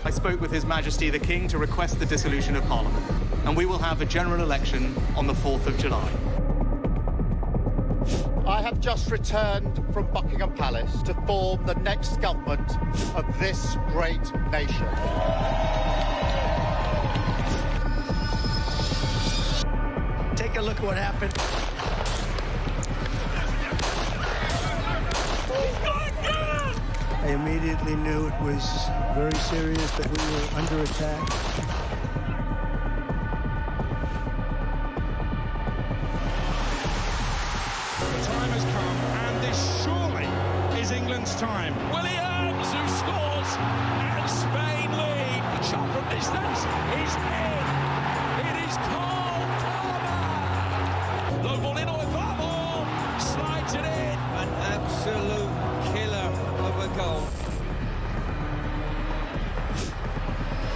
I spoke with His Majesty the King to request the dissolution of Parliament, and we will have a general election on the 4th of July. I have just returned from Buckingham Palace to form the next government of this great nation. Take a look at what happened. I immediately knew it was very serious, that we were under attack. The time has come, and this surely is England's time. Williams, who scores, and Spain lead. A shot from distance is in. It is Cole Palmer. Low ball in, or far ball, slides it in. An absolute killer of a goal.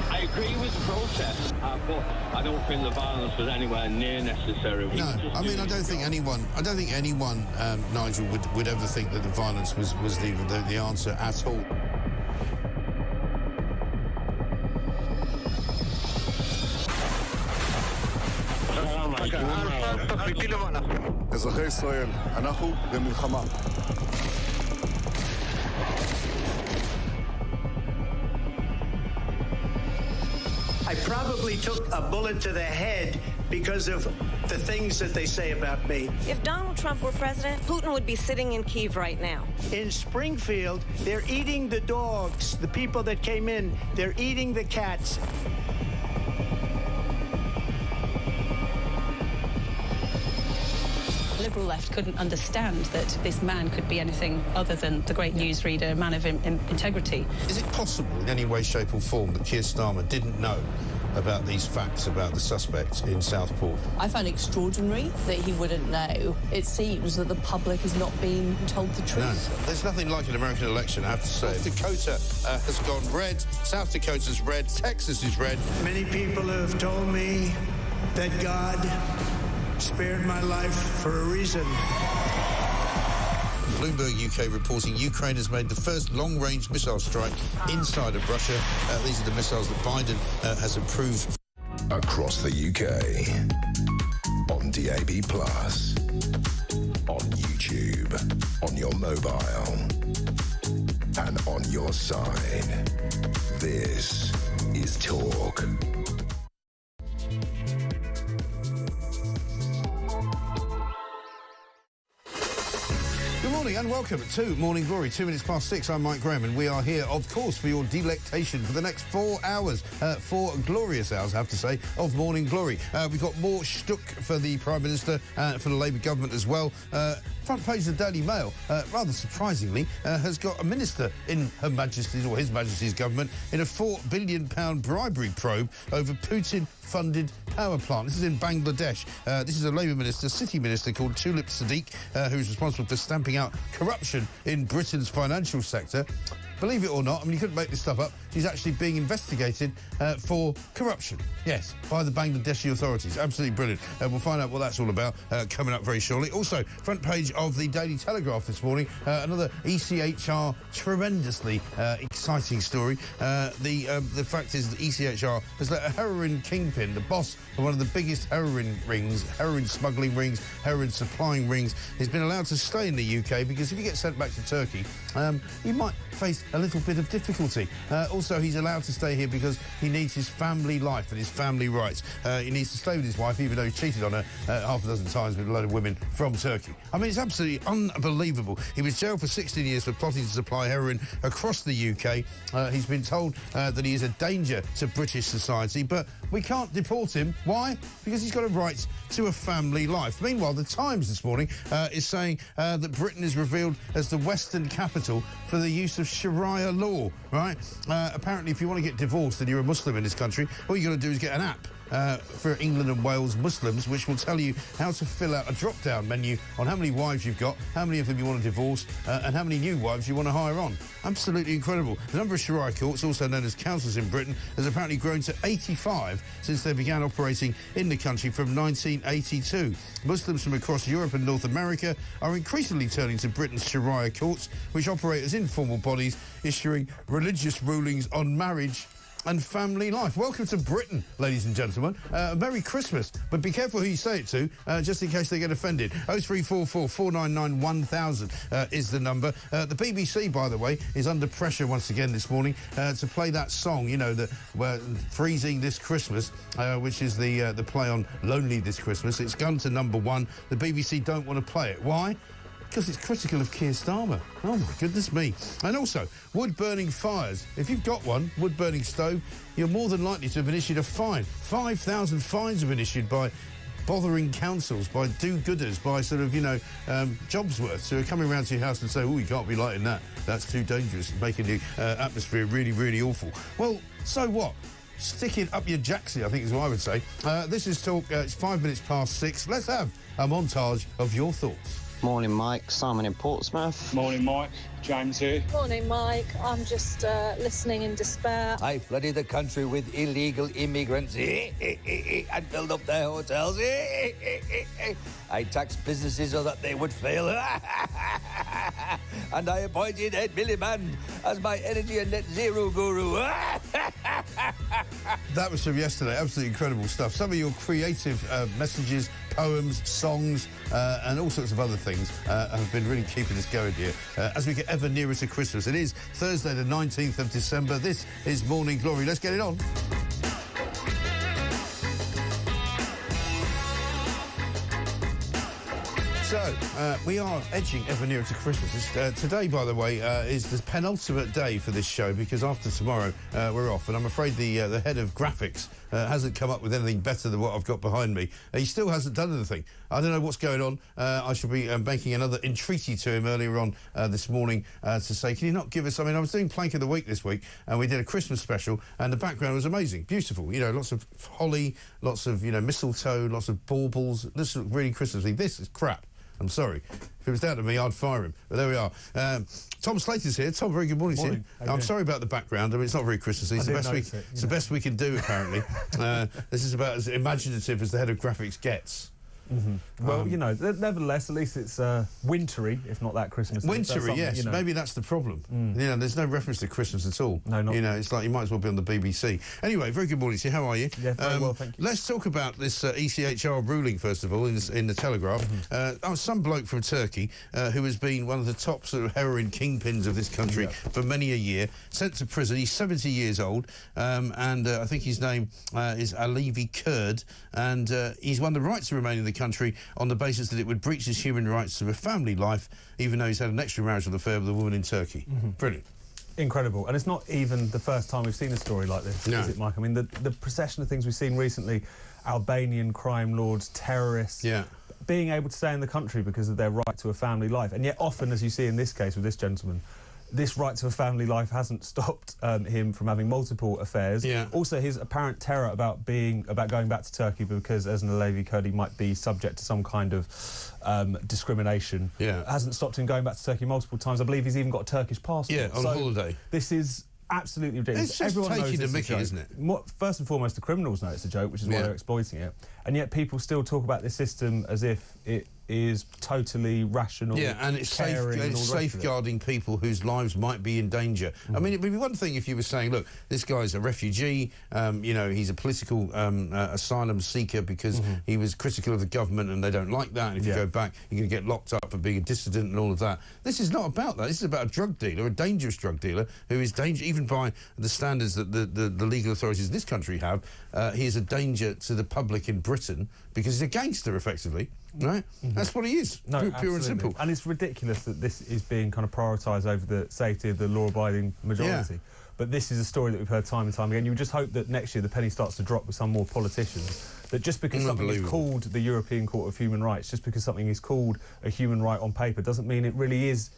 I agree with the protest, but I don't think the violence was anywhere near necessary. No, I mean, I don't think anyone, Nigel, would ever think that the violence was the answer at all. אזרחי ישראל, אנחנו במלחמה. I probably took a bullet to the head because of the things that they say about me. If Donald Trump were president, Putin would be sitting in Kyiv right now. In Springfield, they're eating the dogs. The people that came in, they're eating the cats. Liberal left couldn't understand that this man could be anything other than the great newsreader, a man of integrity. Is it possible in any way, shape or form that Keir Starmer didn't know about these facts about the suspect in Southport? I find it extraordinary that he wouldn't know. It seems that the public has not been told the truth. No, there's nothing like an American election, I have to say. North Dakota has gone red, South Dakota's red, Texas is red. Many people have told me that God spared my life for a reason. Bloomberg UK reporting Ukraine has made the first long-range missile strike inside of Russia. These are the missiles that Biden has approved. Across the UK, on DAB+, on YouTube, on your mobile, and on your side. This is Talk. Good morning and welcome to Morning Glory. 2 minutes past 6, I'm Mike Graham, and we are here, of course, for your delectation for the next 4 hours. 4 glorious hours, I have to say, of Morning Glory. We've got more shtuck for the Prime Minister, for the Labour government as well. Front page of the Daily Mail, rather surprisingly, has got a minister in Her Majesty's or His Majesty's government in a £4 billion bribery probe over Putin-funded power plant. This is in Bangladesh. This is a Labour minister, city minister called Tulip Siddiq, who's responsible for stamping out corruption in Britain's financial sector. Believe it or not, I mean, you couldn't make this stuff up, she's actually being investigated for corruption. Yes, by the Bangladeshi authorities. Absolutely brilliant. We'll find out what that's all about coming up very shortly. Also, front page of the Daily Telegraph this morning, another ECHR tremendously exciting story. The fact is that ECHR has let a heroin kingpin, the boss of one of the biggest heroin rings, heroin smuggling rings, heroin supplying rings, has been allowed to stay in the UK because if he gets sent back to Turkey, he might face a little bit of difficulty. Also, he's allowed to stay here because he needs his family life and his family rights. He needs to stay with his wife, even though he cheated on her half a dozen times with a load of women from Turkey. I mean, it's absolutely unbelievable. He was jailed for 16 years for plotting to supply heroin across the UK. He's been told that he is a danger to British society, but we can't deport him. Why? Because he's got a right to a family life. Meanwhile, The Times this morning is saying that Britain is revealed as the Western capital for the use of Sharia law, right? Apparently, if you want to get divorced and you're a Muslim in this country, all you got to do is get an app for England and Wales Muslims, which will tell you how to fill out a drop-down menu on how many wives you've got, how many of them you want to divorce, and how many new wives you want to hire on. Absolutely incredible. The number of Sharia courts, also known as councils in Britain, has apparently grown to 85 since they began operating in the country from 1982. Muslims from across Europe and North America are increasingly turning to Britain's Sharia courts, which operate as informal bodies issuing religious rulings on marriage and family life. Welcome to Britain, ladies and gentlemen. Merry Christmas, but be careful who you say it to, just in case they get offended. 0344 499 1000 is the number. The BBC, by the way, is under pressure once again this morning to play that song, you know, that we're freezing this Christmas, which is the play on Lonely This Christmas. It's gone to number 1. The BBC don't want to play it. Why? Because it's critical of Keir Starmer. Oh, my goodness me. And also, wood-burning fires. If you've got one, wood-burning stove, you're more than likely to have been issued a fine. 5,000 fines have been issued by bothering councils, by do-gooders, by sort of, you know, jobsworths who are coming around to your house and say, oh, you can't be lighting that. That's too dangerous. It's making the atmosphere really, really awful. Well, so what? Stick it up your jacksie, I think is what I would say. This is Talk. It's 5 minutes past 6. Let's have a montage of your thoughts. Morning, Mike. Simon in Portsmouth. Morning, Mike. James here. Morning, Mike. I'm just listening in despair. I flooded the country with illegal immigrants and filled up their hotels. I taxed businesses so that they would fail. And I appointed Ed Miliband as my energy and net zero guru. That was from yesterday. Absolutely incredible stuff. Some of your creative messages, poems, songs, and all sorts of other things have been really keeping us going here as we get ever nearer to Christmas. It is Thursday, the 19th of December. This is Morning Glory. Let's get it on. So, we are edging ever nearer to Christmas. Today, by the way, is the penultimate day for this show because after tomorrow we're off, and I'm afraid the head of graphics hasn't come up with anything better than what I've got behind me. He still hasn't done anything. I don't know what's going on. I shall be making another entreaty to him earlier on this morning to say, can you not give us... I mean, I was doing Plank of the Week this week, and we did a Christmas special, and the background was amazing, beautiful. You know, lots of holly, lots of, you know, mistletoe, lots of baubles. This is really Christmassy. This is crap. I'm sorry. If it was down to me, I'd fire him. But there we are. Tom Slater's here. Tom, very good morning to you. I'm sorry about the background. I mean, it's not very Christmassy. It's the best we can do, apparently. This is about as imaginative as the head of graphics gets. Mm-hmm. Well, you know, nevertheless, at least it's wintry, if not that Christmas. Wintry, yes. You know. Maybe that's the problem. You know, there's no reference to Christmas at all. No, not. You know, it's like you might as well be on the BBC. Anyway, very good morning to you. How are you? Yeah, very well, thank you. Let's talk about this ECHR ruling, first of all, in the Telegraph. Some bloke from Turkey who has been one of the top sort of heroin kingpins of this country for many a year, sent to prison. He's 70 years old, and I think his name is Alevi Kurd, and he's won the right to remain in the country on the basis that it would breach his human rights to a family life, even though he's had an extramarital affair with a woman in Turkey. Brilliant. Incredible. And it's not even the first time we've seen a story like this, is it, Mike? I mean, the procession of things we've seen recently, Albanian crime lords, terrorists, being able to stay in the country because of their right to a family life. And yet often, as you see in this case with this gentleman, this right to a family life hasn't stopped him from having multiple affairs. Also, his apparent terror about going back to Turkey because, as an Alevi Kurd, he might be subject to some kind of discrimination hasn't stopped him going back to Turkey multiple times. I believe he's even got a Turkish passport. Yeah, on holiday. This is absolutely ridiculous. It's just taking the mickey, isn't it? First and foremost, the criminals know it's a joke, which is why they're exploiting it. And yet people still talk about this system as if it is totally rational. Yeah, and it's safeguarding people whose lives might be in danger. I mean, it would be one thing if you were saying, look, this guy's a refugee, you know, he's a political asylum seeker because he was critical of the government and they don't like that, and if you go back, you're going to get locked up for being a dissident and all of that. This is not about that. This is about a drug dealer, a dangerous drug dealer, who is dangerous, even by the standards that the legal authorities in this country have. He is a danger to the public in Britain because he's a gangster, effectively. Right? That's what he is. No, pure and simple. And it's ridiculous that this is being kind of prioritised over the safety of the law-abiding majority. But this is a story that we've heard time and time again. You would just hope that next year the penny starts to drop with some more politicians. That just because something is called the European Court of Human Rights, just because something is called a human right on paper, doesn't mean it really is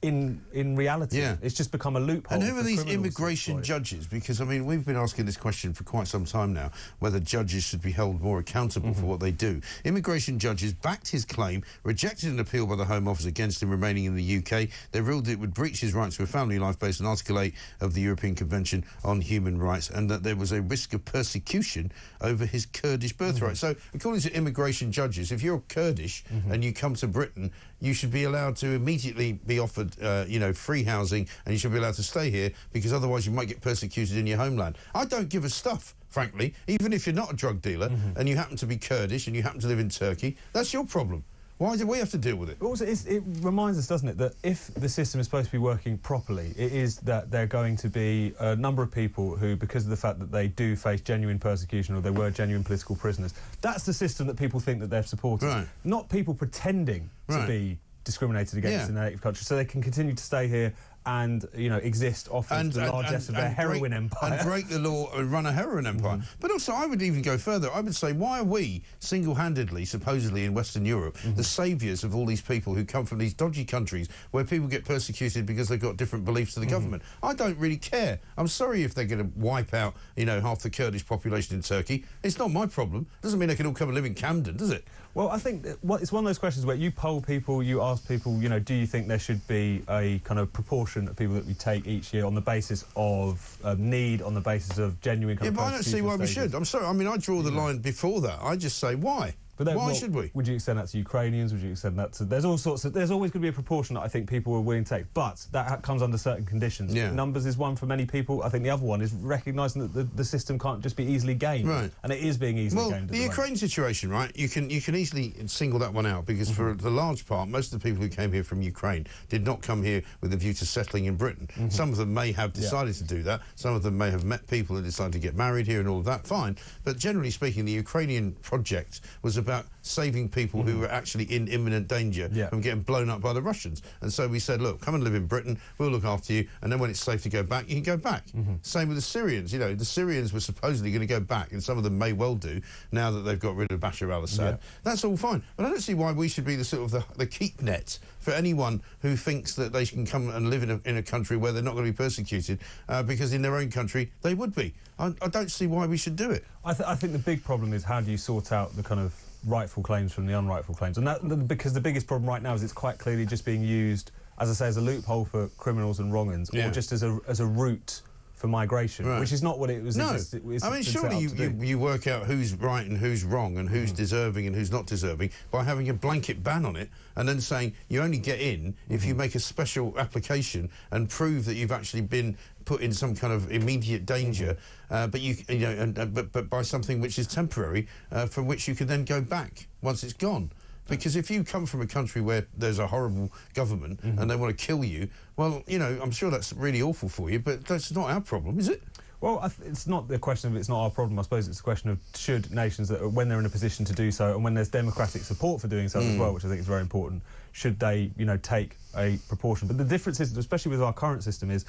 in reality. It's just become a loophole. And who are these immigration judges? Because, I mean, we've been asking this question for quite some time now, whether judges should be held more accountable for what they do. Immigration judges backed his claim, rejected an appeal by the Home Office against him remaining in the UK. They ruled it would breach his right to a family life based on Article 8 of the European Convention on Human Rights, and that there was a risk of persecution over his Kurdish birthright. So, according to immigration judges, if you're Kurdish and you come to Britain, you should be allowed to immediately be offered offered, free housing, and you should be allowed to stay here because otherwise you might get persecuted in your homeland. I don't give a stuff, frankly, even if you're not a drug dealer and you happen to be Kurdish and you happen to live in Turkey. That's your problem. Why do we have to deal with it? Also, it reminds us, doesn't it, that if the system is supposed to be working properly, it is that there are going to be a number of people who, because of the fact that they do face genuine persecution or they were genuine political prisoners, that's the system that people think that they're supporting. Right. Not people pretending to be discriminated against in their native country, so they can continue to stay here and, exist off of the largesse of their heroin empire. And break the law and run a heroin empire. But also, I would even go further. I would say, why are we, single-handedly, supposedly in Western Europe, the saviours of all these people who come from these dodgy countries where people get persecuted because they've got different beliefs to the government? I don't really care. I'm sorry if they're going to wipe out, half the Kurdish population in Turkey. It's not my problem. Doesn't mean they can all come and live in Camden, does it? Well, I think it's one of those questions where you poll people, you ask people, do you think there should be a kind of proportion of people that we take each year on the basis of need, on the basis of genuine kind of but I don't see why we should. I'm sorry. I mean, I draw the line before that. I just say, why? But then, why should we? Would you extend that to Ukrainians? Would you extend that to... There's all sorts of... There's always going to be a proportion that I think people are willing to take, but that comes under certain conditions. Yeah. Numbers is one for many people. I think the other one is recognising that the system can't just be easily gained. Right. And it is being easily gained. Well, the Ukraine situation, right, you can easily single that one out because for the large part, most of the people who came here from Ukraine did not come here with a view to settling in Britain. Some of them may have decided to do that. Some of them may have met people and decided to get married here and all of that, fine. But generally speaking, the Ukrainian project was about saving people who were actually in imminent danger from getting blown up by the Russians. And so we said, look, come and live in Britain, we'll look after you, and then when it's safe to go back, you can go back. Same with the Syrians. The Syrians were supposedly going to go back, and some of them may well do, now that they've got rid of Bashar al-Assad. That's all fine. But I don't see why we should be the sort of the keep net for anyone who thinks that they can come and live in a country where they're not going to be persecuted, because in their own country they would be. I don't see why we should do it. I think the big problem is how do you sort out the kind of rightful claims from the unrightful claims, and that because the biggest problem right now is it's quite clearly just being used, as I say, as a loophole for criminals and wrong-uns, or just as a route for migration, which is not what it was. No, I mean, surely you work out who's right and who's wrong and who's deserving and who's not deserving by having a blanket ban on it and then saying you only get in if you make a special application and prove that you've actually been put in some kind of immediate danger, but by something which is temporary, from which you can then go back once it's gone. Because if you come from a country where there's a horrible government and they want to kill you, well, I'm sure that's really awful for you, but that's not our problem, is it? Well, it's not the question of it's not our problem. I suppose it's a question of should nations, that when they're in a position to do so and when there's democratic support for doing so as well, which I think is very important, should they, take a proportion. But the difference is, especially with our current system, is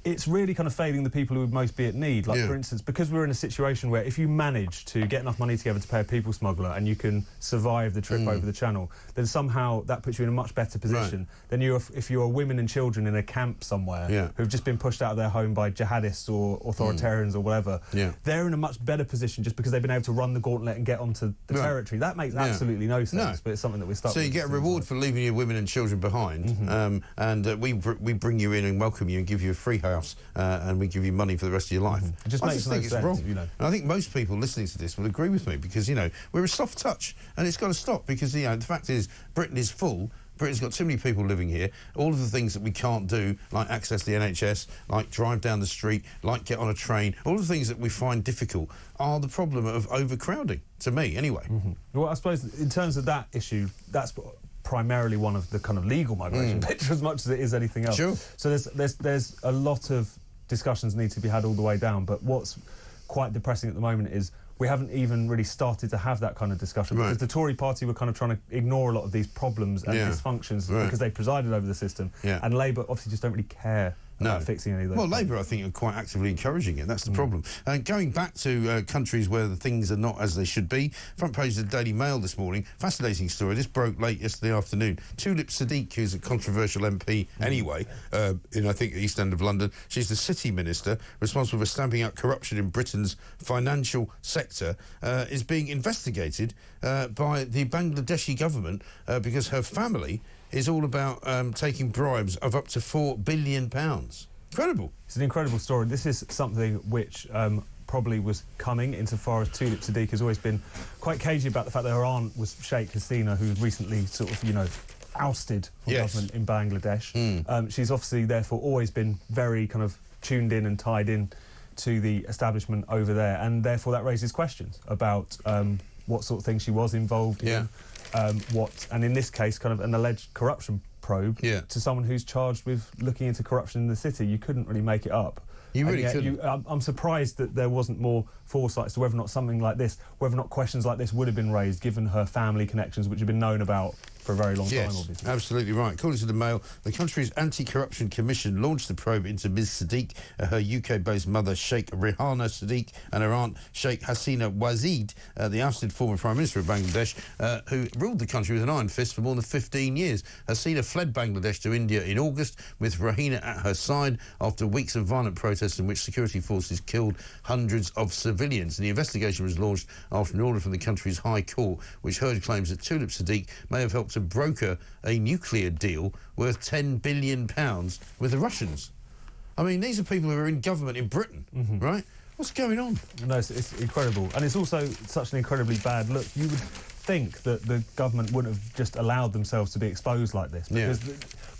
it's really kind of failing the people who would most be at need. Like, for instance, because we're in a situation where if you manage to get enough money together to pay a people smuggler and you can survive the trip over the channel, then somehow that puts you in a much better position than if you're women and children in a camp somewhere who've just been pushed out of their home by jihadists or authoritarians or whatever. They're in a much better position just because they've been able to run the gauntlet and get onto the territory. That makes absolutely no sense, but it's something that we're stuck with. So you get a reward for leaving your women and children behind, and we bring you in and welcome you and give you a free house, and we give you money for the rest of your life. It just makes no sense, it's wrong. And I think most people listening to this will agree with me because, we're a soft touch and it's got to stop because, the fact is Britain is full. Britain's got too many people living here. All of the things that we can't do, like access the NHS, like drive down the street, like get on a train, all of the things that we find difficult are the problem of overcrowding, to me, anyway. Well, I suppose in terms of that issue, that's primarily one of the kind of legal migration picture as much as it is anything else. Sure. So there's a lot of discussions need to be had all the way down, but what's quite depressing at the moment is we haven't even really started to have that kind of discussion because the Tory party were kind of trying to ignore a lot of these problems and dysfunctions because they presided over the system, and Labour obviously just don't really care about fixing any of those. Well, Labour, I think, are quite actively encouraging it. That's the problem. Going back to countries where the things are not as they should be, front page of the Daily Mail this morning, fascinating story. This broke late yesterday afternoon. Tulip Siddiq, who's a controversial MP anyway, in, I think, the East End of London. She's the City Minister, responsible for stamping out corruption in Britain's financial sector, is being investigated by the Bangladeshi government because her family is all about taking bribes of up to £4 billion. Incredible. It's an incredible story. This is something which probably was coming, insofar as Tulip Siddiq has always been quite cagey about the fact that her aunt was Sheikh Hasina, who recently sort of, ousted from government in Bangladesh. She's obviously, therefore, always been very kind of tuned in and tied in to the establishment over there, and therefore that raises questions about what sort of things she was involved in, and in this case, kind of an alleged corruption probe to someone who's charged with looking into corruption in the city. You couldn't really make it up. You really couldn't. I'm surprised that there wasn't more foresight as to whether or not something like this, whether or not questions like this would have been raised, given her family connections, which have been known about for a very long time, obviously. Absolutely right. According to the Mail, the country's Anti-Corruption Commission launched the probe into Ms Sadiq, her UK-based mother Sheikh Rehana Sadiq, and her aunt Sheikh Hasina Wazid, the ousted former Prime Minister of Bangladesh, who ruled the country with an iron fist for more than 15 years. Hasina fled Bangladesh to India in August, with Rahina at her side after weeks of violent protests in which security forces killed hundreds of civilians. And the investigation was launched after an order from the country's High Court, which heard claims that Tulip Sadiq may have helped to broker a nuclear deal worth £10 billion with the Russians. I mean, these are people who are in government in Britain, right? What's going on? No, it's incredible. And it's also such an incredibly bad look. You would think that the government wouldn't have just allowed themselves to be exposed like this, because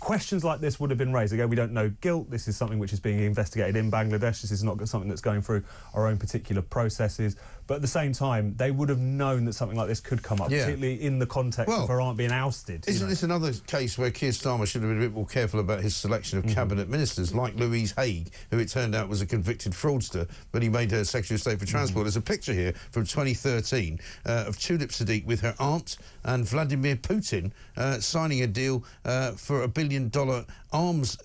questions like this would have been raised. Again, we don't know guilt. This is something which is being investigated in Bangladesh. This is not something that's going through our own particular processes. But at the same time, they would have known that something like this could come up, particularly in the context of her aunt being ousted. Isn't this another case where Keir Starmer should have been a bit more careful about his selection of cabinet ministers, like Louise Haigh, who it turned out was a convicted fraudster, but he made her Secretary of State for Transport. There's a picture here from 2013 of Tulip Sadiq with her aunt and Vladimir Putin signing a deal for $1 billion arms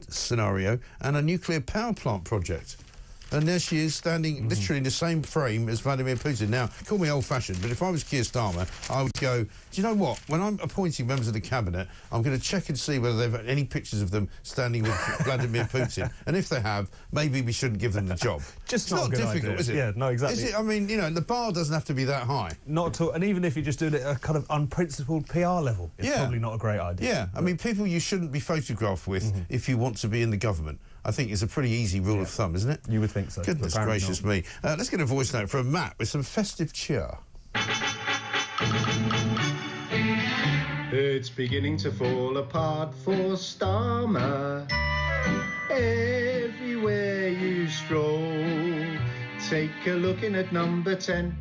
scenario and a nuclear power plant project. And there she is, standing literally in the same frame as Vladimir Putin. Now, call me old-fashioned, but if I was Keir Starmer, I would go, do you know what? When I'm appointing members of the Cabinet, I'm going to check and see whether they've got any pictures of them standing with Vladimir Putin. And if they have, maybe we shouldn't give them the job. Just it's not not a good difficult, idea. is it? Yeah, no, exactly. Is it? I mean, you know, the bar doesn't have to be that high. Not at all. And even if you're just doing it at a kind of unprincipled PR level, it's probably not a great idea. Yeah, I mean, people you shouldn't be photographed with if you want to be in the government. I think it's a pretty easy rule of thumb, isn't it? You would think so. Goodness gracious me. Let's get a voice note from Matt with some festive cheer. It's beginning to fall apart for Starmer. Everywhere you stroll, take a look in at number 10.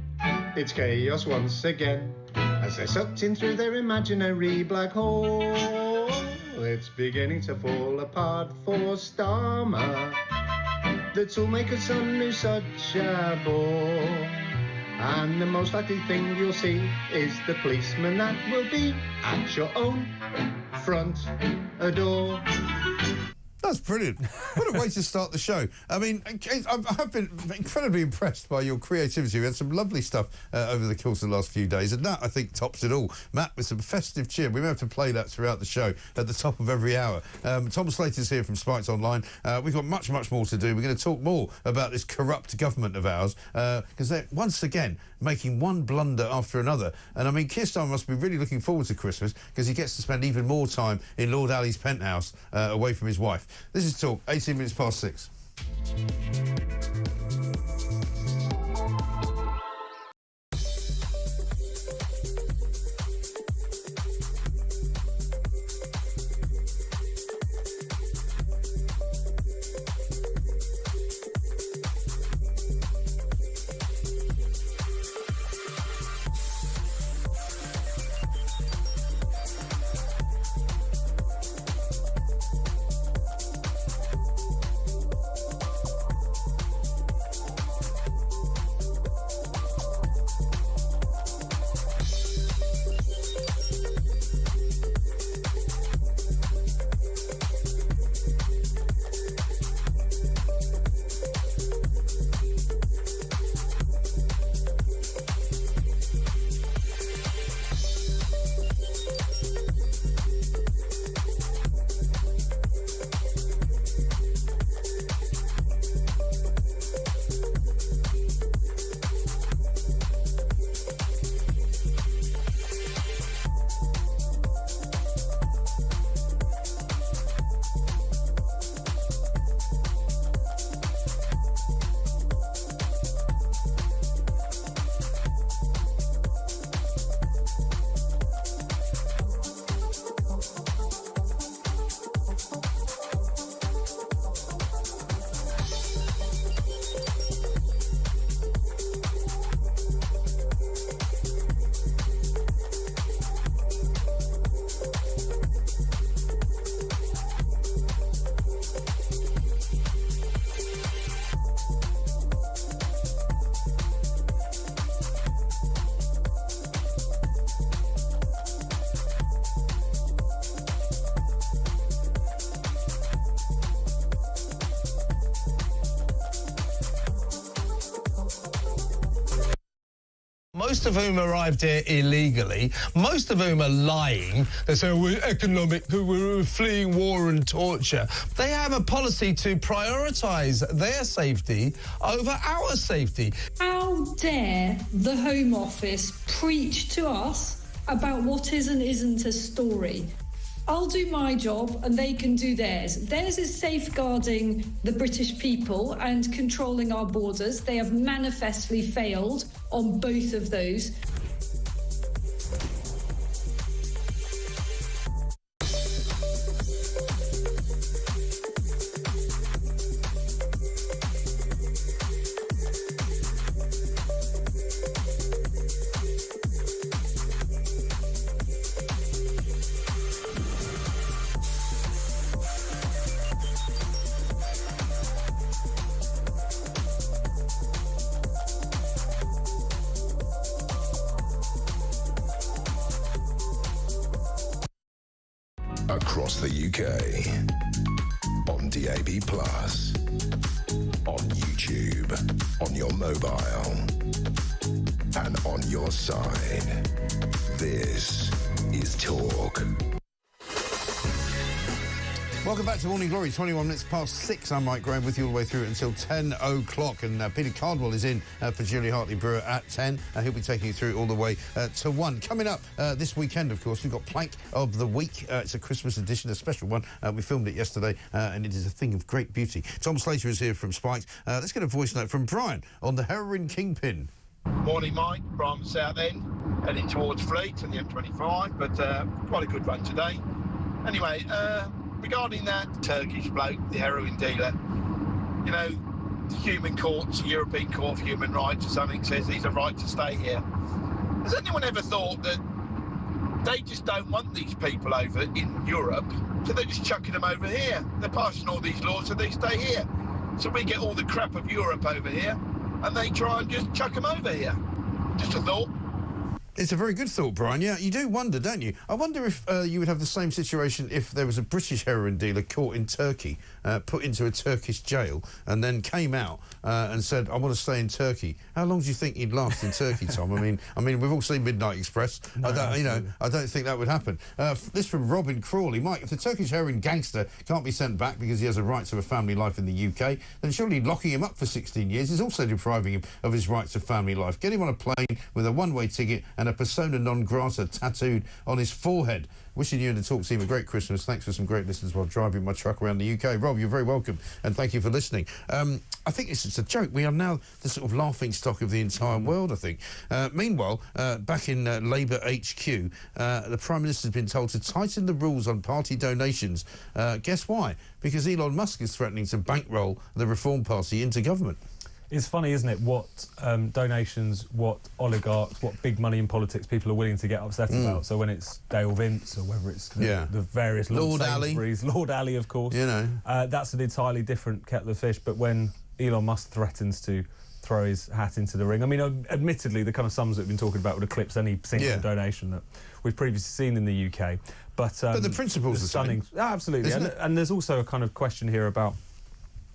It's chaos once again, as they're sucked in through their imaginary black hole. It's beginning to fall apart for Starmer. The toolmaker's son is such a bore. And the most likely thing you'll see is the policeman that will be at your own front door. That's brilliant. What a way to start the show. I mean, I've been incredibly impressed by your creativity. We had some lovely stuff over the course of the last few days, and that, I think, tops it all. Matt, with some festive cheer. We may have to play that throughout the show at the top of every hour. Tom Slater's here from Spiked Online. We've got much, much more to do. We're going to talk more about this corrupt government of ours, because they're, once again, making one blunder after another. And, I mean, Keir Starmer must be really looking forward to Christmas, because he gets to spend even more time in Lord Ali's penthouse away from his wife. This is Talk, 18 minutes past 6. most of whom arrived here illegally, most of whom are lying. They say, we're economic, we're fleeing war and torture. They have a policy to prioritise their safety over our safety. How dare the Home Office preach to us about what is and isn't a story? I'll do my job and they can do theirs. Theirs is safeguarding the British people and controlling our borders. They have manifestly failed on both of those. Across the UK, on DAB+, on YouTube, on your mobile, and on your side. This is Talk. Welcome back to Morning Glory, 21 minutes past 6. I'm Mike Graham with you all the way through until 10 o'clock. And Peter Cardwell is in for Julie Hartley-Brewer at 10. He'll be taking you through all the way to 1. Coming up this weekend, of course, we've got Plank of the Week. It's a Christmas edition, a special one. We filmed it yesterday, and it is a thing of great beauty. Tom Slater is here from Spikes. Let's get a voice note from Brian on the heroin kingpin. Morning, Mike, from Southend, heading towards Fleet and the M25, but quite a good run today. Anyway, regarding that Turkish bloke, the heroin dealer, you know, the human courts, the European Court of Human Rights or something, says he's a right to stay here. Has anyone ever thought that they just don't want these people over in Europe, so they're just chucking them over here? They're passing all these laws so they stay here. So we get all the crap of Europe over here, and they try and just chuck them over here. Just a thought. It's a very good thought, Brian. Yeah, you do wonder, don't you? I wonder if you would have the same situation if there was a British heroin dealer caught in Turkey, put into a Turkish jail, and then came out and said, "I want to stay in Turkey." How long do you think he'd last in Turkey, Tom? I mean, we've all seen Midnight Express. No, I don't think that would happen. This from Robin Crawley. Mike, if the Turkish heroin gangster can't be sent back because he has a right to a family life in the UK, then surely locking him up for 16 years is also depriving him of his right to family life. Get him on a plane with a one-way ticket and a persona non grata tattooed on his forehead. Wishing you and the Talk team a great Christmas. Thanks for some great listens while driving my truck around the UK. Rob, you're very welcome, and thank you for listening. I think this is a joke. We are now the sort of laughing stock of the entire world, I think. Meanwhile, back in Labour HQ, the Prime Minister's been told to tighten the rules on party donations. Guess why? Because Elon Musk is threatening to bankroll the Reform Party into government. It's funny, isn't it, what donations, what oligarchs, what big money in politics people are willing to get upset about. So when it's Dale Vince or whether it's the various Lord Ali, Lord Ali, of course, you know, that's an entirely different kettle of fish. But when Elon Musk threatens to throw his hat into the ring, I mean, admittedly, the kind of sums that we've been talking about would eclipse any single donation that we've previously seen in the UK. But the principle's the stunning. same. Absolutely, and there's also a kind of question here about,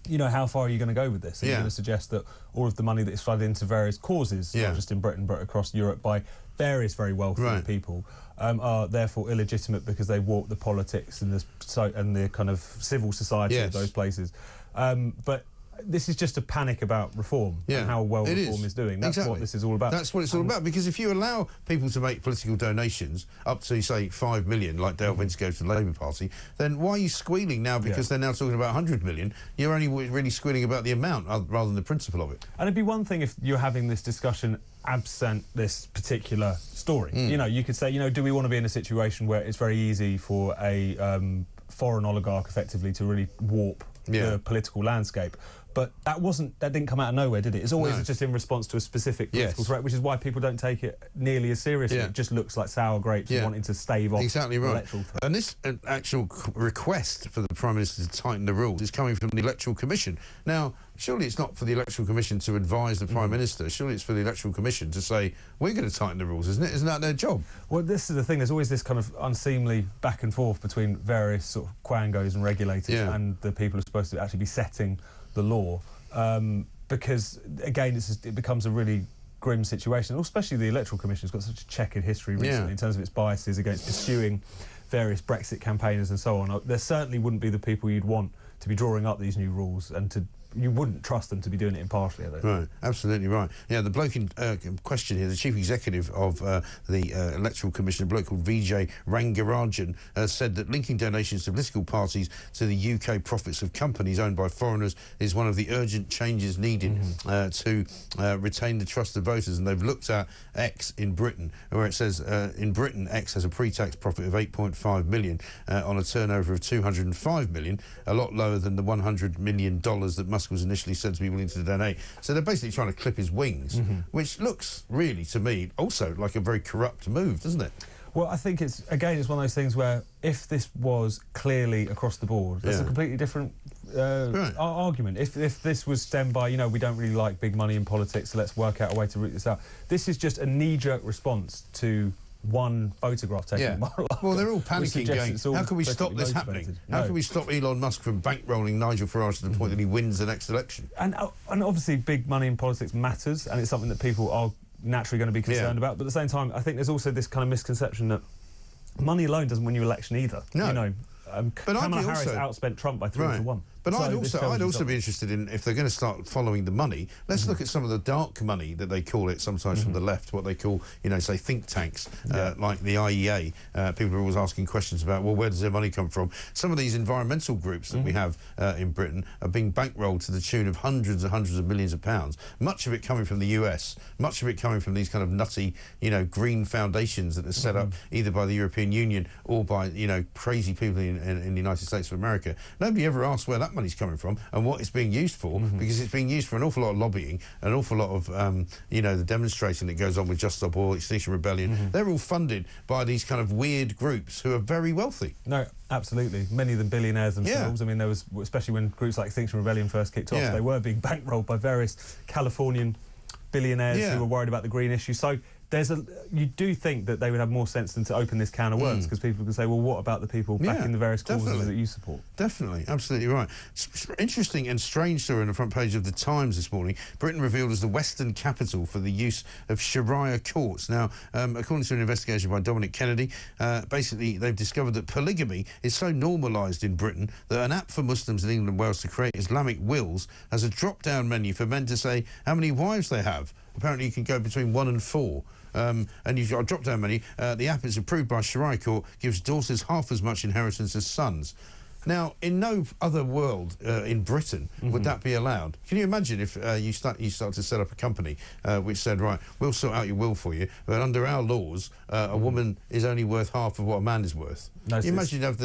you know, how far are you going to go with this? Are you going to suggest that all of the money that is flooded into various causes, not just in Britain but across Europe by various very wealthy people, are therefore illegitimate because they warp the politics and the kind of civil society of those places? But this is just a panic about reform and how well reform is doing. That's what this is all about. That's what it's all about, because if you allow people to make political donations up to, say, 5 million, like Dale Vince goes to the Labour Party, then why are you squealing now because they're now talking about 100 million? You're only really squealing about the amount rather than the principle of it. And it'd be one thing if you're having this discussion absent this particular story. You know, you could say, you know, do we want to be in a situation where it's very easy for a foreign oligarch effectively to really warp the political landscape? But that didn't come out of nowhere, did it? It's always just in response to a specific political threat, which is why people don't take it nearly as seriously. It just looks like sour grapes wanting to stave off electoral threat. And this actual request for the Prime Minister to tighten the rules is coming from the Electoral Commission. Now, surely it's not for the Electoral Commission to advise the Prime Minister. Surely it's for the Electoral Commission to say, we're going to tighten the rules, isn't it? Isn't that their job? Well, this is the thing. There's always this kind of unseemly back and forth between various sort of quangos and regulators and the people who are supposed to actually be setting the law, because again it becomes a really grim situation, especially the Electoral Commission's got such a checkered history recently in terms of its biases against pursuing various Brexit campaigners and so on. There certainly wouldn't be the people you'd want to be drawing up these new rules, and you wouldn't trust them to be doing it impartially, I don't think. Right, absolutely right. Yeah, the bloke in question here, the chief executive of the Electoral Commission, a bloke called Vijay Rangarajan, said that linking donations to political parties to the UK profits of companies owned by foreigners is one of the urgent changes needed to retain the trust of voters. And they've looked at X in Britain, where it says in Britain, X has a pre-tax profit of 8.5 million on a turnover of 205 million, a lot lower than the $100 million that Musk was initially said to be willing to donate. So they're basically trying to clip his wings, which looks really, to me, also like a very corrupt move, doesn't it? Well, I think it's one of those things where if this was clearly across the board, that's a completely different argument. If this was stemmed by, we don't really like big money in politics, so let's work out a way to root this out. This is just a knee-jerk response to one photograph taken. Well, they're all panicking, going, how can we stop this happening? How can we stop Elon Musk from bankrolling Nigel Farage to the point that he wins the next election? And obviously big money in politics matters, and it's something that people are naturally going to be concerned about. But at the same time, I think there's also this kind of misconception that money alone doesn't win you election either. No. Kamala Harris outspent Trump by 3 to 1. But I'd also be interested in, if they're going to start following the money, let's look at some of the dark money that they call it sometimes from the left, what they call, say, think tanks, like the IEA. People are always asking questions about, well, where does their money come from? Some of these environmental groups that we have in Britain are being bankrolled to the tune of hundreds and hundreds of millions of pounds, much of it coming from the US, much of it coming from these kind of nutty, green foundations that are set up either by the European Union or by, crazy people in the United States of America. Nobody ever asks where that money's coming from and what it's being used for, because it's being used for an awful lot of lobbying, an awful lot of, the demonstration that goes on with Just Stop Oil, Extinction Rebellion. They're all funded by these kind of weird groups who are very wealthy. No, absolutely. Many of them billionaires themselves. I mean, there was, especially when groups like Extinction Rebellion first kicked off, they were being bankrolled by various Californian billionaires who were worried about the green issue. So you do think that they would have more sense than to open this can of worms, because people can say, well, what about the people backing the various causes that you support? Definitely, absolutely right. Interesting and strange story on the front page of the Times this morning. Britain revealed as the Western capital for the use of Sharia courts. Now, according to an investigation by Dominic Kennedy, basically they've discovered that polygamy is so normalised in Britain that an app for Muslims in England and Wales to create Islamic wills has a drop-down menu for men to say how many wives they have. Apparently you can go between 1 and 4. And you've got a drop-down menu. The app is approved by Sharia court, gives daughters half as much inheritance as sons. Now, in no other world in Britain would that be allowed. Can you imagine if you start to set up a company which said, right, we'll sort out your will for you, but under our laws, a woman is only worth half of what a man is worth. No, you imagine you'd have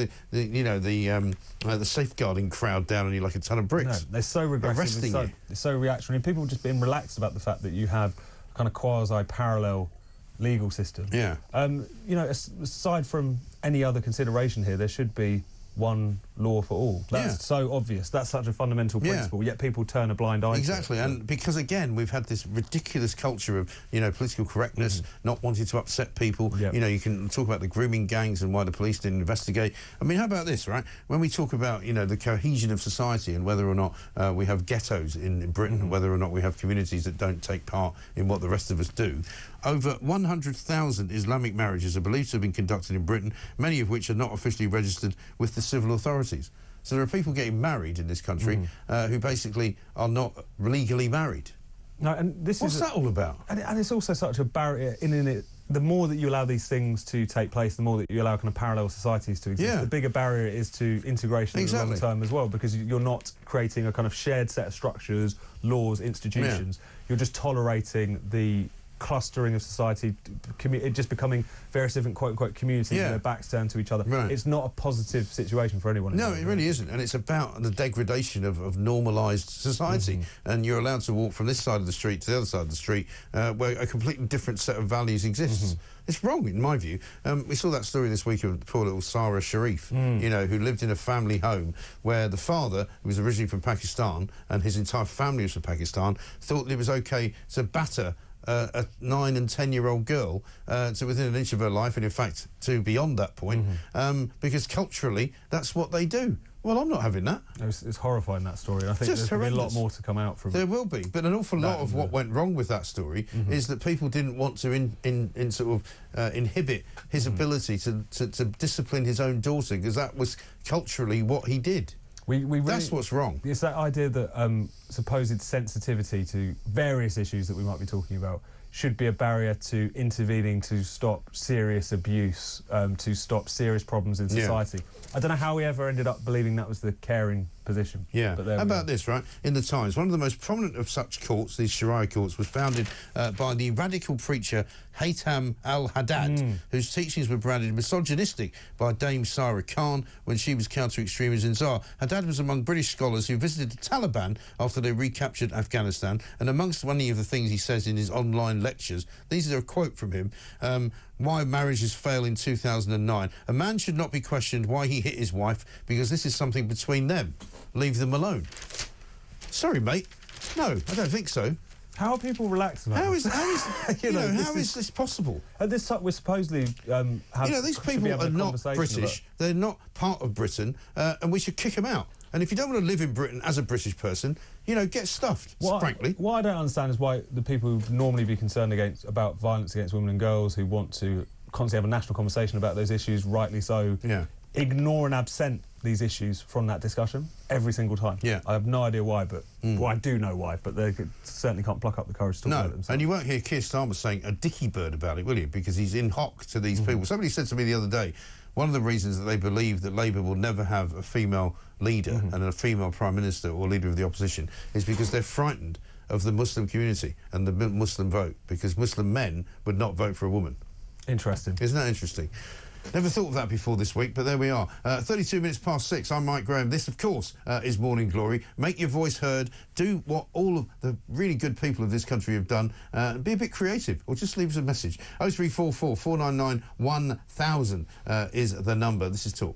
the safeguarding crowd down on you like a ton of bricks. No, they're so regressive, they're so reactionary. People just being relaxed about the fact that you have kind of quasi-parallel legal system. Aside from any other consideration here, there should be one law for all. That's so obvious. That's such a fundamental principle, yet people turn a blind eye to it. Exactly, and because, again, we've had this ridiculous culture of, political correctness, not wanting to upset people. You can talk about the grooming gangs and why the police didn't investigate. I mean, how about this, right? When we talk about, the cohesion of society and whether or not we have ghettos in Britain, and whether or not we have communities that don't take part in what the rest of us do, over 100,000 Islamic marriages are believed to have been conducted in Britain, many of which are not officially registered with the civil authorities. So there are people getting married in this country who basically are not legally married. No, and what's that all about? And it's also such a barrier in it. The more that you allow these things to take place, the more that you allow kind of parallel societies to exist. The bigger barrier it is to integration in the long term as well, because you're not creating a kind of shared set of structures, laws, institutions. You're just tolerating the clustering of society, it just becoming various different quote-unquote communities with their backs turned to each other. It's not a positive situation for anyone. No, it really isn't. And it's about the degradation of normalised society. And you're allowed to walk from this side of the street to the other side of the street where a completely different set of values exists. It's wrong, in my view. We saw that story this week of poor little Sarah Sharif, who lived in a family home where the father, who was originally from Pakistan, and his entire family was from Pakistan, thought it was OK to batter a 9 and 10-year-old girl to within an inch of her life, and in fact to beyond that point, because culturally that's what they do. Well, I'm not having that. It's horrifying, that story. I think there's going to be a lot more to come out from it. There will be, but an awful lot of what went wrong with that story is that people didn't want to inhibit his ability to discipline his own daughter, because that was culturally what he did. That's what's wrong. It's that idea that supposed sensitivity to various issues that we might be talking about should be a barrier to intervening to stop serious abuse, to stop serious problems in society. I don't know how we ever ended up believing that was the caring position. Yeah. But How about this, right? In the Times, one of the most prominent of such courts, these Sharia courts, was founded by the radical preacher Haytham al-Haddad, whose teachings were branded misogynistic by Dame Sarah Khan when she was counter-extremism czar. Haddad was among British scholars who visited the Taliban after they recaptured Afghanistan, and amongst many of the things he says in his online lectures, these are a quote from him, why marriages fail in 2009. A man should not be questioned why he hit his wife, because this is something between them. Leave them alone. Sorry, mate. No, I don't think so. How are people relaxed about this? How is this possible? At this we're supposedly these people are not British. They're not part of Britain, and we should kick them out. And if you don't want to live in Britain as a British person, get stuffed, frankly. What I don't understand is why the people who normally be concerned about violence against women and girls, who want to constantly have a national conversation about those issues, rightly so, ignore and absent these issues from that discussion every single time. Yeah. I have no idea why, but well, I do know why, but they certainly can't pluck up the courage to talk about it themselves. And you won't hear Keir Starmer saying a dicky bird about it, will you? Because he's in hock to these people. Somebody said to me the other day, one of the reasons that they believe that Labour will never have a female leader and a female Prime Minister or leader of the opposition is because they're frightened of the Muslim community and the Muslim vote, because Muslim men would not vote for a woman. Interesting. Isn't that interesting? Never thought of that before this week, but there we are. 32 minutes past 6, I'm Mike Graham. This, of course, is Morning Glory. Make your voice heard. Do what all of the really good people of this country have done. Be a bit creative, or just leave us a message. 0344 499 1000 is the number. This is Talk.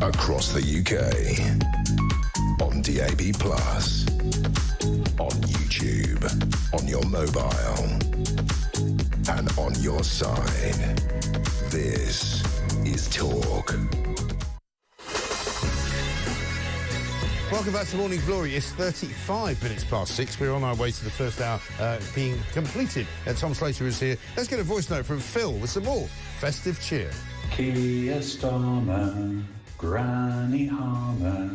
Across the UK, on DAB+, on YouTube, on your mobile, and on your side. This is Talk. Welcome back to Morning Glory. It's 35 minutes past 6. We're on our way to the first hour being completed. Tom Slater is here. Let's get a voice note from Phil with some more festive cheer. Keir Starmer, Granny Harmer,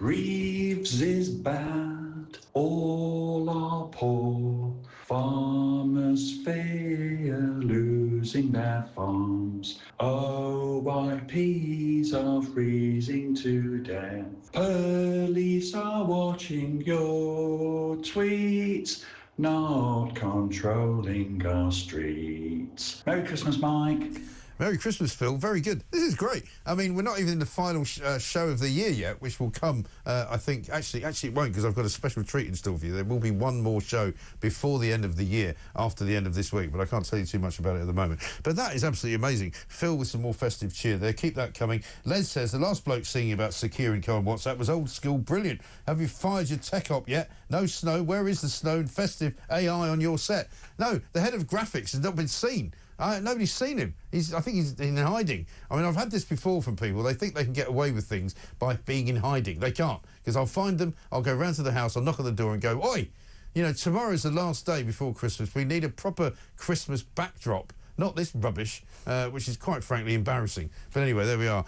Reeves is bad, all are poor. Farmers fear losing their farms. OYPs are freezing to death. Police are watching your tweets, not controlling our streets. Merry Christmas, Mike. Merry Christmas, Phil. Very good. This is great. I mean, we're not even in the final show of the year yet, which will come, I think... Actually, it won't, because I've got a special treat in store for you. There will be one more show before the end of the year, after the end of this week, but I can't tell you too much about it at the moment. But that is absolutely amazing. Phil with some more festive cheer there. Keep that coming. Les says, the last bloke singing about Sakir and Co on WhatsApp was old school brilliant. Have you fired your tech op yet? No snow. Where is the snow and festive AI on your set? No, the head of graphics has not been seen. Nobody's seen him. I think he's in hiding. I mean, I've had this before from people. They think they can get away with things by being in hiding. They can't, because I'll find them, I'll go round to the house, I'll knock on the door and go, oi, you know, tomorrow's the last day before Christmas. We need a proper Christmas backdrop. Not this rubbish, which is quite frankly embarrassing. But anyway, there we are.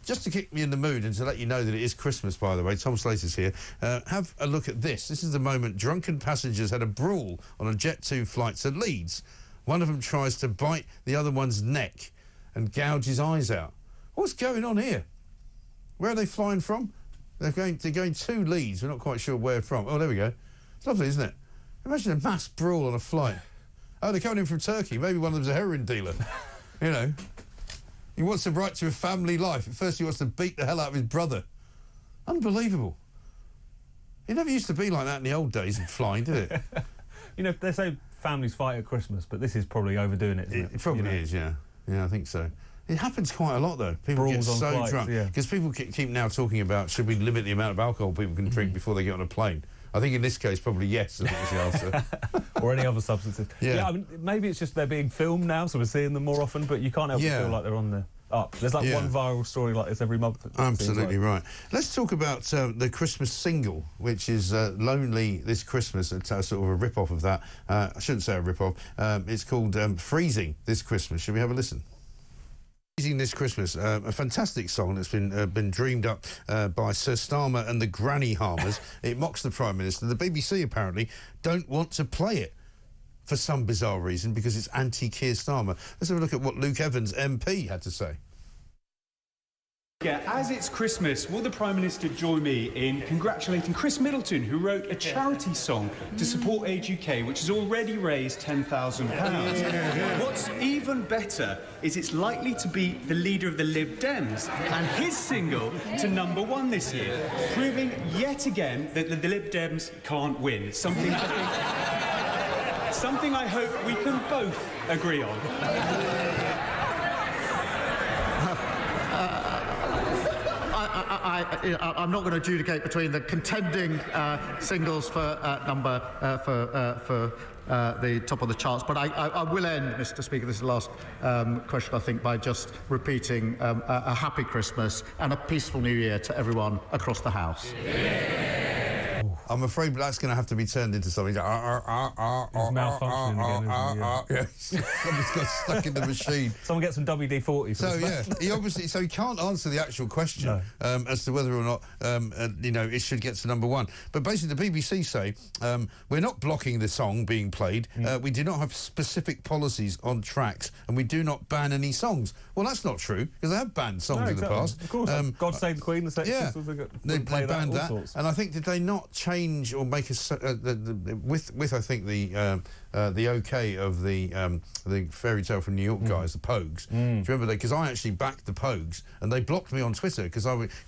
Just to kick me in the mood and to let you know that it is Christmas, by the way, Tom Slater's here. Have a look at this. This is the moment drunken passengers had a brawl on a Jet2 flight to Leeds. One of them tries to bite the other one's neck and gouge his eyes out. What's going on here? Where are they flying from? They're going to Leeds. We're not quite sure where from. Oh, there we go. It's lovely, isn't it? Imagine a mass brawl on a flight. Oh, they're coming in from Turkey. Maybe one of them's a heroin dealer. You know. He wants the right to a family life. At first he wants to beat the hell out of his brother. Unbelievable. It never used to be like that in the old days of flying, did it? You know, they say families fight at Christmas, but this is probably overdoing it, isn't it? It probably is, yeah. Yeah, I think so. It happens quite a lot, though. People Brawls get so flights, drunk. yeah. Because people keep now talking about, should we limit the amount of alcohol people can drink before they get on a plane? I think in this case, probably yes, I think is the answer. Or any other substances. Yeah. I mean, maybe it's just they're being filmed now, so we're seeing them more often, but you can't help but feel like they're on the up. There's like one viral story like this every month. Absolutely right. Let's talk about the Christmas single, which is Lonely This Christmas. It's sort of a rip-off of that. I shouldn't say a rip-off. It's called Freezing This Christmas. Should we have a listen? Freezing This Christmas, a fantastic song that's been dreamed up by Sir Starmer and the Granny Harmers. It mocks the Prime Minister. The BBC apparently don't want to play it for some bizarre reason because it's anti-Keir Starmer. Let's have a look at what Luke Evans MP had to say. Yeah, as it's Christmas, will the Prime Minister join me in congratulating Chris Middleton, who wrote a charity song to support Age UK, which has already raised £10,000. What's even better is it's likely to be the leader of the Lib Dems and his single to #1 this year, proving yet again that the Lib Dems can't win. Something I hope we can both agree on. I'm not going to adjudicate between the contending singles for the top of the charts, but I will end, Mr. Speaker, this is the last question, I think, by just repeating a happy Christmas and a peaceful New Year to everyone across the House. I'm afraid that's going to have to be turned into something. It's malfunctioning again, isn't it? Someone's got stuck in the machine. Someone get some WD-40. So yeah, he can't answer the actual question as to whether or not you know, it should get to #1. But basically, the BBC say we're not blocking the song being played. We do not have specific policies on tracks, and we do not ban any songs. Well, that's not true because they have banned songs in the past. Of course, God Save the Queen. The Sex Pistols, they banned that. Sorts. And I think did they not change or make a with I think the OK of the Fairy Tale from New York guys, the Pogues. Do you remember that? Because I actually backed the Pogues, and they blocked me on Twitter because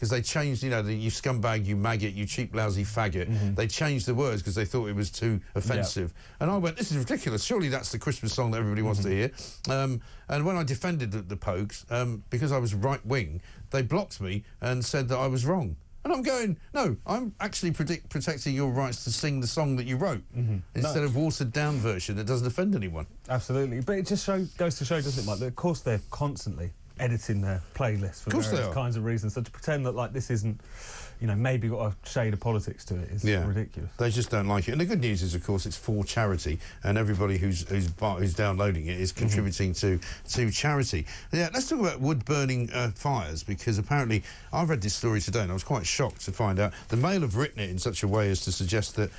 they changed, you know, you scumbag, you maggot, you cheap lousy faggot. They changed the words because they thought it was too offensive. And I went, this is ridiculous. Surely that's the Christmas song that everybody wants to hear. And when I defended the Pogues, because I was right wing, they blocked me and said that I was wrong. And I'm going, no, I'm actually protecting your rights to sing the song that you wrote instead of watered-down version that doesn't offend anyone. Absolutely. But it just goes to show, doesn't it, Mike, that of course they're constantly editing their playlists for various kinds of reasons. So to pretend that like this isn't, you know, maybe got a shade of politics to it is ridiculous. They just don't like it. And the good news is, of course, it's for charity, and everybody who's downloading it is contributing to charity. Yeah, let's talk about wood-burning fires, because apparently I've read this story today and I was quite shocked to find out the Mail have written it in such a way as to suggest that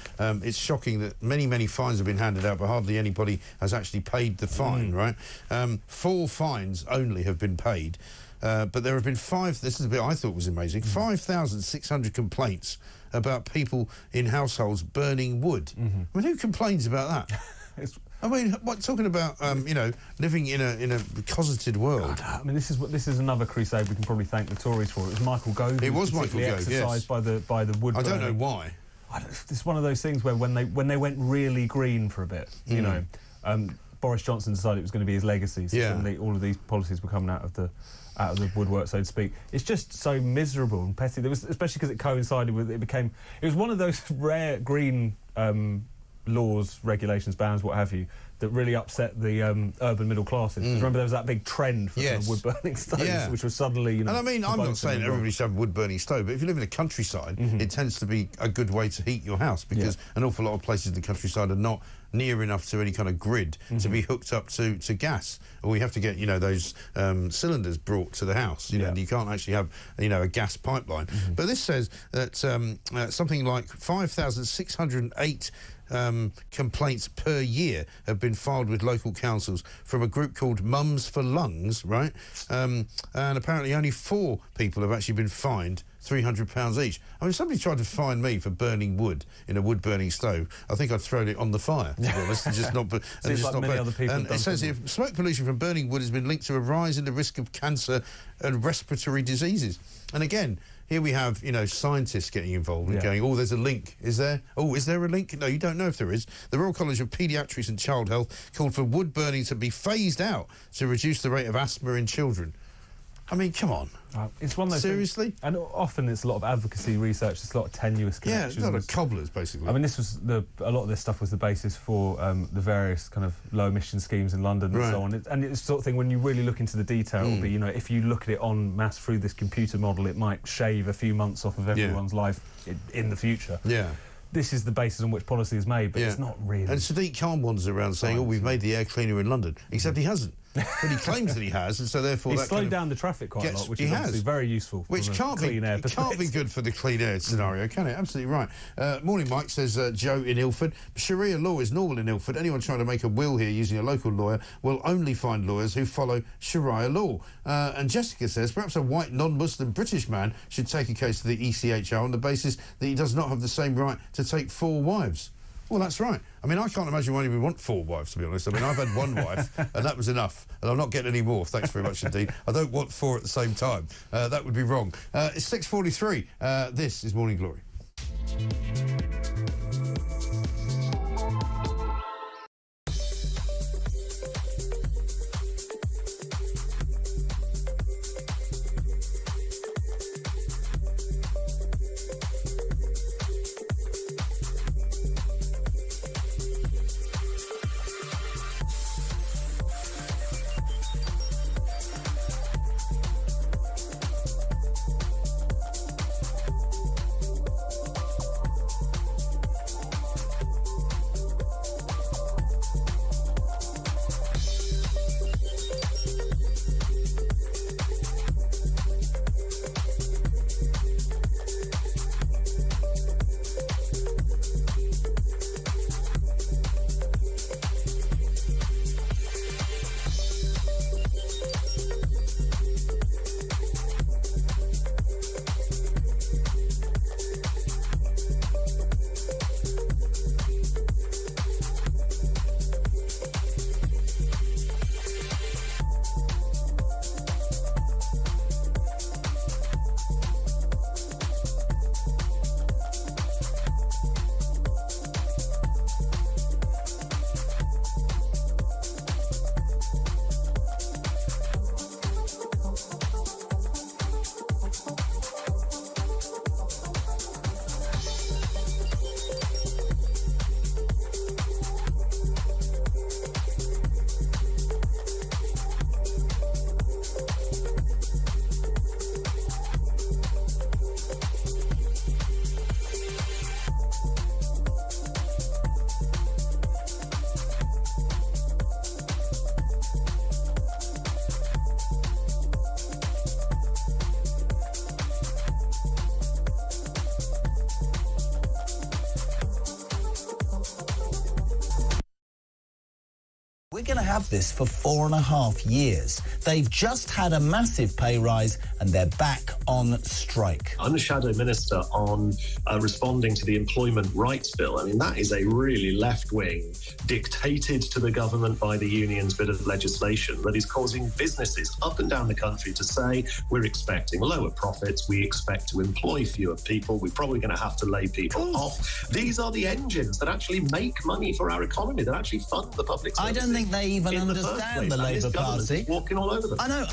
it's shocking that many fines have been handed out, but hardly anybody has actually paid the fine, right? 4 fines only have been paid. But there have been 5, this is a bit I thought was amazing, 5,600 complaints about people in households burning wood. I mean, who complains about that? I mean, talking about, you know, living in a cosseted world. God, I mean, this is another crusade we can probably thank the Tories for. It was Michael Gove. It was Michael Gove, exercised by the wood. I don't know why. It's one of those things where when they went really green for a bit, you know, Boris Johnson decided it was going to be his legacy. So suddenly all of these policies were coming out of the woodwork, so to speak. It's just so miserable and petty. There was, especially because it coincided with it was one of those rare green laws, regulations, bans, what have you, that really upset the urban middle classes. Remember, there was that big trend for wood burning stoves, which was suddenly, you know. And I mean, I'm not saying everybody should have a wood burning stove, but if you live in the countryside, it tends to be a good way to heat your house, because an awful lot of places in the countryside are not near enough to any kind of grid to be hooked up to gas, or you have to get, you know, those cylinders brought to the house, you know, and you can't actually have, you know, a gas pipeline. But this says that something like 5,608 complaints per year have been filed with local councils from a group called Mums for Lungs, right? And apparently only 4 people have actually been fined £300 each. I mean, if somebody tried to fine me for burning wood in a wood-burning stove, I think I'd throw it on the fire, to be honest, and just not... And it says here, smoke pollution from burning wood has been linked to a rise in the risk of cancer and respiratory diseases. And again, here we have, you know, scientists getting involved and going, oh, there's a link. Is there? Oh, is there a link? No, you don't know if there is. The Royal College of Paediatrics and Child Health called for wood burning to be phased out to reduce the rate of asthma in children. I mean, come on. It's one of those seriously things, and often it's a lot of advocacy research. It's a lot of tenuous connections. Yeah, it's a lot of cobblers, basically. I mean, this was a lot of this stuff was the basis for the various kind of low emission schemes in London and so on. And it's the sort of thing, when you really look into the detail, it'll be, you know, if you look at it en masse through this computer model, it might shave a few months off of everyone's life in the future. Yeah. This is the basis on which policy is made, but it's not really. And Sadiq Khan wanders around saying, oh, we've made the air cleaner in London, except he hasn't. But he claims that he has, and so therefore... He's slowed down the traffic quite a lot, which is obviously very useful for clean air. It can't be good for the clean air scenario, can it? Absolutely right. Morning, Mike, says Joe in Ilford. Sharia law is normal in Ilford. Anyone trying to make a will here using a local lawyer will only find lawyers who follow Sharia law. And Jessica says, perhaps a white non-Muslim British man should take a case to the ECHR on the basis that he does not have the same right to take 4 wives. Well, that's right. I mean, I can't imagine why anyone would want 4 wives, to be honest. I mean, I've had 1 wife, and that was enough. And I'm not getting any more, thanks very much indeed. I don't want 4 at the same time. That would be wrong. It's 6:43. This is Morning Glory. we're going to have this for 4.5 years. They've just had a massive pay rise and they're back on strike. I'm the Shadow Minister on responding to the Employment Rights Bill. I mean, that is a really left-wing, dictated to the government by the unions bit of legislation that is causing businesses up and down the country to say we're expecting lower profits, we expect to employ fewer people, we're probably going to have to lay people off. These are the engines that actually make money for our economy, that actually fund the public services. I don't think they even understand the Labour Party. Walking all over them. I know.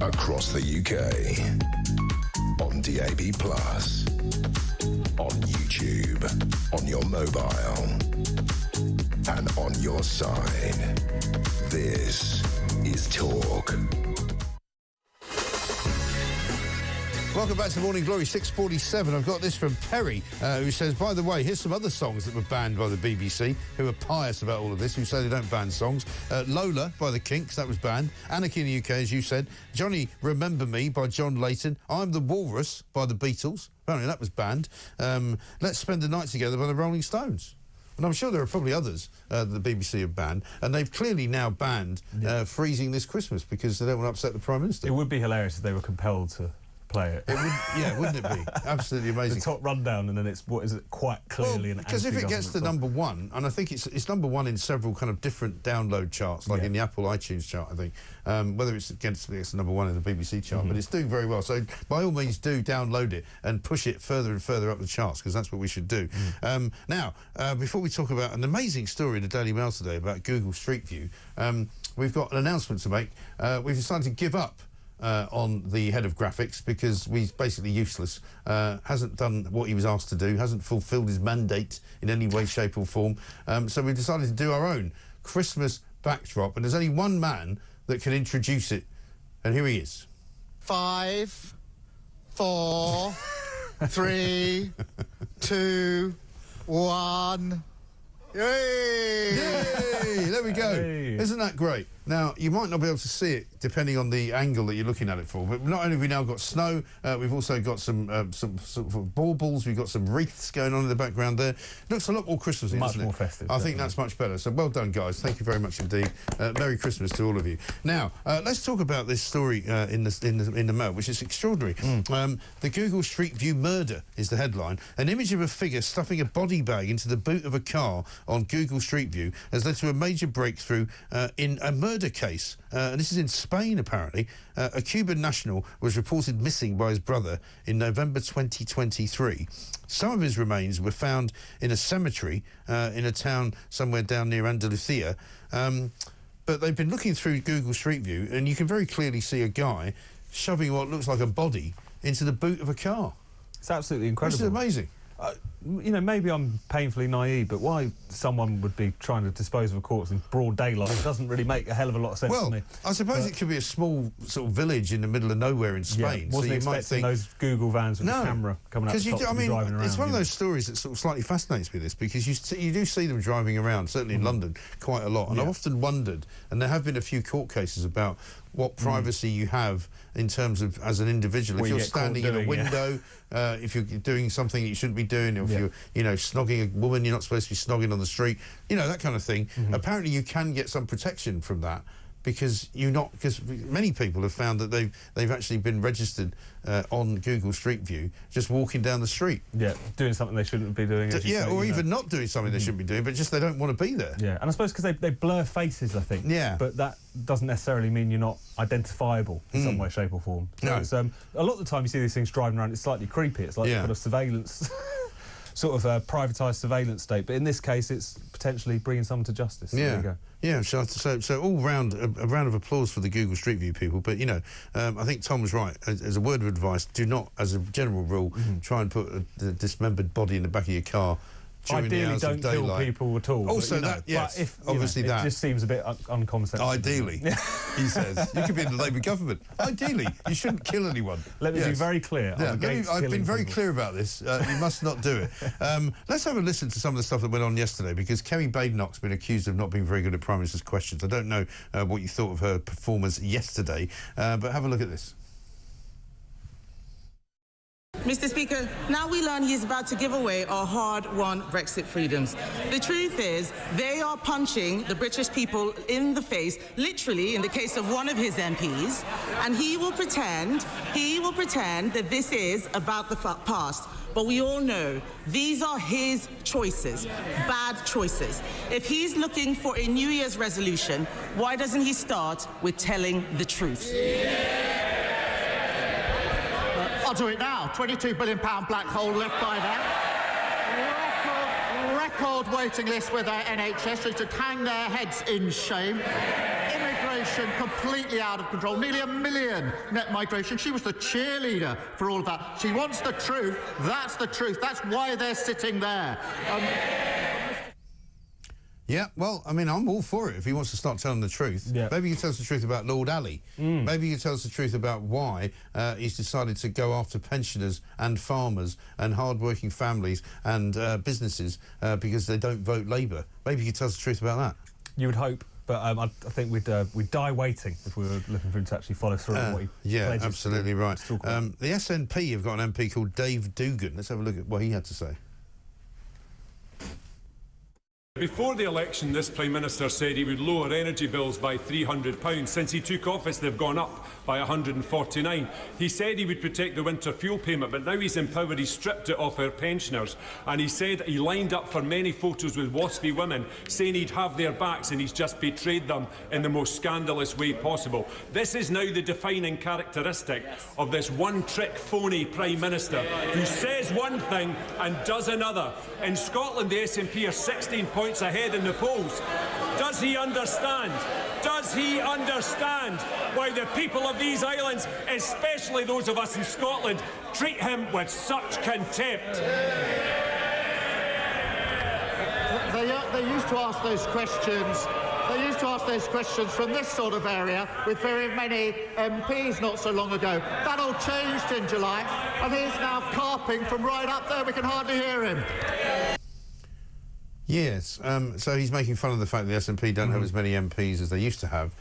Across the UK, on DAB+, on YouTube, on your mobile, and on your side. This is Talk. Welcome back to Morning Glory, 6:47. I've got this from Perry, who says, by the way, here's some other songs that were banned by the BBC, who are pious about all of this, who say they don't ban songs. Lola by the Kinks, that was banned. Anarchy in the UK, as you said. Johnny Remember Me by John Layton. I'm the Walrus by the Beatles. Apparently that was banned. Let's Spend the Night Together by the Rolling Stones. And I'm sure there are probably others that the BBC have banned. And they've clearly now banned Freezing This Christmas because they don't want to upset the Prime Minister. It would be hilarious if they were compelled to play it. It would, yeah, wouldn't it be? Absolutely amazing. The top rundown, and then it's, what is it, quite clearly an because if it gets to number one, and I think it's number one in several kind of different download charts, like in the Apple iTunes chart, I think, whether it's number one in the BBC chart, but it's doing very well. So by all means, do download it and push it further and further up the charts, because that's what we should do. Now, before we talk about an amazing story in the Daily Mail today about Google Street View, we've got an announcement to make. We've decided to give up on the head of graphics because he's basically useless, hasn't done what he was asked to do, hasn't fulfilled his mandate in any way, shape or form. So we've decided to do our own Christmas backdrop, and there's only one man that can introduce it, and here he is. 5, 4, 3, 2, 1... Yay! Yay! There we go. Hey. Isn't that great? Now, you might not be able to see it depending on the angle that you're looking at it for, but not only have we now got snow, we've also got some sort of baubles, we've got some wreaths going on in the background there. It looks a lot more Christmassy, much doesn't it? More festive. I think that's much better. So well done, guys. Thank you very much indeed. Merry Christmas to all of you. Now, let's talk about this story in the Mail, which is extraordinary. The Google Street View murder is the headline. An image of a figure stuffing a body bag into the boot of a car on Google Street View has led to a major breakthrough in a murder case. And this is in Spain, apparently. A Cuban national was reported missing by his brother in November 2023. Some of his remains were found in a cemetery in a town somewhere down near Andalusia. But they've been looking through Google Street View, and you can very clearly see a guy shoving what looks like a body into the boot of a car. It's absolutely incredible. This is amazing. You know, maybe I'm painfully naive, but why someone would be trying to dispose of a corpse in broad daylight doesn't really make a hell of a lot of sense to me. I suppose it could be a small sort of village in the middle of nowhere in Spain. Yeah, wasn't expecting those Google vans with a camera coming out the top and driving around. It's one of those stories that sort of slightly fascinates me, this, because you do see them driving around, certainly in London, quite a lot. And I've often wondered, and there have been a few court cases about what privacy you have in terms of as an individual. If you're standing in a window, if you're doing something you shouldn't be doing, or if you're, you know, snogging a woman you're not supposed to be snogging on the street, you know, that kind of thing. Apparently you can get some protection from that, because many people have found that they've actually been registered on Google Street View just walking down the street. Yeah, doing something they shouldn't be doing. Or even not doing something they shouldn't be doing, but just they don't want to be there. Yeah, and I suppose because they blur faces, I think. Yeah. But that doesn't necessarily mean you're not identifiable in some way, shape or form. So No. it's, a lot of the time you see these things driving around, it's slightly creepy. It's like kind of surveillance... sort of a privatised surveillance state, but in this case it's potentially bringing someone to justice. So there you go. Yeah, so all round, a round of applause for the Google Street View people, but, you know, I think Tom was right. As a word of advice, do not, as a general rule, try and put a dismembered body in the back of your car during the Ideally, hours of don't daylight. kill people at all. Also, but, that, yes, but if, obviously it just seems a bit uncommon sense. Ideally, he says. You could be in the Labour government. Ideally, you shouldn't kill anyone. Let me be very clear. Yeah, I've been very clear about this. You must not do it. Let's have a listen to some of the stuff that went on yesterday, because Kerry Badenoch's been accused of not being very good at Prime Minister's questions. I don't know what you thought of her performance yesterday, but have a look at this. Mr. Speaker, now we learn he's about to give away our hard-won Brexit freedoms. The truth is, they are punching the British people in the face, literally in the case of one of his MPs, and he will pretend that this is about the past. But we all know these are his choices, bad choices. If he's looking for a New Year's resolution, why doesn't he start with telling the truth? I'll do it now. £22 billion black hole left by them. Record waiting list with their NHS. They should hang their heads in shame. Immigration completely out of control. Nearly 1 million net migration. She was the cheerleader for all of that. She wants the truth. That's the truth. That's why they're sitting there. Yeah, well, I mean, I'm all for it if he wants to start telling the truth. Yeah. Maybe he can tell us the truth about Lord Ali. Maybe he can tell us the truth about why he's decided to go after pensioners and farmers and hard-working families and businesses because they don't vote Labour. Maybe he can tell us the truth about that. You would hope. But I think we'd die waiting if we were looking for him to actually follow through on what he pledges absolutely to right. The SNP have got an MP called Dave Dugan. Let's have a look at what he had to say. Before the election, this Prime Minister said he would lower energy bills by £300. Since he took office, they've gone up by £149. He said he would protect the winter fuel payment, but now he's in power, he's stripped it off our pensioners. And he said he lined up for many photos with waspy women, saying he'd have their backs, and he's just betrayed them in the most scandalous way possible. This is now the defining characteristic of this one-trick phony Prime Minister who says one thing and does another. In Scotland, the SNP are 16 points ahead in the polls. Does he understand? Does he understand why the people of these islands, especially those of us in Scotland, treat him with such contempt? They used to ask those questions. They used to ask those questions from this sort of area with very many MPs not so long ago. That all changed in July, and he's now carping from right up there. We can hardly hear him. Yes, so he's making fun of the fact that the SNP don't have as many MPs as they used to have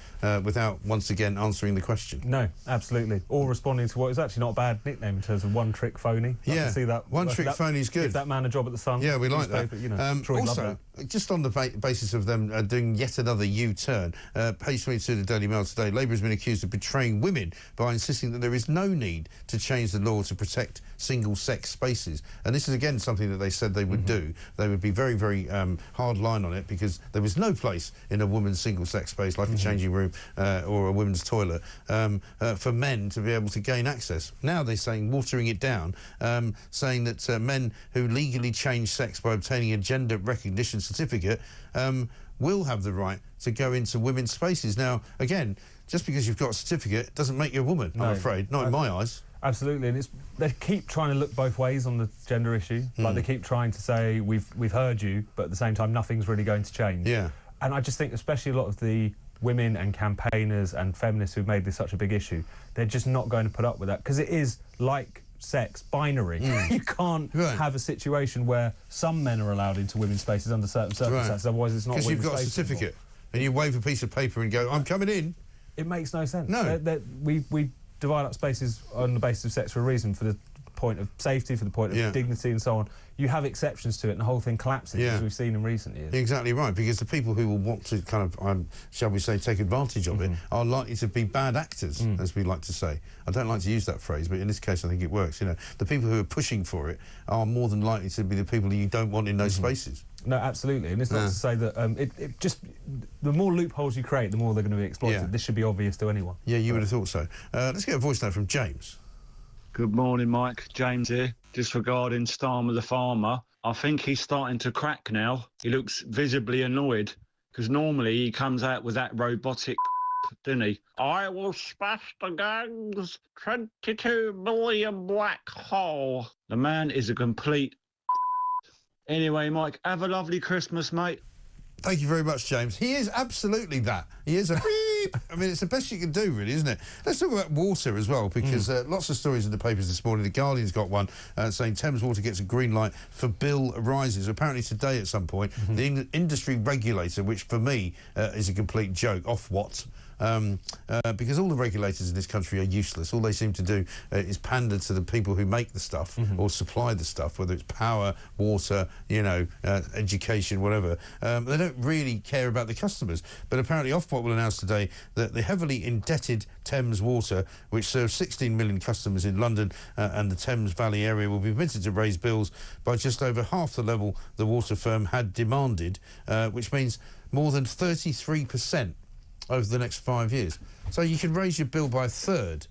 without, once again, answering the question. No, absolutely. Or responding to what is actually not a bad nickname in terms of one-trick phony. I can see that. One-trick phony's good. Give that man a job at the Sun. Yeah, we like that. You know, sure also, just on the basis of them doing yet another U-turn, page 22 of the Daily Mail today, Labour has been accused of betraying women by insisting that there is no need to change the law to protect single-sex spaces. And this is, again, something that they said they would do. They would be very, very hard line on it, because there was no place in a woman's single-sex space, like a changing room or a women's toilet, for men to be able to gain access. Now they're saying, watering it down, saying that men who legally change sex by obtaining a gender recognition certificate will have the right to go into women's spaces. Now, again, just because you've got a certificate doesn't make you a woman, I'm afraid. Not in my eyes. Absolutely, and they keep trying to look both ways on the gender issue. Like, they keep trying to say, we've heard you, but at the same time, nothing's really going to change. Yeah. And I just think, especially a lot of the women and campaigners and feminists who've made this such a big issue, they're just not going to put up with that, because it is like sex, binary. You can't have a situation where some men are allowed into women's spaces under certain circumstances, otherwise it's not women's spaces. Because you've got a certificate, and you wave a piece of paper and go, I'm coming in. It makes no sense. No. We divide up spaces on the basis of sex for a reason, for the point of safety, for the point of dignity and so on. You have exceptions to it, and the whole thing collapses, as we've seen in recent years. Exactly right, because the people who will want to kind of, shall we say, take advantage of it are likely to be bad actors, as we like to say. I don't like to use that phrase, but in this case I think it works. You know, the people who are pushing for it are more than likely to be the people you don't want in those spaces. No, absolutely, and it's not to say that the more loopholes you create, the more they're going to be exploited. Yeah. This should be obvious to anyone. Yeah, you would have thought so. Let's get a voice note from James. Good morning, Mike. James here. Just regarding Starmer the farmer, I think he's starting to crack now. He looks visibly annoyed, because normally he comes out with that robotic doesn't he? I will smash the gang's 22 million black hole. The man is a complete Anyway, Mike, have a lovely Christmas, mate. Thank you very much, James. He is absolutely that. He is a beep. I mean, it's the best you can do, really, isn't it? Let's talk about water as well, because lots of stories in the papers this morning. The Guardian's got one saying Thames Water gets a green light for bill rises. Apparently today at some point, the industry regulator, which for me is a complete joke, Ofwat, because all the regulators in this country are useless. All they seem to do is pander to the people who make the stuff or supply the stuff, whether it's power, water, you know, education, whatever. They don't really care about the customers. But apparently Ofwat will announce today that the heavily indebted Thames Water, which serves 16 million customers in London and the Thames Valley area, will be permitted to raise bills by just over half the level the water firm had demanded, which means more than 33% over the next 5 years. So you can raise your bill by a third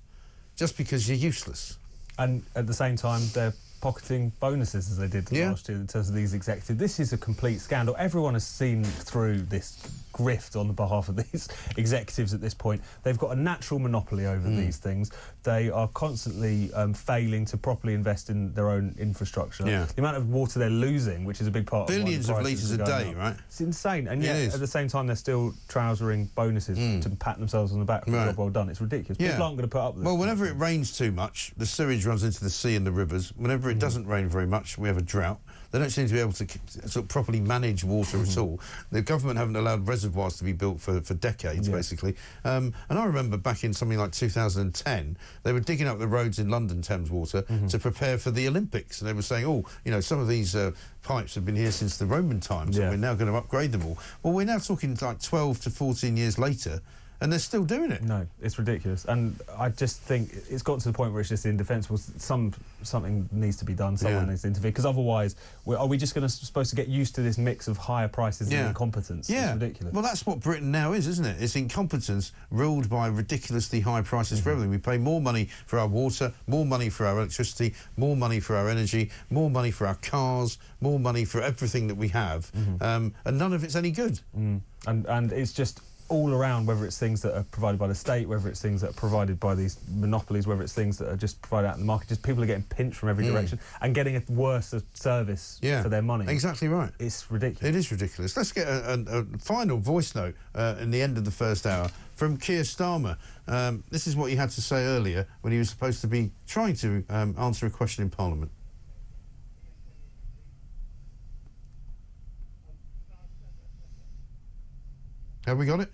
just because you're useless. And at the same time, they're pocketing bonuses as they did last year in terms of these executives. This is a complete scandal. Everyone has seen through this grift on the behalf of these executives at this point. They've got a natural monopoly over these things. They are constantly failing to properly invest in their own infrastructure. The amount of water they're losing, which is a big part billions of of litres a day, right? It's insane. And yet, at the same time, they're still trousering bonuses to pat themselves on the back for a job well done. It's ridiculous. People aren't going to put up with this. Well, whenever it rains too much, the sewage runs into the sea and the rivers. Whenever it doesn't rain very much, we have a drought. They don't seem to be able to sort of properly manage water at all. The government haven't allowed reservoirs to be built for decades, basically. And I remember back in something like 2010, they were digging up the roads in London, Thames Water, to prepare for the Olympics. And they were saying, oh, you know, some of these pipes have been here since the Roman times, and we're now going to upgrade them all. Well, we're now talking like 12 to 14 years later, and they're still doing it. No, it's ridiculous. And I just think it's got to the point where it's just indefensible. Something needs to be done. Someone needs to intervene. Because otherwise, are we just supposed to get used to this mix of higher prices and incompetence? It's ridiculous. Well, that's what Britain now is, isn't it? It's incompetence ruled by ridiculously high prices for everything. We pay more money for our water, more money for our electricity, more money for our energy, more money for our cars, more money for everything that we have, and none of it's any good. And it's just all around, whether it's things that are provided by the state, whether it's things that are provided by these monopolies, whether it's things that are just provided out in the market, just people are getting pinched from every direction and getting a worse service for their money. Exactly right. It's ridiculous. It is ridiculous. Let's get a final voice note in the end of the first hour from Keir Starmer. This is what he had to say earlier when he was supposed to be trying to answer a question in Parliament. Have we got it?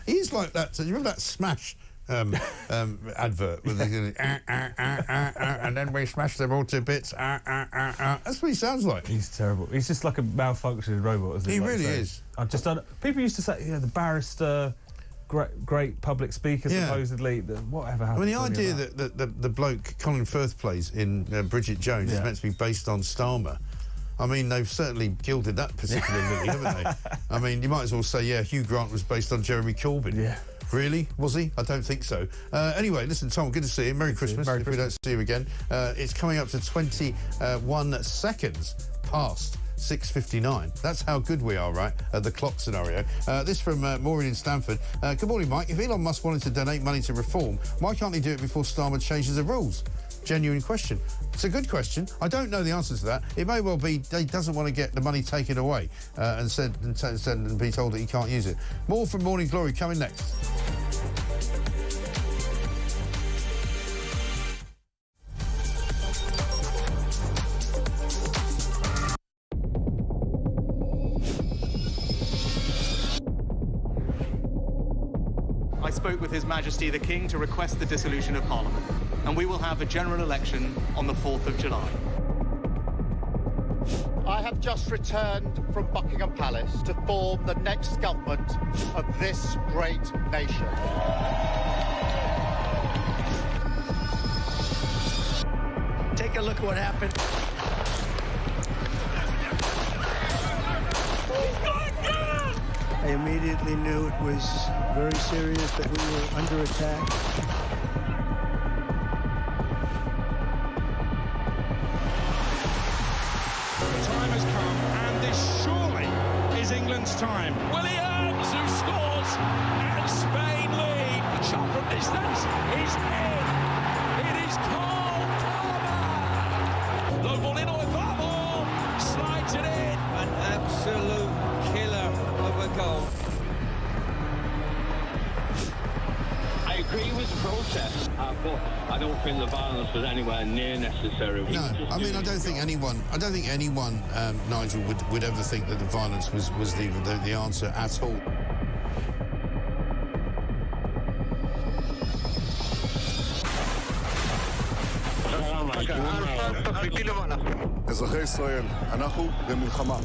He's like that. So you remember that Smash advert with the and then we smash them all to bits. That's what he sounds like. He's terrible. He's just like a malfunctioning robot, isn't he? He really is. I've just done. People used to say, you know, the barrister. Great public speaker, supposedly. Whatever happened? I mean, the idea that the bloke Colin Firth plays in Bridget Jones is meant to be based on Starmer. I mean, they've certainly gilded that particular lily, haven't they? I mean, you might as well say, Hugh Grant was based on Jeremy Corbyn. Yeah. Really? Was he? I don't think so. Anyway, listen, Tom, good to see you. Merry Christmas, if we don't see you again. It's coming up to 21 seconds past 6:59. That's how good we are, right, at the clock scenario. This from Maureen in Stamford. Good morning, Mike. If Elon Musk wanted to donate money to reform, why can't he do it before Starmer changes the rules? Genuine question. It's a good question. I don't know the answer to that. It may well be he doesn't want to get the money taken away and be told that he can't use it. More from Morning Glory coming next. I spoke with His Majesty the King to request the dissolution of Parliament, and we will have a general election on the 4th of July. I have just returned from Buckingham Palace to form the next government of this great nation. Take a look at what happened. I immediately knew it was very serious, that we were under attack. The time has come, and this surely is England's time. Williams, who scores, and Spain lead. The shot from distance is in. It is Cole Palmer. Low ball in or far ball, slides it in. An absolute killer of a goal. I agree with the protest, but I don't think the violence was anywhere near necessary. No, I mean, I don't think anyone, Nigel, would ever think that the violence was the answer at all. אזרחי ישראל, אנחנו במלחמה.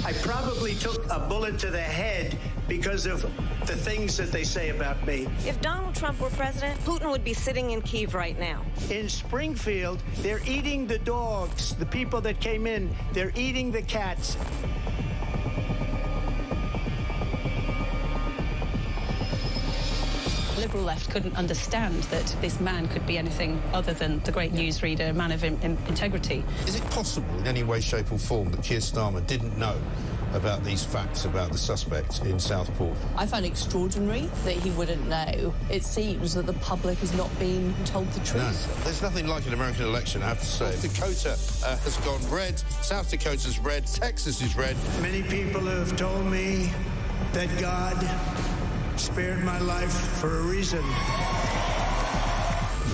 I probably took a bullet to the head because of the things that they say about me. If Donald Trump were president, Putin would be sitting in Kyiv right now. In Springfield, they're eating the dogs. The people that came in, they're eating the cats. Liberal left couldn't understand that this man could be anything other than the great newsreader, a man of integrity. Is it possible in any way, shape or form that Keir Starmer didn't know about these facts about the suspect in Southport? I find it extraordinary that he wouldn't know. It seems that the public has not been told the truth. No, there's nothing like an American election, I have to say. North Dakota has gone red, South Dakota's red, Texas is red. Many people have told me that God spared my life for a reason.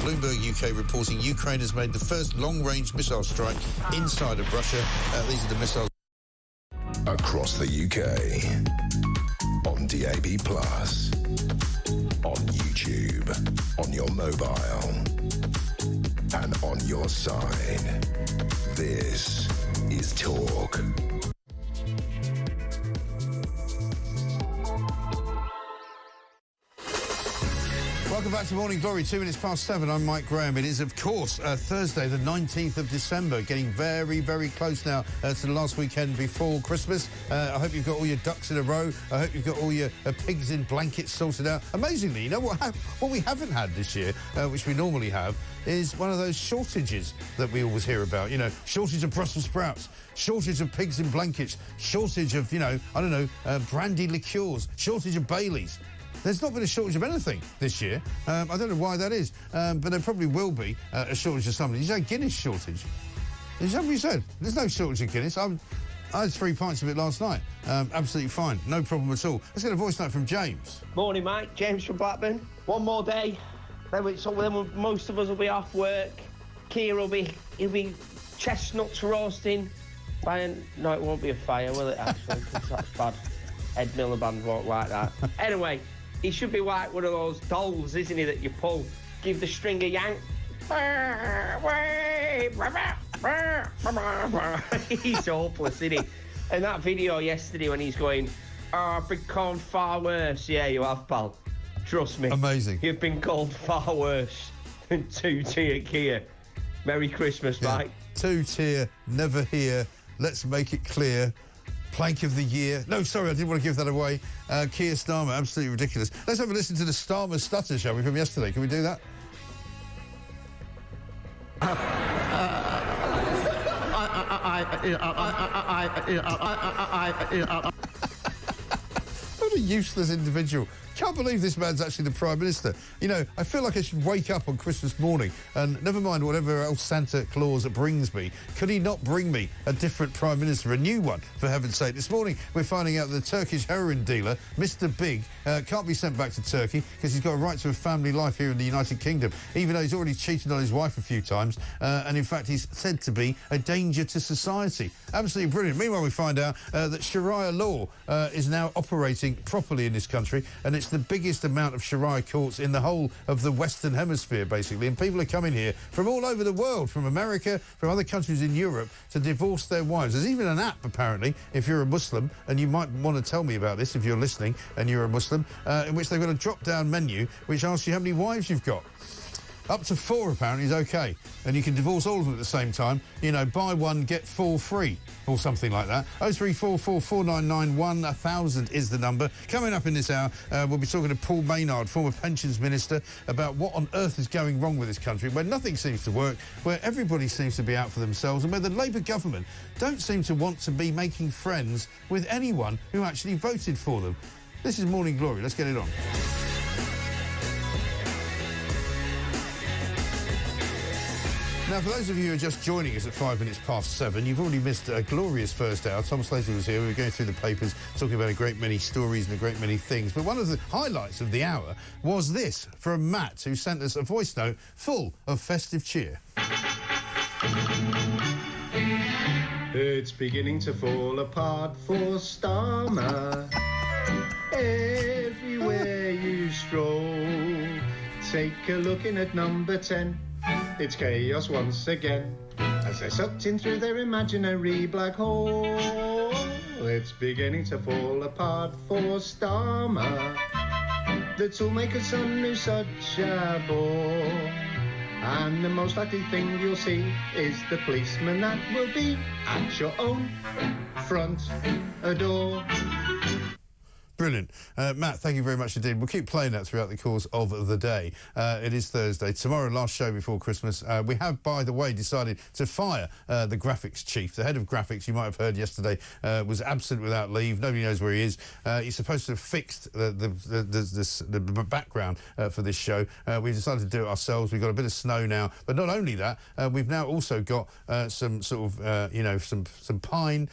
Bloomberg UK reporting Ukraine has made the first long-range missile strike inside of Russia. These are the missiles. Across the UK, on DAB+, on YouTube, on your mobile, and on your side. This is Talk. Welcome back to Morning Glory, 2 minutes past 7. I'm Mike Graham. It is, of course, Thursday, the 19th of December, getting very, very close now to the last weekend before Christmas. I hope you've got all your ducks in a row. I hope you've got all your pigs in blankets sorted out. Amazingly, you know what we haven't had this year, which we normally have, is one of those shortages that we always hear about. You know, shortage of Brussels sprouts, shortage of pigs in blankets, shortage of, brandy liqueurs, shortage of Baileys. There's not been a shortage of anything this year. I don't know why that is, but there probably will be a shortage of something. You say Guinness shortage? Is that what you said? There's no shortage of Guinness. I had 3 pints of it last night. Absolutely fine. No problem at all. Let's get a voice note from James. Morning, mate. James from Blackburn. One more day. Then most of us will be off work. Keir will be chestnuts roasting. No, it won't be a fire, will it, actually? Because that's bad. Ed Miliband won't like that. Anyway, he should be like one of those dolls, isn't he, that you pull, give the string a yank. He's hopeless, isn't he? And that video yesterday when he's going, I've been called far worse. Yeah, you have, pal. Trust me. Amazing. You've been called far worse than two-tier Kia. Merry Christmas, mate. Two-tier, never here. Let's make it clear. Plank of the year. No, sorry, I didn't want to give that away. Keir Starmer, absolutely ridiculous. Let's have a listen to the Starmer stutter, shall we, from yesterday? Can we do that? What a useless individual. Can't believe this man's actually the Prime Minister. You know, I feel like I should wake up on Christmas morning and never mind whatever else Santa Claus brings me, could he not bring me a different Prime Minister, a new one, for heaven's sake? This morning we're finding out the Turkish heroin dealer, Mr. Big, can't be sent back to Turkey because he's got a right to a family life here in the United Kingdom, even though he's already cheated on his wife a few times, and in fact he's said to be a danger to society. Absolutely brilliant. Meanwhile, we find out that Sharia law is now operating properly in this country, and it's the biggest amount of Sharia courts in the whole of the Western Hemisphere, basically. And people are coming here from all over the world, from America, from other countries in Europe, to divorce their wives. There's even an app, apparently, if you're a Muslim, and you might want to tell me about this if you're listening and you're a Muslim, in which they've got a drop-down menu which asks you how many wives you've got. Up to 4, apparently, is OK. And you can divorce all of them at the same time. You know, buy one, get 4 free, or something like that. 0344 499 1000 is the number. Coming up in this hour, we'll be talking to Paul Maynard, former Pensions Minister, about what on earth is going wrong with this country, where nothing seems to work, where everybody seems to be out for themselves, and where the Labour government don't seem to want to be making friends with anyone who actually voted for them. This is Morning Glory. Let's get it on. Now, for those of you who are just joining us at 5 minutes past 7, you've already missed a glorious first hour. Tom Slater was here. We were going through the papers, talking about a great many stories and a great many things. But one of the highlights of the hour was this from Matt, who sent us a voice note full of festive cheer. It's beginning to fall apart for Starmer. Everywhere you stroll, take a look in at number 10. It's chaos once again, as they're sucked in through their imaginary black hole. It's beginning to fall apart for Starmer. The toolmaker's son who's such a bore. And the most likely thing you'll see is the policeman that will be at your own front door. Brilliant. Matt, thank you very much indeed. We'll keep playing that throughout the course of the day. It is Thursday. Tomorrow, last show before Christmas. We have, by the way, decided to fire the graphics chief. The head of graphics, you might have heard yesterday, was absent without leave. Nobody knows where he is. He's supposed to have fixed the background for this show. We've decided to do it ourselves. We've got a bit of snow now. But not only that, we've now also got some sort of, some pine,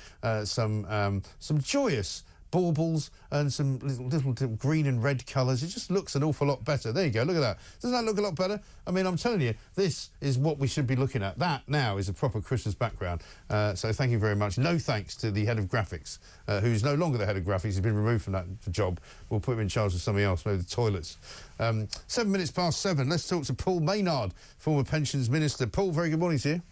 some joyous baubles and some little green and red colours. It just looks an awful lot better. There you go, look at that. Doesn't that look a lot better? I mean, I'm telling you, this is what we should be looking at. That now is a proper Christmas background. So thank you very much. No thanks to the head of graphics, who's no longer the head of graphics. He's been removed from that job. We'll put him in charge of something else, maybe the toilets. 7 minutes past 7. Let's talk to Paul Maynard, former Pensions Minister. Paul, very good morning to you.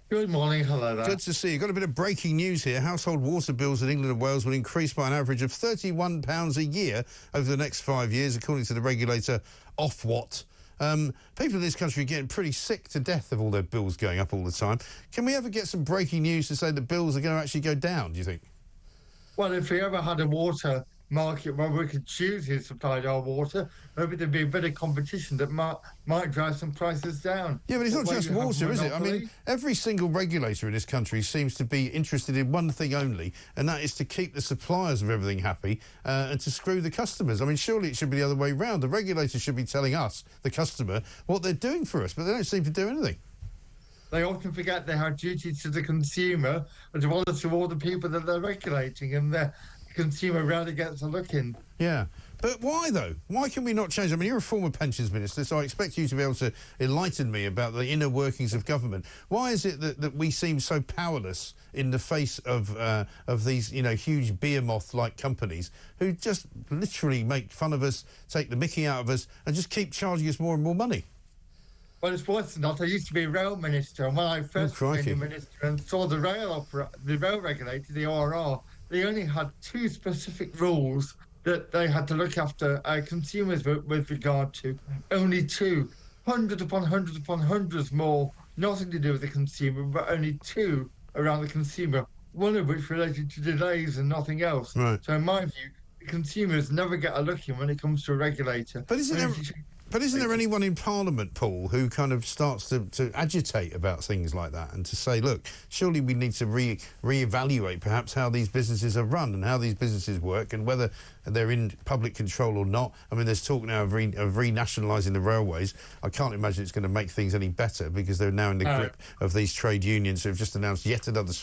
Good morning, hello there. Good to see you. Got a bit of breaking news here. Household water bills in England and Wales will increase by an average of £31 a year over the next 5 years, according to the regulator Ofwat. People in this country are getting pretty sick to death of all their bills going up all the time. Can we ever get some breaking news to say the bills are going to actually go down, do you think? Well, if we ever had a water market where we could choose who supplied our water, maybe there'd be a bit of competition that might drive some prices down. Yeah, but it's not just water, is it? I mean, every single regulator in this country seems to be interested in one thing only, and that is to keep the suppliers of everything happy and to screw the customers. I mean, surely it should be the other way round. The regulators should be telling us, the customer, what they're doing for us, but they don't seem to do anything. They often forget they have duties to the consumer as well as to all the people that they're regulating, and the consumer rarely gets a look in. Yeah. But why, though? Why can we not change? I mean, you're a former pensions minister, so I expect you to be able to enlighten me about the inner workings of government. Why is it that we seem so powerless in the face of these, huge behemoth-like companies who just literally make fun of us, take the mickey out of us, and just keep charging us more and more money? Well, it's worse than that. I used to be a rail minister, and when I first became a minister and saw the rail regulator, the ORR, they only had 2 specific rules that they had to look after consumers with regard to. Only 2. Hundreds upon hundreds upon hundreds more, nothing to do with the consumer, but only 2 around the consumer, one of which related to delays and nothing else. Right. So in my view, the consumers never get a look in when it comes to a regulator. But isn't there anyone in Parliament, Paul, who kind of starts to agitate about things like that and to say, look, surely we need to re-evaluate perhaps how these businesses are run and how these businesses work and whether they're in public control or not? I mean, there's talk now of renationalising the railways. I can't imagine it's going to make things any better because they're now in the grip of these trade unions who have just announced yet another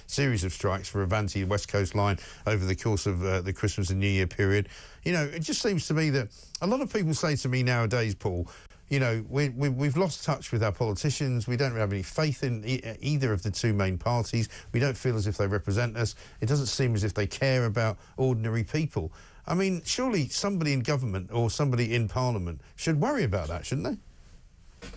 series of strikes for Avanti West Coast Line over the course of the Christmas and New Year period. It just seems to me that a lot of people say to me nowadays, Paul, we've lost touch with our politicians. We don't have any faith in either of the 2 main parties. We don't feel as if they represent us. It doesn't seem as if they care about ordinary people. I mean, surely somebody in government or somebody in Parliament should worry about that, shouldn't they?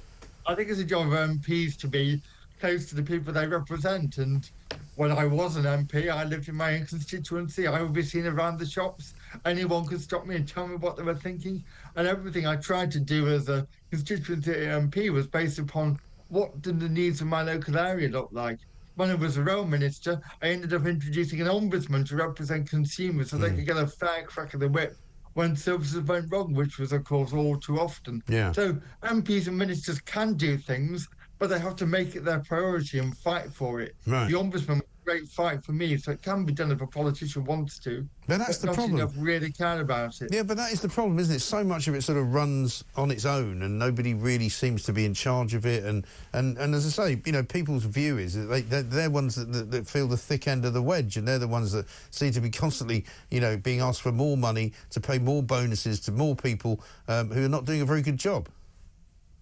I think it's a job of MPs to be close to the people they represent. And when I was an MP, I lived in my own constituency. I would be seen around the shops. Anyone could stop me and tell me what they were thinking. And everything I tried to do as a constituency MP was based upon what did the needs of my local area look like. When I was a rail minister, I ended up introducing an ombudsman to represent consumers so they could get a fair crack of the whip when services went wrong, which was, of course, all too often. Yeah. So MPs and ministers can do things, but they have to make it their priority and fight for it. Right. The ombudsman was a great fight for me, so it can be done if a politician wants to. But that's the not problem. enough really care about it. Yeah, but that is the problem, isn't it? So much of it sort of runs on its own, and nobody really seems to be in charge of it. And as I say, you know, people's view is that they're ones that feel the thick end of the wedge, and they're the ones that seem to be constantly, you know, being asked for more money to pay more bonuses to more people who are not doing a very good job.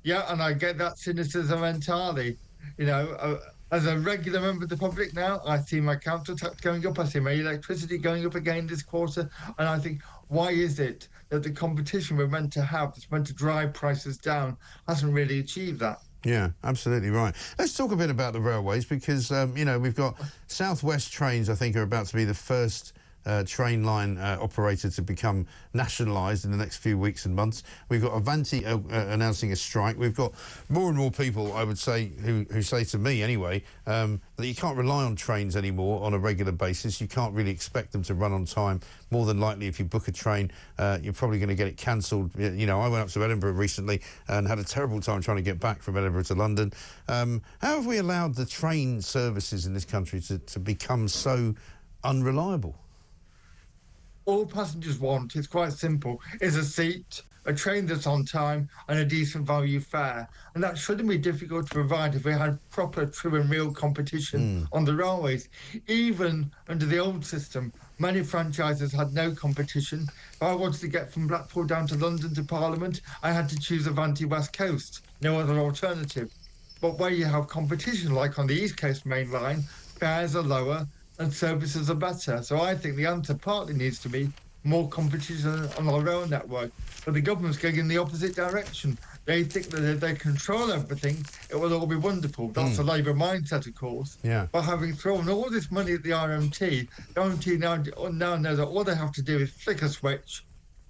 Yeah, and I get that cynicism entirely. You know, as a regular member of the public now, I see my council tax going up, I see my electricity going up again this quarter, and I think, why is it that the competition we're meant to have, that's meant to drive prices down, hasn't really achieved that? Yeah, absolutely right. Let's talk a bit about the railways because, you know, we've got South West Trains, I think, are about to be the first train line operator to become nationalised in the next few weeks and months. We've got Avanti announcing a strike. We've got more and more people, I would say, who say to me anyway, that you can't rely on trains anymore on a regular basis. You can't really expect them to run on time. More than likely, if you book a train, you're probably going to get it cancelled. You know, I went up to Edinburgh recently and had a terrible time trying to get back from Edinburgh to London. How have we allowed the train services in this country to become so unreliable? All passengers want, it's quite simple, is a seat, a train that's on time and a decent value fare. And that shouldn't be difficult to provide if we had proper, true and real competition on the railways. Even under the old system, many franchises had no competition. If I wanted to get from Blackpool down to London to Parliament, I had to choose Avanti West Coast, no other alternative. But where you have competition, like on the East Coast main line, fares are lower and services are better. So I think the answer partly needs to be more competition on our rail network. But the government's going in the opposite direction. They think that if they control everything, it will all be wonderful. That's a Labour mindset, of course. Yeah. But having thrown all this money at the RMT, the RMT now know that all they have to do is flick a switch,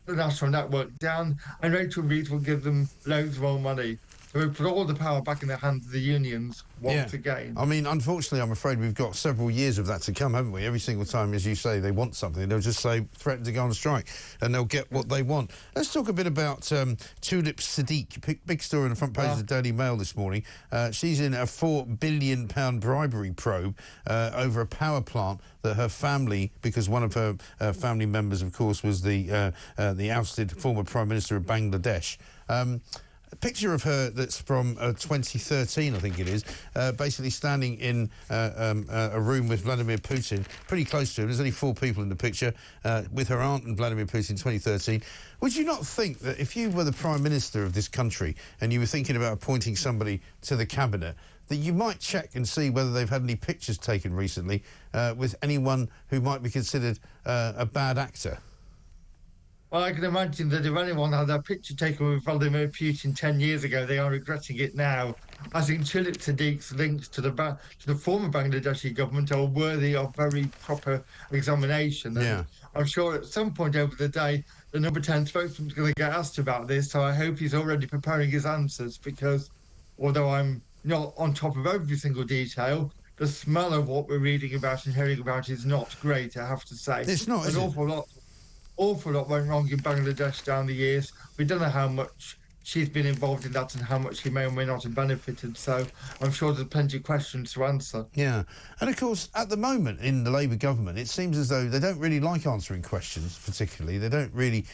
the national network down, and Rachel Reid will give them loads more money. So we put all the power back in the hands of the unions once again. I mean, unfortunately, I'm afraid we've got several years of that to come, haven't we? Every single time, as you say, they want something, they'll just say, threaten to go on strike, and they'll get what they want. Let's talk a bit about Tulip Siddiq. Big story on the front page of the Daily Mail this morning. She's in a £4 billion bribery probe over a power plant that her family, because one of her family members, of course, was the ousted former Prime Minister of Bangladesh. A picture of her that's from 2013, I think it is, basically standing in a room with Vladimir Putin, pretty close to him. There's only 4 people in the picture, with her aunt and Vladimir Putin in 2013. Would you not think that if you were the Prime Minister of this country and you were thinking about appointing somebody to the Cabinet, that you might check and see whether they've had any pictures taken recently with anyone who might be considered a bad actor? Well, I can imagine that if anyone had their picture taken with Vladimir Putin 10 years ago, they are regretting it now. I think Tulip Siddiq's links to the former Bangladeshi government are worthy of very proper examination. And I'm sure at some point over the day, the number 10 spokesman is going to get asked about this, so I hope he's already preparing his answers, because although I'm not on top of every single detail, the smell of what we're reading about and hearing about is not great, I have to say. It's not, is it? Awful lot went wrong in Bangladesh down the years. We don't know how much she's been involved in that and how much she may or may not have benefited, so I'm sure there's plenty of questions to answer. Yeah, and of course, at the moment in the Labour government, it seems as though they don't really like answering questions particularly. They don't really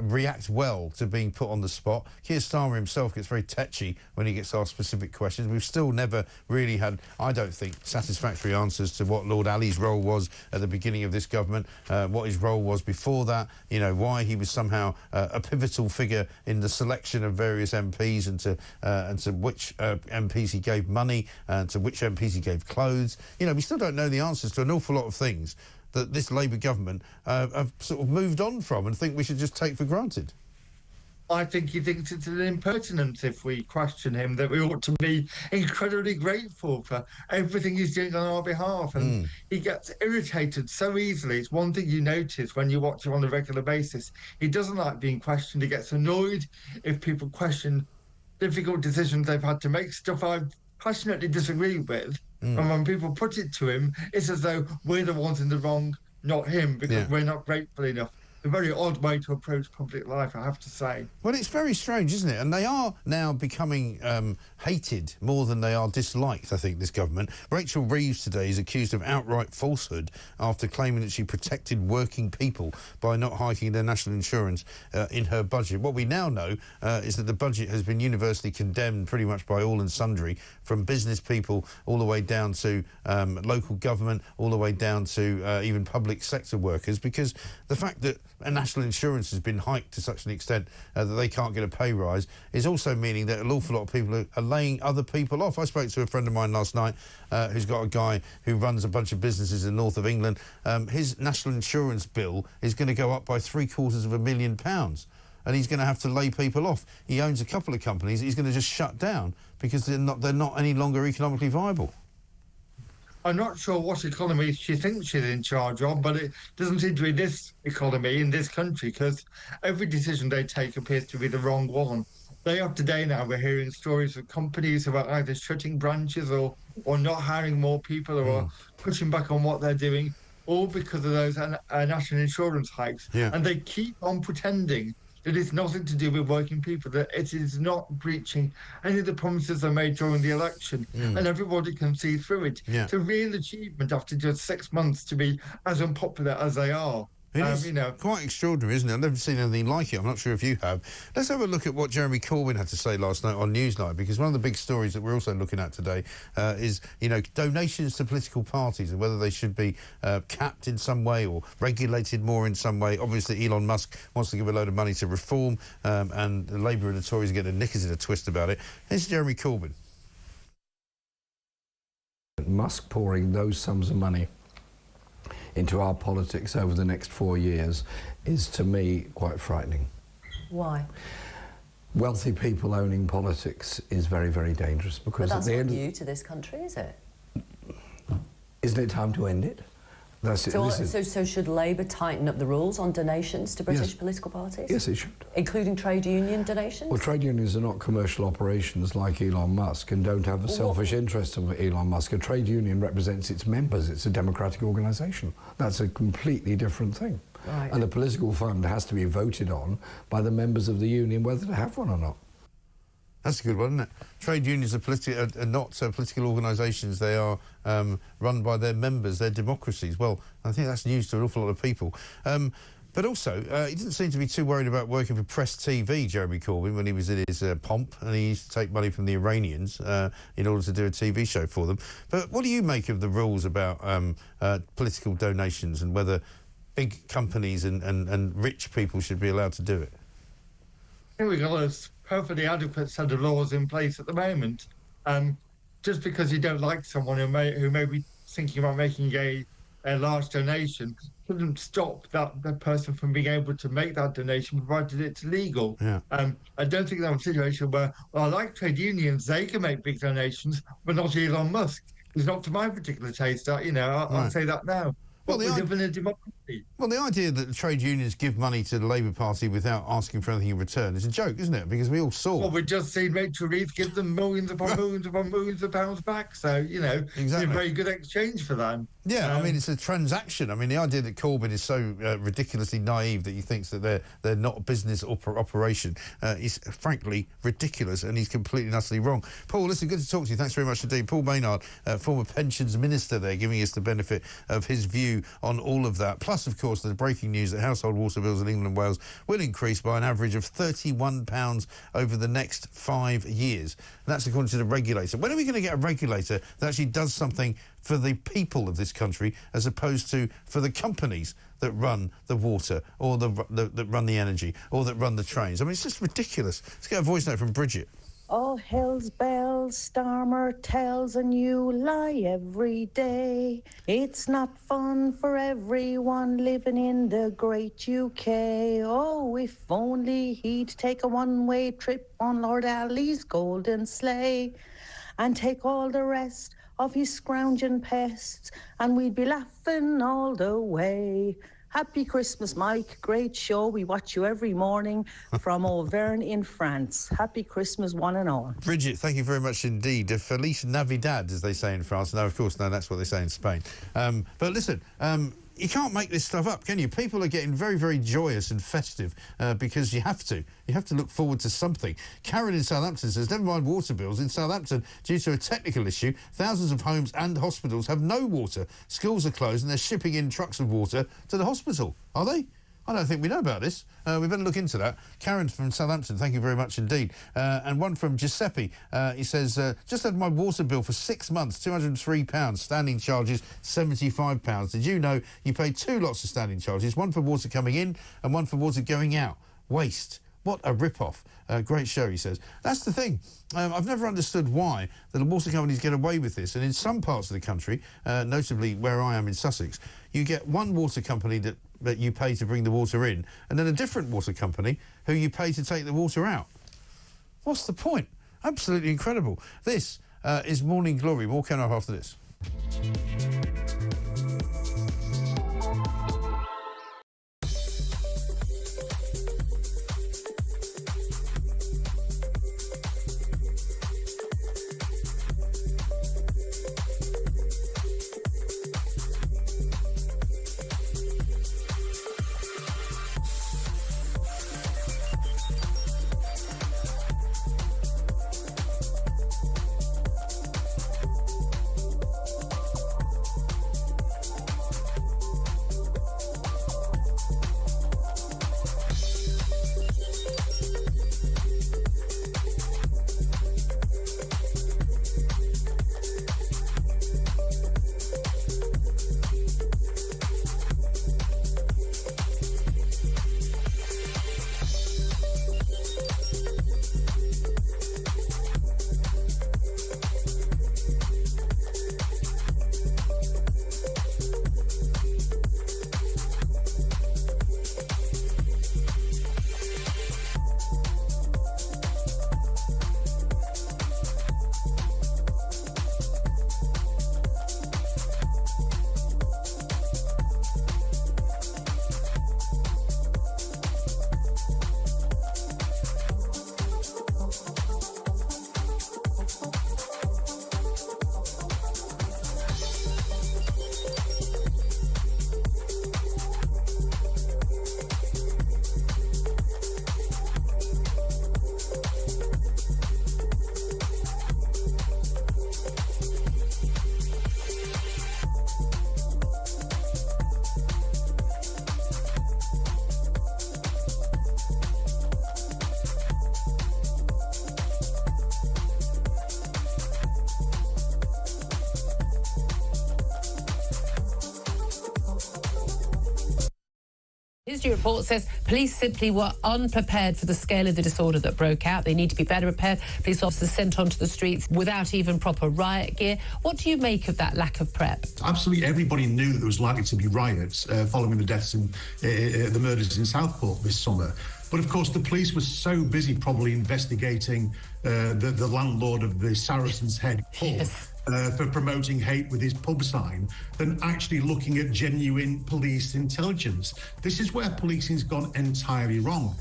react well to being put on the spot. Keir Starmer himself gets very tetchy when he gets asked specific questions. We've still never really had, I don't think, satisfactory answers to what Lord Ali's role was at the beginning of this government, what his role was before that, you know, why he was somehow a pivotal figure in the selection of various MPs and to which MPs he gave money and to which MPs he gave clothes. You know, we still don't know the answers to an awful lot of things that this Labour government have sort of moved on from and think we should just take for granted. I think he thinks it's an impertinence if we question him, that we ought to be incredibly grateful for everything he's doing on our behalf. And he gets irritated so easily. It's one thing you notice when you watch him on a regular basis. He doesn't like being questioned. He gets annoyed if people question difficult decisions they've had to make, stuff I passionately disagree with. And when people put it to him, it's as though we're the ones in the wrong, not him, because we're not grateful enough. A very odd way to approach public life, I have to say. Well, it's very strange, isn't it? And they are now becoming hated more than they are disliked, I think, this government. Rachel Reeves today is accused of outright falsehood after claiming that she protected working people by not hiking their national insurance in her budget. What we now know is that the budget has been universally condemned pretty much by all and sundry, from business people all the way down to local government, all the way down to even public sector workers, because the fact that national insurance has been hiked to such an extent that they can't get a pay rise is also meaning that an awful lot of people are laying other people off. I spoke to a friend of mine last night who's got a guy who runs a bunch of businesses in the north of England. His national insurance bill is going to go up by £750,000. And he's going to have to lay people off. He owns a couple of companies that he's going to just shut down because they're not any longer economically viable. I'm not sure what economy she thinks she's in charge of, but it doesn't seem to be this economy in this country, because every decision they take appears to be the wrong one. Day after day now, we're hearing stories of companies who are either shutting branches or not hiring more people or pushing back on what they're doing, all because of those national insurance hikes. And they keep on pretending that it's nothing to do with working people, that it is not breaching any of the promises they made during the election, and everybody can see through it. It's a real achievement after just 6 months to be as unpopular as they are. It is quite extraordinary, isn't it? I've never seen anything like it. I'm not sure if you have. Let's have a look at what Jeremy Corbyn had to say last night on Newsnight, because one of the big stories that we're also looking at today is, donations to political parties and whether they should be capped in some way or regulated more in some way. Obviously, Elon Musk wants to give a load of money to reform, and the Labour and the Tories are getting knickers in a twist about it. Here's Jeremy Corbyn. Musk pouring those sums of money into our politics over the next 4 years is, to me, quite frightening. Why? Wealthy people owning politics is very, very dangerous, because but that's at the not end new to this country, is it? Isn't it time to end it? That's it. So should Labour tighten up the rules on donations to British political parties? Yes, it should. Including trade union donations? Well, trade unions are not commercial operations like Elon Musk and don't have a selfish interest of Elon Musk. A trade union represents its members. It's a democratic organisation. That's a completely different thing. Right. And a political fund has to be voted on by the members of the union whether to have one or not. That's a good one, isn't it? Trade unions are not political organisations. They are run by their members, their democracies. Well, I think that's news to an awful lot of people. But also, he didn't seem to be too worried about working for Press TV, Jeremy Corbyn, when he was in his pomp, and he used to take money from the Iranians in order to do a TV show for them. But what do you make of the rules about political donations and whether big companies and rich people should be allowed to do it? I think we've got a perfectly adequate set of laws in place at the moment. Just because you don't like someone who may be thinking about making a large donation shouldn't stop that person from being able to make that donation, provided it's legal. I don't think that's a situation where, well, I like trade unions, they can make big donations, but not Elon Musk. It's not to my particular taste. I'll say that now. Well, we live in a democracy. Well, the idea that the trade unions give money to the Labour Party without asking for anything in return is a joke, isn't it? Because we all saw... Well, we've just seen Rachel Reeves give them millions upon millions upon millions of pounds back, so, it's a very good exchange for them. Yeah, I mean, it's a transaction. I mean, the idea that Corbyn is so ridiculously naive that he thinks that they're not a business operation is, frankly, ridiculous, and he's completely and utterly wrong. Paul, listen, good to talk to you. Thanks very much indeed. Paul Maynard, former pensions minister there, giving us the benefit of his view on all of that. Plus, of course, the breaking news that household water bills in England and Wales will increase by an average of £31 over the next 5 years. And that's according to the regulator. When are we going to get a regulator that actually does something for the people of this country as opposed to for the companies that run the water or that run the energy or that run the trains? I mean, it's just ridiculous. Let's get a voice note from Bridget. Oh, hell's bells, Starmer tells a new lie every day. It's not fun for everyone living in the great UK. Oh, if only he'd take a one-way trip on Lord Ali's golden sleigh and take all the rest of his scrounging pests, and we'd be laughing all the way. Happy Christmas, Mike. Great show. We watch you every morning from Auvergne in France. Happy Christmas, one and all. Bridget, thank you very much indeed. Feliz Navidad, as they say in France. No, of course, no, that's what they say in Spain. But listen, you can't make this stuff up, can you? People are getting very, very joyous and festive because you have to. You have to look forward to something. Karen in Southampton says, never mind water bills. In Southampton, due to a technical issue, thousands of homes and hospitals have no water. Schools are closed and they're shipping in trucks of water to the hospital. Are they? I don't think we know about this. We better look into that. Karen from Southampton, thank you very much indeed. And one from Giuseppe, he says, just had my water bill for 6 months, £203, standing charges £75. Did you know you pay 2 lots of standing charges, one for water coming in and one for water going out? Waste. What a rip-off. Great show, he says. That's the thing. I've never understood why the water companies get away with this. And in some parts of the country, notably where I am in Sussex, you get one water company that you pay to bring the water in, and then a different water company who you pay to take the water out. What's the point? Absolutely incredible. This is Morning Glory. More coming up after this. History report says police simply were unprepared for the scale of the disorder that broke out. They need to be better prepared. Police officers sent onto the streets without even proper riot gear. What do you make of that lack of prep? Absolutely everybody knew that there was likely to be riots following the deaths and the murders in Southport this summer. But of course, the police were so busy probably investigating the landlord of the Saracen's Head pub. Yes. For promoting hate with his pub sign than actually looking at genuine police intelligence. This is where policing's gone entirely wrong.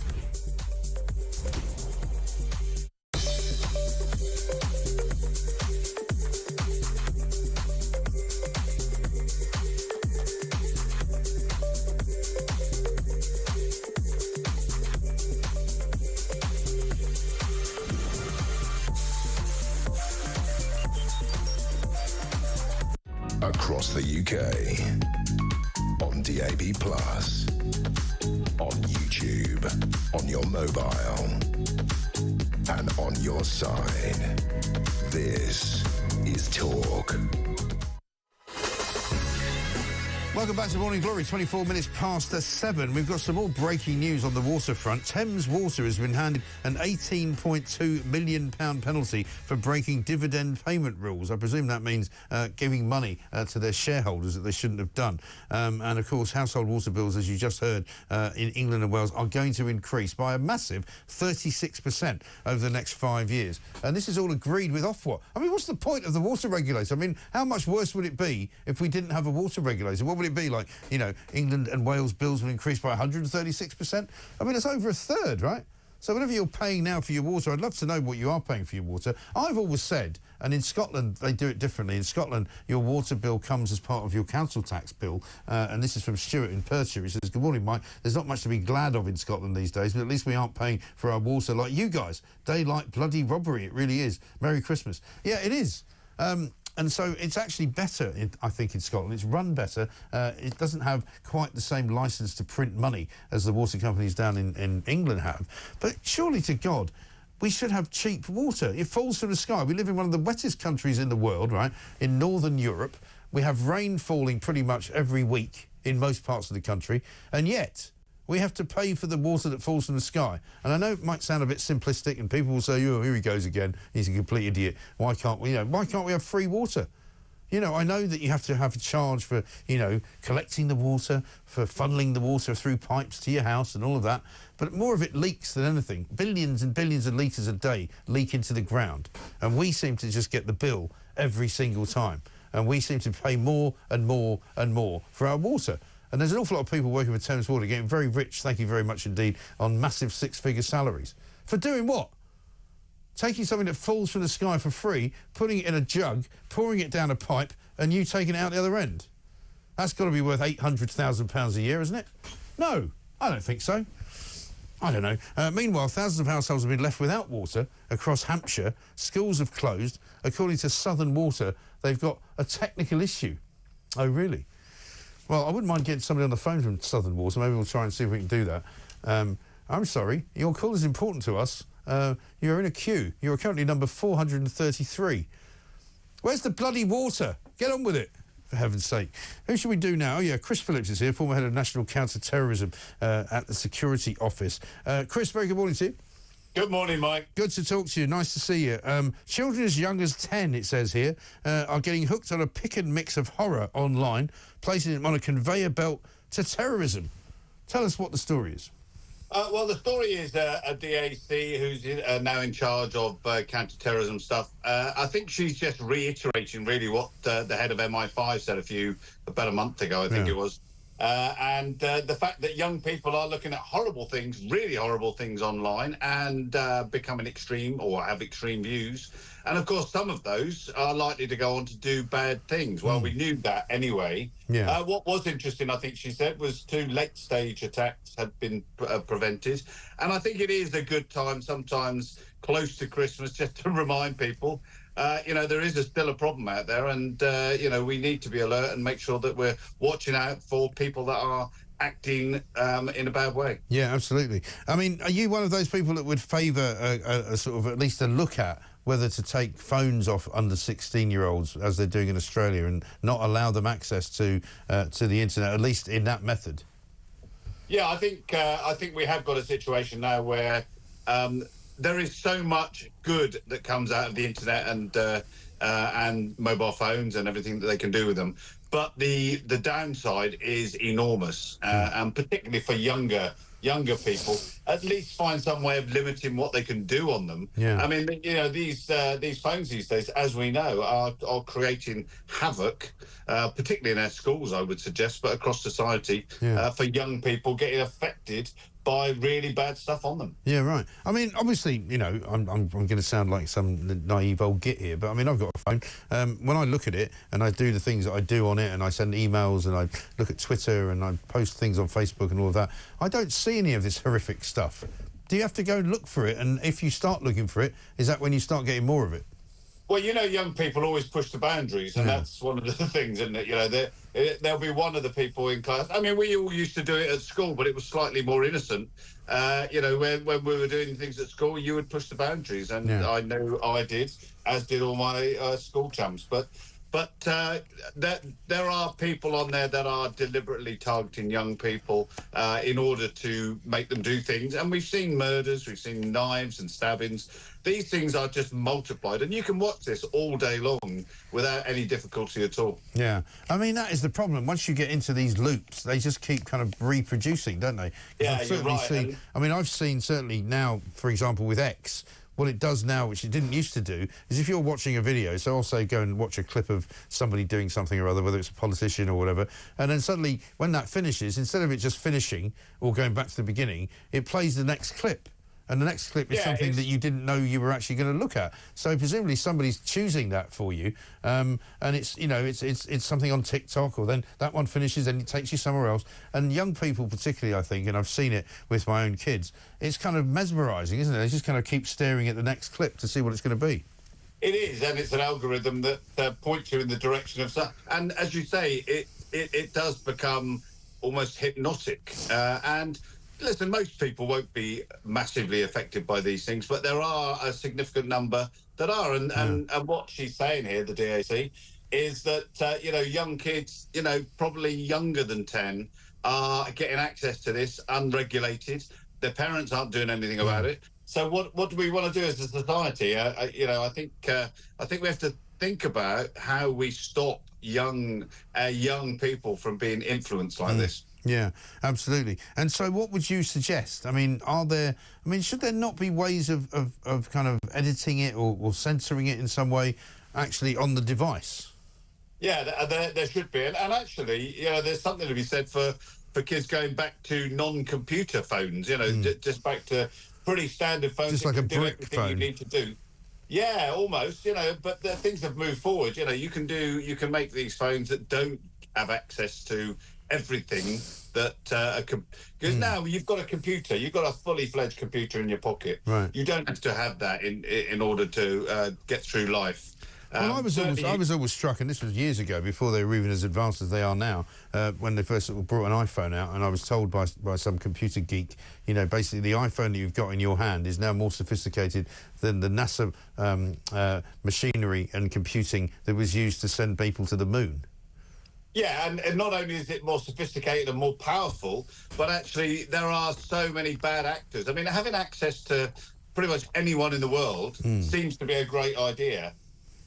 Across the UK, on DAB+, on YouTube, on your mobile, and on your side. This is Talk. Welcome back to Morning Glory, 24 minutes past 7. We've got some more breaking news on the waterfront. Thames Water has been handed an £18.2 million penalty for breaking dividend payment rules. I presume that means giving money to their shareholders that they shouldn't have done. And, of course, household water bills, as you just heard, in England and Wales are going to increase by a massive 36% over the next 5 years. And this is all agreed with Ofwat. I mean, what's the point of the water regulator? I mean, how much worse would it be if we didn't have a water regulator? What would it be like? You know, England and Wales bills will increase by 136%. I mean, it's over a third, right? So whatever you're paying now for your water, I'd love to know what you are paying for your water. I've always said, and in Scotland they do it differently. In Scotland, your water bill comes as part of your council tax bill. And this is from Stuart in Perthshire. He says, good morning, Mike. There's not much to be glad of in Scotland these days, but at least we aren't paying for our water like you guys. Daylight bloody robbery, it really is. Merry Christmas. Yeah, it is. And so it's actually better, I think, in Scotland. It's run better. It doesn't have quite the same licence to print money as the water companies down in England have. But surely to God, we should have cheap water. It falls from the sky. We live in one of the wettest countries in the world, right? In Northern Europe. We have rain falling pretty much every week in most parts of the country. And yet we have to pay for the water that falls from the sky. And I know it might sound a bit simplistic and people will say, oh, here he goes again. He's a complete idiot. Why can't we have free water? You know, I know that you have to have a charge for, you know, collecting the water, for funneling the water through pipes to your house and all of that. But more of it leaks than anything. Billions and billions of litres a day leak into the ground. And we seem to just get the bill every single time. And we seem to pay more and more and more for our water. And there's an awful lot of people working for Thames Water getting very rich, thank you very much indeed, on massive six-figure salaries. For doing what? Taking something that falls from the sky for free, putting it in a jug, pouring it down a pipe, and you taking it out the other end. That's got to be worth £800,000 a year, isn't it? No, I don't think so. I don't know. Meanwhile, thousands of households have been left without water across Hampshire. Schools have closed. According to Southern Water, they've got a technical issue. Oh, really? Well, I wouldn't mind getting somebody on the phone from Southern Water. Maybe we'll try and see if we can do that. I'm sorry, your call is important to us. You're in a queue. You're currently number 433. Where's the bloody water? Get on with it, for heaven's sake. Who should we do now? Oh, yeah, Chris Phillips is here, former head of National Counter-Terrorism at the Security Office. Chris, very good morning to you. Good morning, Mike. Good to talk to you. Nice to see you. Children as young as 10, it says here, are getting hooked on a pick and mix of horror online, placing them on a conveyor belt to terrorism. Tell us what the story is. Well, the story is a DAC who's now in charge of counter-terrorism stuff. I think she's just reiterating really what the head of MI5 said about a month ago, I think it was. And the fact that young people are looking at horrible things, really horrible things online and becoming extreme or have extreme views. And, of course, some of those are likely to go on to do bad things. Well, we knew that anyway. Yeah. What was interesting, I think she said, was 2 late-stage attacks had been prevented. And I think it is a good time sometimes close to Christmas just to remind people you know, there is still a problem out there, and you know, we need to be alert and make sure that we're watching out for people that are acting in a bad way. Yeah, absolutely. I mean, are you one of those people that would favour a sort of at least a look at whether to take phones off under 16-year-olds, as they're doing in Australia, and not allow them access to the internet, at least in that method? Yeah, I think we have got a situation now where there is so much good that comes out of the internet and mobile phones and everything that they can do with them. But the downside is enormous, and particularly for younger people, at least find some way of limiting what they can do on them. Yeah. I mean, you know, these phones these days, as we know, are creating havoc, particularly in our schools, I would suggest, but across society, for young people getting affected by really bad stuff on them. Yeah, right. I mean, obviously, you know, I'm going to sound like some naive old git here, but I mean, I've got a phone. When I look at it and I do the things that I do on it, and I send emails and I look at Twitter and I post things on Facebook and all of that, I don't see any of this horrific stuff. Do you have to go and look for it? And if you start looking for it, is that when you start getting more of it? Well, you know, young people always push the boundaries, and that's one of the things, isn't it? You know, there'll be one of the people in class. I mean, we all used to do it at school, but it was slightly more innocent. You know, when we were doing things at school, you would push the boundaries, and I know I did, as did all my school chums. But But there are people on there that are deliberately targeting young people in order to make them do things. And we've seen murders, we've seen knives and stabbings. These things are just multiplied. And you can watch this all day long without any difficulty at all. Yeah. I mean, that is the problem. Once you get into these loops, they just keep kind of reproducing, don't they? Yeah, you're right. I mean, I've seen certainly now, for example, with X, what it does now, which it didn't used to do, is if you're watching a video, so I'll say go and watch a clip of somebody doing something or other, whether it's a politician or whatever, and then suddenly when that finishes, instead of it just finishing or going back to the beginning, it plays the next clip. And the next clip is something that you didn't know you were actually going to look at. So presumably somebody's choosing that for you, and it's, you know, it's something on TikTok, or then that one finishes and it takes you somewhere else. And young people particularly, I think, and I've seen it with my own kids, it's kind of mesmerising, isn't it? They just kind of keep staring at the next clip to see what it's going to be. It is, and it's an algorithm that points you in the direction of stuff. And as you say, it does become almost hypnotic. And listen, most people won't be massively affected by these things, but there are a significant number that are. And what she's saying here, the DAC, is that, you know, young kids, you know, probably younger than 10, are getting access to this unregulated. Their parents aren't doing anything about it. So what do we want to do as a society? You know, I think we have to think about how we stop young people from being influenced like this. Yeah, absolutely. And so what would you suggest? I mean, should there not be ways of kind of editing it or censoring it in some way actually on the device? Yeah, there should be. And actually, you know, there's something to be said for kids going back to non-computer phones, you know, just back to pretty standard phones. Just like a brick phone. You need to do. Yeah, almost, you know, but things have moved forward. You know, you can make these phones that don't have access to everything that because now you've got a computer, you've got a fully fledged computer in your pocket. Right. You don't have to have that in order to get through life. Well, I was always struck, and this was years ago, before they were even as advanced as they are now, when they first brought an iPhone out, and I was told by some computer geek, you know, basically the iPhone that you've got in your hand is now more sophisticated than the NASA machinery and computing that was used to send people to the moon. Yeah, and not only is it more sophisticated and more powerful, but actually there are so many bad actors. I mean, having access to pretty much anyone in the world seems to be a great idea.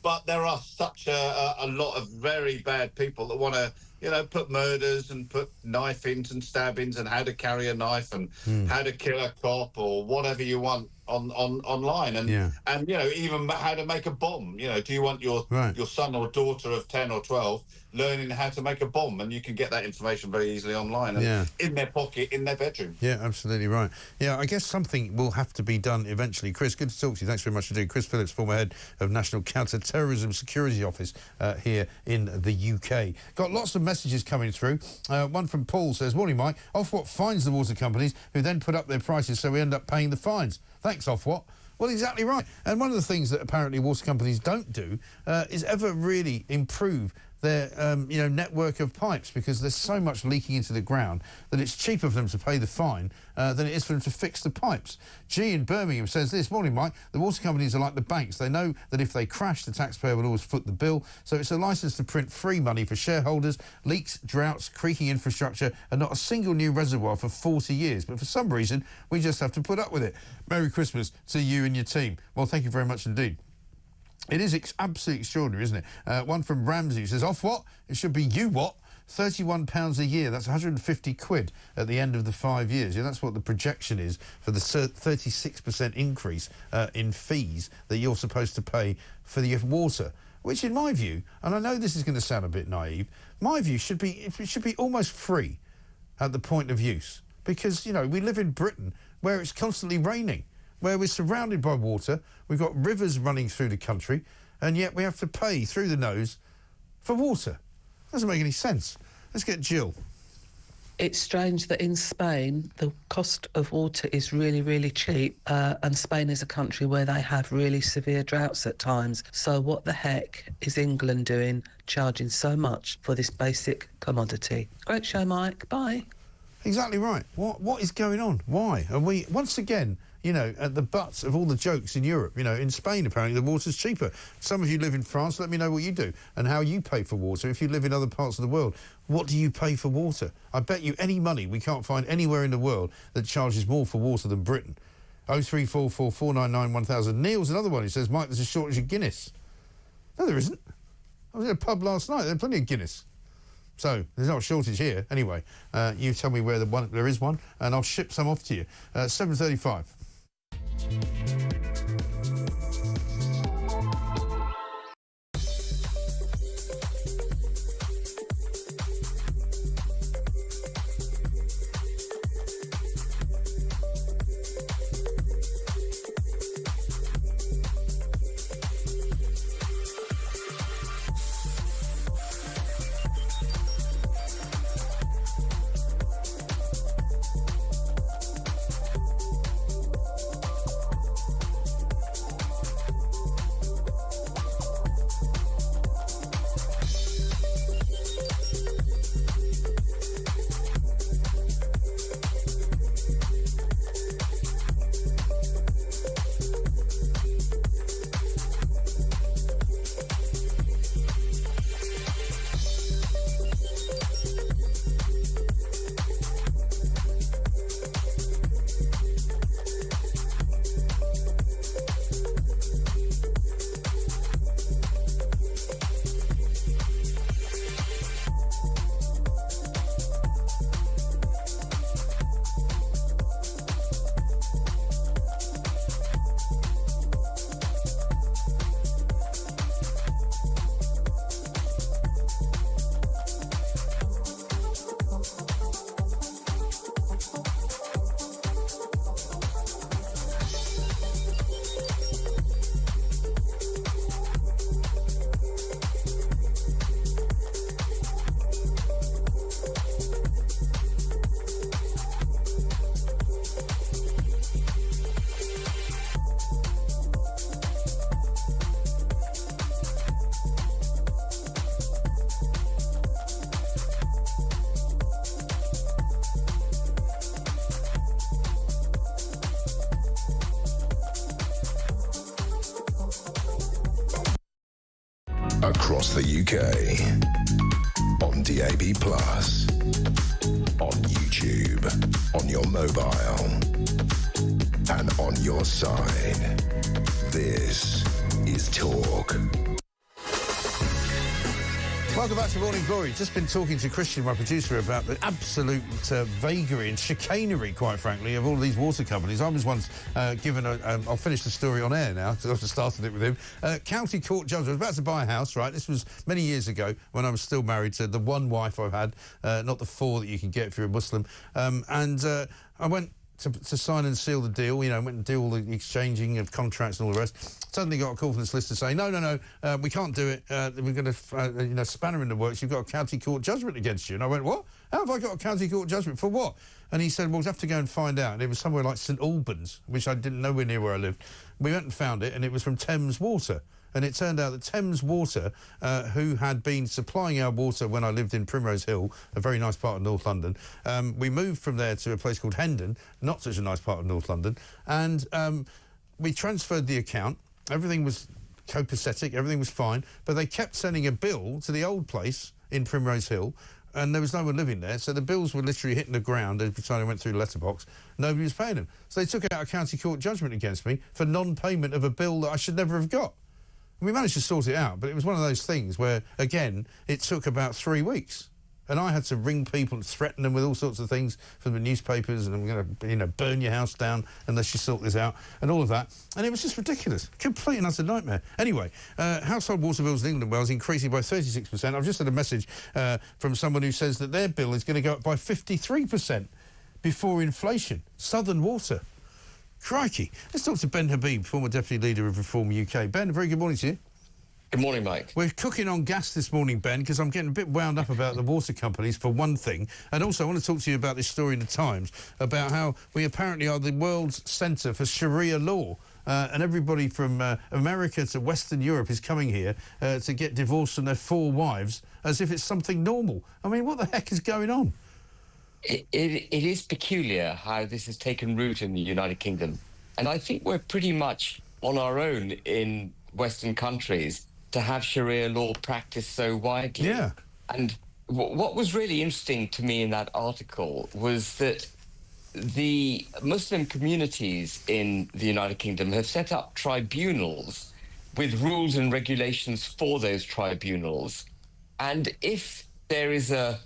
But there are such a lot of very bad people that want to, you know, put murders and put knife-ins and stabbings and how to carry a knife and how to kill a cop or whatever you want online. And you know, even how to make a bomb. You know, do you want your son or daughter of 10 or 12 learning how to make a bomb? And you can get that information very easily online and in their pocket, in their bedroom. Yeah, absolutely right. Yeah, I guess something will have to be done eventually. Chris, good to talk to you. Thanks very much indeed. Chris Phillips, former head of National Counter-Terrorism Security Office here in the UK. Got lots of messages coming through. One from Paul says, "Morning, Mike. Ofwat fines the water companies who then put up their prices, so we end up paying the fines. Thanks, Ofwat." Well, exactly right. And one of the things that apparently water companies don't do is ever really improve their you know, network of pipes, because there's so much leaking into the ground that it's cheaper for them to pay the fine than it is for them to fix the pipes. G in Birmingham says this: "Morning, Mike. The water companies are like the banks. They know that if they crash, the taxpayer will always foot the bill. So it's a licence to print free money for shareholders. Leaks, droughts, creaking infrastructure, and not a single new reservoir for 40 years. But for some reason, we just have to put up with it. Merry Christmas to you and your team." Well, thank you very much indeed. It is absolutely extraordinary, isn't it? One from Ramsey who says, "Ofwat, it should be you what? £31 a year, that's 150 quid at the end of the 5 years. Yeah, that's what the projection is for the 36% increase in fees that you're supposed to pay for the water. Which, in my view, and I know this is going to sound a bit naive, my view should be almost free at the point of use. Because, you know, we live in Britain where it's constantly raining, where we're surrounded by water, we've got rivers running through the country, and yet we have to pay through the nose for water. Doesn't make any sense. Let's get Jill. It's strange that in Spain the cost of water is really, really cheap, and Spain is a country where they have really severe droughts at times. So what the heck is England doing, charging so much for this basic commodity? Great show, Mike. Bye. Exactly right. What is going on? Why are we once again? you know, at the butts of all the jokes in Europe. You know, in Spain, apparently, the water's cheaper. Some of you live in France. Let me know what you do and how you pay for water. If you live in other parts of the world, what do you pay for water? I bet you any money we can't find anywhere in the world that charges more for water than Britain. 0344 499 1000. Neil's another one. He says, Mike, there's a shortage of Guinness. No, there isn't. I was in a pub last night. There's plenty of Guinness. So, there's not a shortage here. Anyway, you tell me where there is one, and I'll ship some off to you. 7:35. Across the UK, on DAB+, on YouTube, on your mobile, and on your side. This is Talk. Welcome back to Morning Glory. Just been talking to Christian, my producer, about the absolute vagary and chicanery, quite frankly, of all of these water companies. I was once given I'll finish the story on air now, because I've started it with him. County court judge. I was about to buy a house, right? This was many years ago when I was still married to the one wife I've had, not the four that you can get if you're a Muslim. I went to sign and seal the deal, you know, went and do all the exchanging of contracts and all the rest. Suddenly got a call from the solicitor saying, no, we can't do it. We're going to, spanner in the works. You've got a county court judgment against you. And I went, what? How have I got a county court judgment? For what? And he said, well, we'll have to go and find out. And it was somewhere like St Albans, which I didn't know near where I lived. We went and found it, and it was from Thames Water. And it turned out that Thames Water, who had been supplying our water when I lived in Primrose Hill, a very nice part of North London, we moved from there to a place called Hendon, not such a nice part of North London, and we transferred the account. Everything was copacetic, everything was fine, but they kept sending a bill to the old place in Primrose Hill, and there was no one living there, so the bills were literally hitting the ground every time I went through the letterbox. Nobody was paying them. So they took out a county court judgment against me for non-payment of a bill that I should never have got. We managed to sort it out, but it was one of those things where, again, it took about 3 weeks. And I had to ring people and threaten them with all sorts of things from the newspapers, and I'm going to, burn your house down unless you sort this out, and all of that. And it was just ridiculous. Complete and utter nightmare. Anyway, household water bills in England, Wales, increasing by 36%. I've just had a message from someone who says that their bill is going to go up by 53% before inflation. Southern Water. Crikey. Let's talk to Ben Habib, former Deputy Leader of Reform UK. Ben, a very good morning to you. Good morning, Mike. We're cooking on gas this morning, Ben, because I'm getting a bit wound up about the water companies, for one thing. And also, I want to talk to you about this story in the Times about how we apparently are the world's centre for Sharia law. And everybody from America to Western Europe is coming here to get divorced from their 4 wives as if it's something normal. I mean, what the heck is going on? It is peculiar how this has taken root in the United Kingdom. And I think we're pretty much on our own in Western countries to have Sharia law practiced so widely. Yeah. And what was really interesting to me in that article was that the Muslim communities in the United Kingdom have set up tribunals with rules and regulations for those tribunals. And if there is a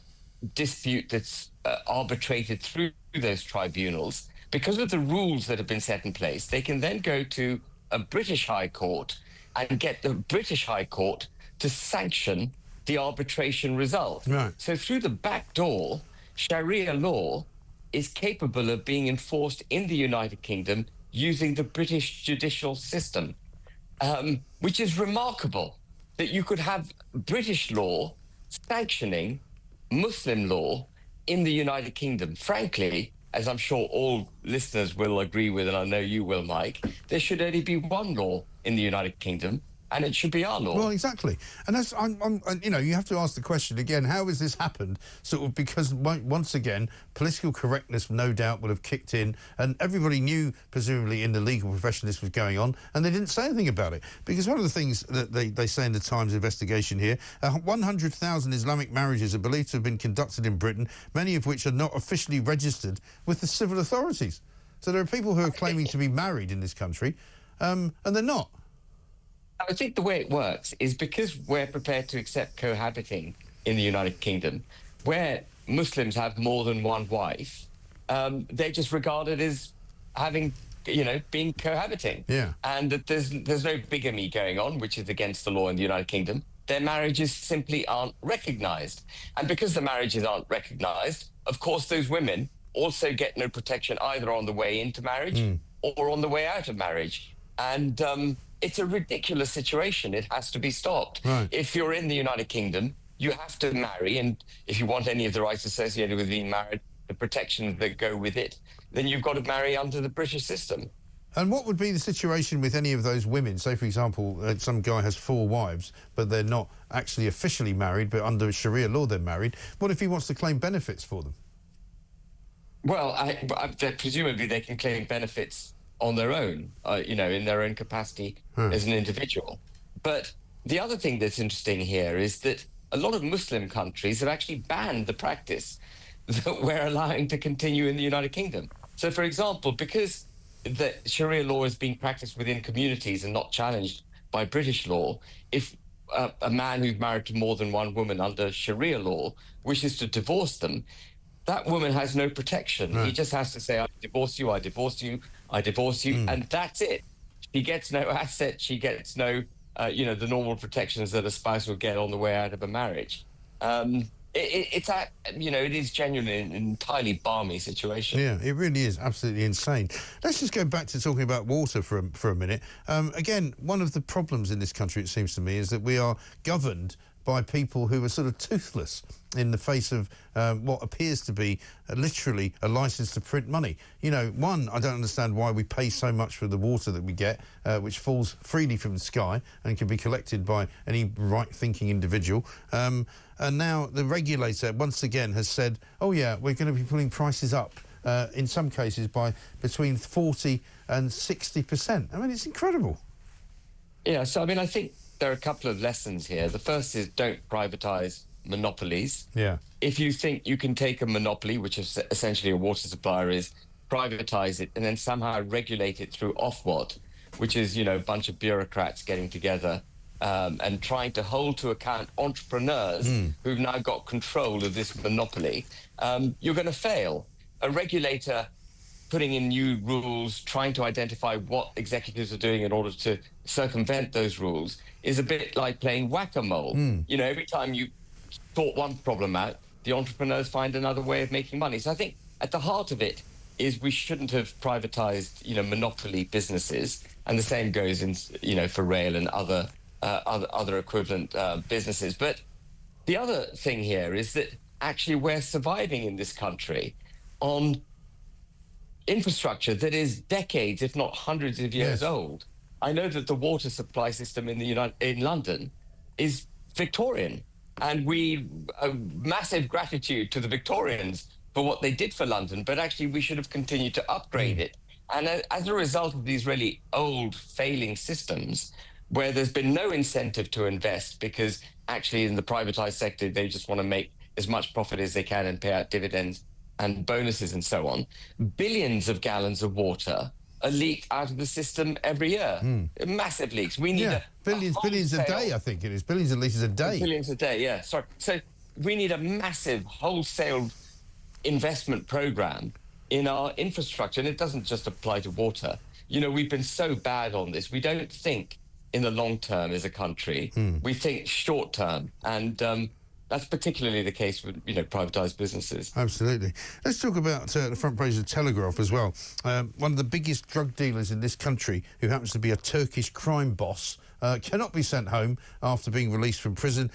dispute that's arbitrated through those tribunals, because of the rules that have been set in place, they can then go to a British High Court and get the British High Court to sanction the arbitration result. Right. So through the back door, Sharia law is capable of being enforced in the United Kingdom using the British judicial system, which is remarkable that you could have British law sanctioning Muslim law in the United Kingdom. Frankly, as I'm sure all listeners will agree with, and I know you will, Mike, there should only be one law in the United Kingdom, and it should be our law. Well, exactly. And that's, you know, you have to ask the question again, how has this happened? Sort of because, once again, political correctness no doubt would have kicked in, and everybody knew, presumably, in the legal profession this was going on, and they didn't say anything about it. Because one of the things that they say in the Times investigation here, 100,000 Islamic marriages are believed to have been conducted in Britain, many of which are not officially registered with the civil authorities. So there are people who are claiming to be married in this country, and they're not. I think the way it works is because we're prepared to accept cohabiting in the United Kingdom, where Muslims have more than one wife, they're just regarded as having, you know, being cohabiting. Yeah. And that there's no bigamy going on, which is against the law in the United Kingdom. Their marriages simply aren't recognised. And because the marriages aren't recognised, of course, those women also get no protection either on the way into marriage or on the way out of marriage. And it's a ridiculous situation. It has to be stopped. Right. If you're in the United Kingdom, you have to marry, and if you want any of the rights associated with being married, the protections that go with it, then you've got to marry under the British system. And what would be the situation with any of those women? Say, for example, some guy has 4 wives, but they're not actually officially married, but under Sharia law they're married. What if he wants to claim benefits for them? Well, presumably they can claim benefits on their own, you know, in their own capacity as an individual. But the other thing that's interesting here is that a lot of Muslim countries have actually banned the practice that we're allowing to continue in the United Kingdom. So, for example, because the Sharia law is being practiced within communities and not challenged by British law, if a man who's married to more than one woman under Sharia law wishes to divorce them, that woman has no protection. Right. He just has to say, I divorce you, I divorce you, I divorce you, and that's it. She gets no asset, she gets no, you know, the normal protections that a spouse would get on the way out of a marriage. You know, it is genuinely an entirely balmy situation. Yeah, it really is absolutely insane. Let's just go back to talking about water for a minute. Again, one of the problems in this country, it seems to me, is that we are governed by people who are sort of toothless in the face of what appears to be literally a licence to print money. You know, one, I don't understand why we pay so much for the water that we get, which falls freely from the sky and can be collected by any right-thinking individual. And now the regulator, once again, has said, oh, yeah, we're going to be putting prices up, in some cases, by between 40 and 60%. I mean, it's incredible. Yeah, so, I mean, I think there are a couple of lessons here. The first is don't privatise monopolies. Yeah. If you think you can take a monopoly, which is essentially a water supplier is, privatise it and then somehow regulate it through Ofwat, which is, you know, a bunch of bureaucrats getting together and trying to hold to account entrepreneurs who've now got control of this monopoly, you're going to fail. A regulator putting in new rules, trying to identify what executives are doing in order to circumvent those rules is a bit like playing whack-a-mole. You know, every time you sort one problem out, the entrepreneurs find another way of making money. So I think at the heart of it is we shouldn't have privatized, you know, monopoly businesses. And the same goes in, you know, for rail and other equivalent businesses. But the other thing here is that actually we're surviving in this country on infrastructure that is decades, if not hundreds of years old. I know that the water supply system in London is Victorian, and massive gratitude to the Victorians for what they did for London, but actually we should have continued to upgrade it. And as a result of these really old, failing systems, where there's been no incentive to invest, because actually in the privatized sector, they just want to make as much profit as they can and pay out dividends and bonuses and so on, billions of gallons of water are leaked out of the system every year. Massive leaks. We need billions a day, I think it is. Billions of litres a day. Billions a day, yeah. Sorry. So we need a massive wholesale investment program in our infrastructure, and it doesn't just apply to water. You know, we've been so bad on this. We don't think in the long term as a country. We think short term, and that's particularly the case with, you know, privatised businesses. Absolutely. Let's talk about the front page of the Telegraph as well. One of the biggest drug dealers in this country, who happens to be a Turkish crime boss, cannot be sent home after being released from prison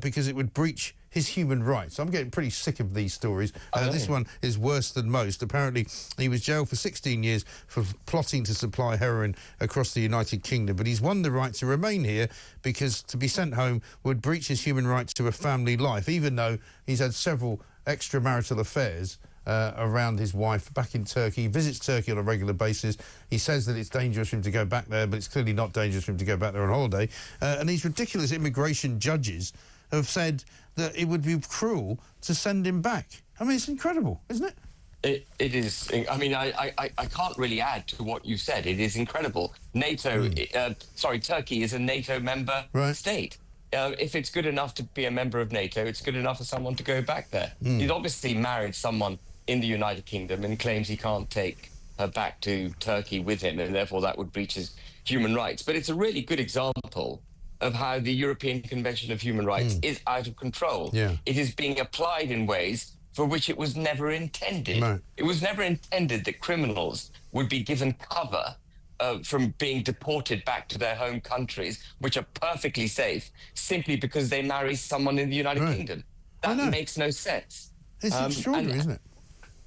because it would breach his human rights. I'm getting pretty sick of these stories. This one is worse than most. Apparently, he was jailed for 16 years for plotting to supply heroin across the United Kingdom, but he's won the right to remain here because to be sent home would breach his human rights to a family life, even though he's had several extramarital affairs around his wife back in Turkey. He visits Turkey on a regular basis. He says that it's dangerous for him to go back there, but it's clearly not dangerous for him to go back there on holiday. And these ridiculous immigration judges have said that it would be cruel to send him back. I mean, it's incredible, isn't it? It is. I mean, I can't really add to what you said. It is incredible. Turkey is a NATO member state. If it's good enough to be a member of NATO, it's good enough for someone to go back there. He's obviously married someone in the United Kingdom and claims he can't take her back to Turkey with him, and therefore that would breach his human rights. But it's a really good example of how the European Convention of Human Rights is out of control. It is being applied in ways for which it was never intended. It was never intended that criminals would be given cover from being deported back to their home countries, which are perfectly safe, simply because they marry someone in the United Kingdom. That makes no sense. It's extraordinary, isn't it?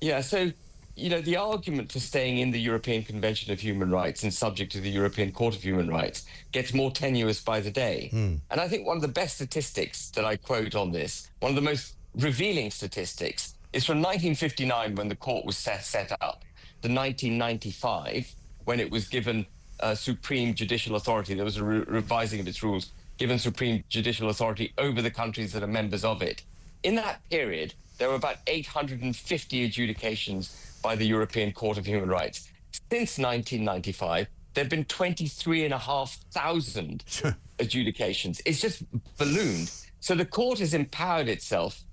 Yeah, so, you know, the argument for staying in the European Convention of Human Rights and subject to the European Court of Human Rights gets more tenuous by the day. And I think one of the best statistics that I quote on this, one of the most revealing statistics, is from 1959 when the court was set up, to 1995 when it was given supreme judicial authority. There was a revising of its rules, given supreme judicial authority over the countries that are members of it. In that period, there were about 850 adjudications by the European Court of Human Rights. Since 1995, there have been 23,500 adjudications. It's just ballooned. So the court has empowered itself,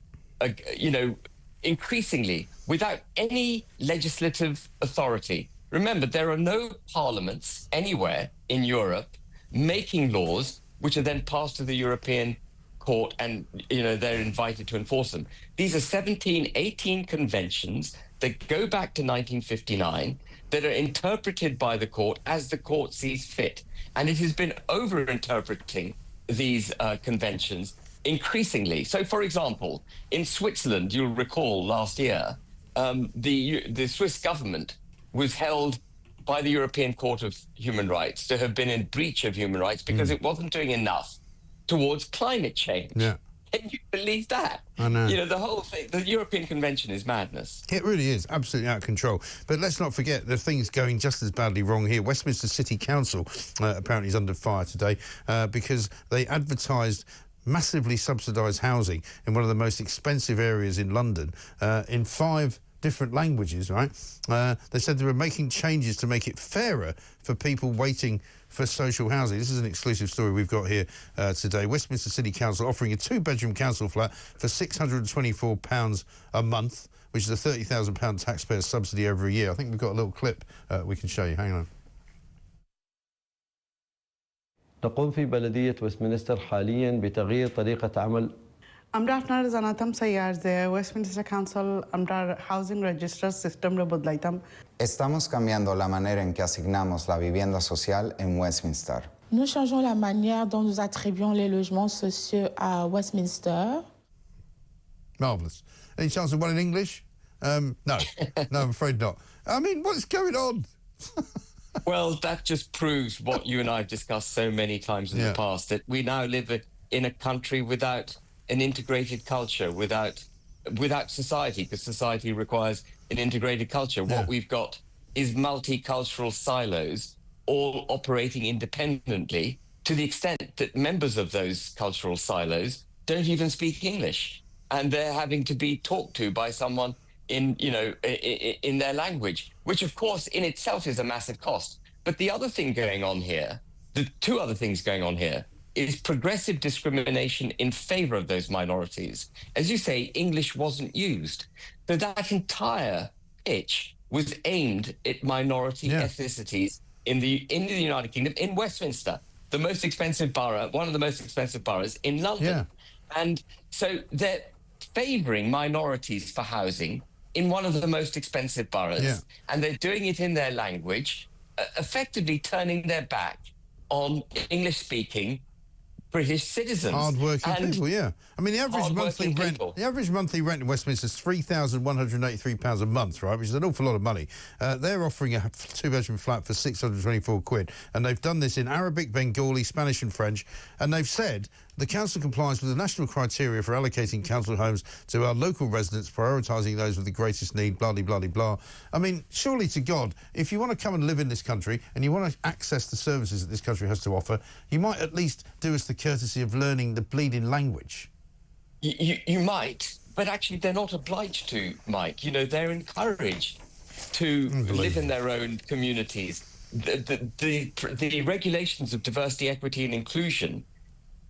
you know, increasingly without any legislative authority. Remember, there are no parliaments anywhere in Europe making laws which are then passed to the European Court, and, you know, they're invited to enforce them. These are 18 conventions that go back to 1959 that are interpreted by the court as the court sees fit. And it has been over-interpreting these conventions increasingly. So, for example, in Switzerland, you'll recall last year, the Swiss government was held by the European Court of Human Rights to have been in breach of human rights because it wasn't doing enough towards climate change. Can you believe that? I know. You know, the whole thing, the European Convention is madness. It really is, absolutely out of control. But let's not forget the things going just as badly wrong here. Westminster City Council apparently is under fire today because they advertised massively subsidised housing in one of the most expensive areas in London in 5 different languages, right? They said they were making changes to make it fairer for people waiting for social housing. This is an exclusive story we've got here today. Westminster City Council offering a 2-bedroom council flat for £624 a month, which is a £30,000 taxpayer subsidy every year. I think we've got a little clip we can show you. Hang on. نقوم في بلدية ويستمنستر حاليا بتغيير طريقة عمل. আমরা আপনার জানাতাম sir যে Westminster council আমরা housing register সিস্টেমরে বদলাইতাম Estamos cambiando la manera en que asignamos la vivienda social en Westminster. Nous changeons la manière dont nous attribuons les logements sociaux à Westminster. Marvellous. Any chance of one in English? No. No, I'm afraid not. I mean, what's going on? Well, that just proves what you and I have discussed so many times in the past, that we now live in a country without an integrated culture, without society, because society requires an integrated culture. What we've got is multicultural silos all operating independently, to the extent that members of those cultural silos don't even speak English, and they're having to be talked to by someone in their language, which of course in itself is a massive cost. But the other thing going on here, the two other things going on here, is progressive discrimination in favor of those minorities. As you say, English wasn't used. So that entire pitch was aimed at minority ethnicities in the United Kingdom, in Westminster, the most expensive borough, one of the most expensive boroughs in London. And so they're favouring minorities for housing in one of the most expensive boroughs, and they're doing it in their language, effectively turning their back on English-speaking British citizens. Hard-working people, yeah. I mean, the average monthly rent in Westminster is £3,183 a month, right, which is an awful lot of money. They're offering a two-bedroom flat for 624 quid, and they've done this in Arabic, Bengali, Spanish and French, and they've said the council complies with the national criteria for allocating council homes to our local residents, prioritising those with the greatest need, blah, blah, blah, blah. I mean, surely to God, if you want to come and live in this country and you want to access the services that this country has to offer, you might at least do us the courtesy of learning the bleeding language. You might, but actually they're not obliged to, Mike. You know, they're encouraged to live in their own communities. The regulations of diversity, equity and inclusion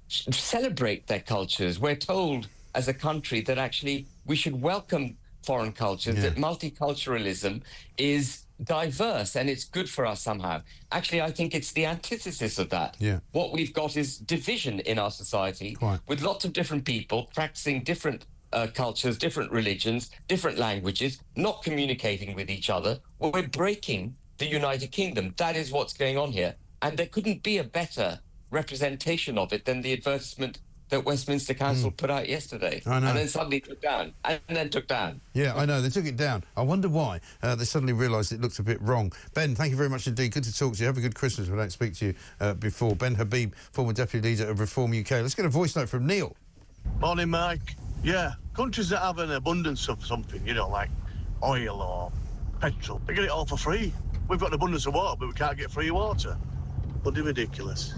celebrate their cultures. We're told as a country that actually we should welcome foreign cultures, that multiculturalism is diverse and it's good for us somehow. Actually, I think it's the antithesis of that. What we've got is division in our society, with lots of different people practicing different cultures, different religions, different languages, not communicating with each other. Well, we're breaking the United Kingdom. That is what's going on here. And there couldn't be a better representation of it than the advertisement that Westminster Council put out yesterday. I know. And then suddenly took down. And then took down. Yeah, I know. They took it down. I wonder why. They suddenly realised it looked a bit wrong. Ben, thank you very much indeed. Good to talk to you. Have a good Christmas if I don't speak to you before. Ben Habib, former Deputy Leader of Reform UK. Let's get a voice note from Neil. Morning, Mike. Yeah, countries that have an abundance of something, you know, like oil or petrol, they get it all for free. We've got an abundance of water, but we can't get free water. Bloody ridiculous.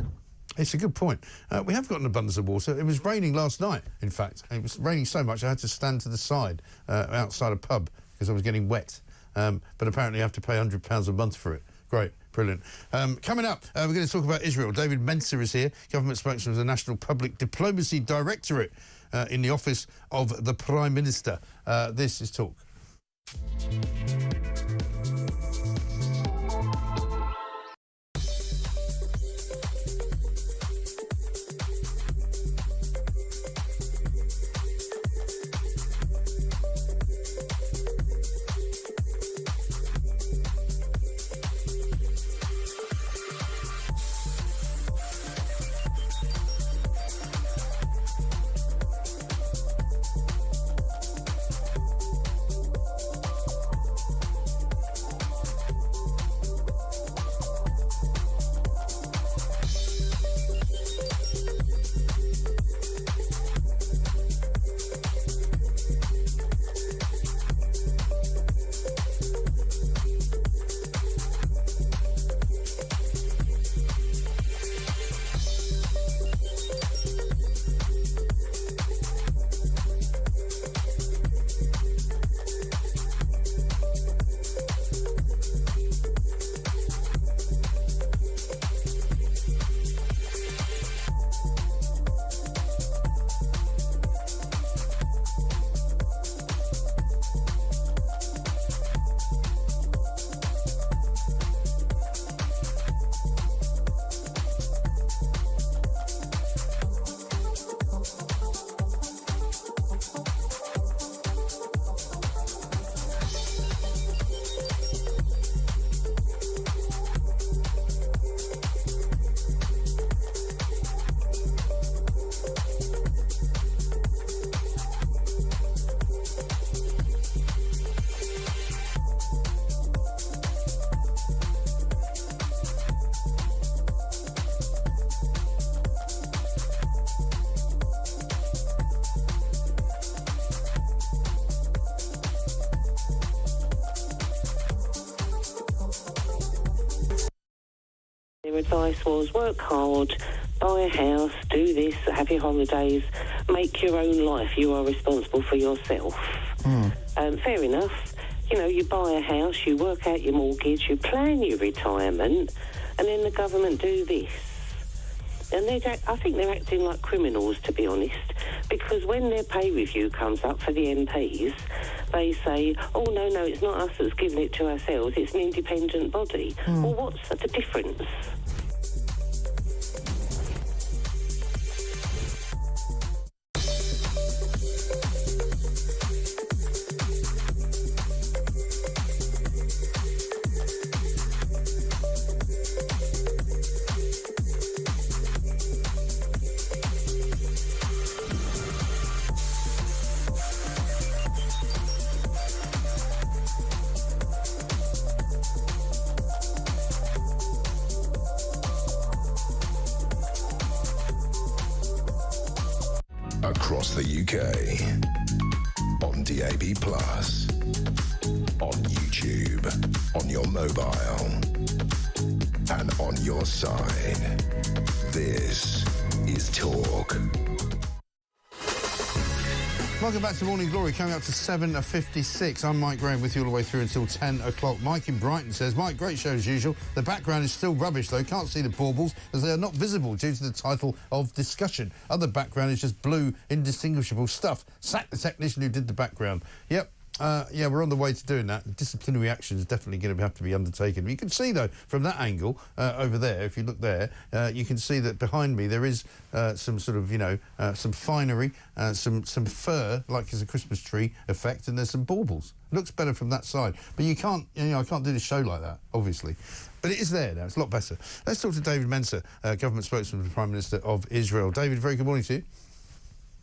It's a good point. We have got an abundance of water. It was raining last night, in fact. It was raining so much I had to stand to the side outside a pub because I was getting wet. But apparently I have to pay £100 a month for it. Great. Brilliant. Coming up, we're going to talk about Israel. David Menser is here, government spokesman of the National Public Diplomacy Directorate in the office of the Prime Minister. This is Talk. Their advice was work hard, buy a house, do this, have your holidays, make your own life. You are responsible for yourself. Fair enough. You know, you buy a house, you work out your mortgage, you plan your retirement, and then the government do this. And I think they're acting like criminals, to be honest, because when their pay review comes up for the MPs, they say, oh, no, it's not us that's giving it to ourselves, it's an independent body. Well, what's the difference? Across the UK, on DAB+, on YouTube, on your mobile, and on your side. This is Talk. Welcome back to Morning Glory, coming up to 7:56. I'm Mike Graham with you all the way through until 10 o'clock. Mike in Brighton says, Mike, great show as usual. The background is still rubbish, though. Can't see the baubles as they are not visible due to the title of discussion. Other background is just blue, indistinguishable stuff. Sack the technician who did the background. Yep. Yeah, we're on the way to doing that. Disciplinary action is definitely going to have to be undertaken. You can see, though, from that angle over there, if you look there, you can see that behind me there is some sort of, some finery, some fur, like it's a Christmas tree effect, and there's some baubles. It looks better from that side. But you can't, I can't do this show like that, obviously. But it is there now. It's a lot better. Let's talk to David Mensa, government spokesman for the Prime Minister of Israel. David, very good morning to you.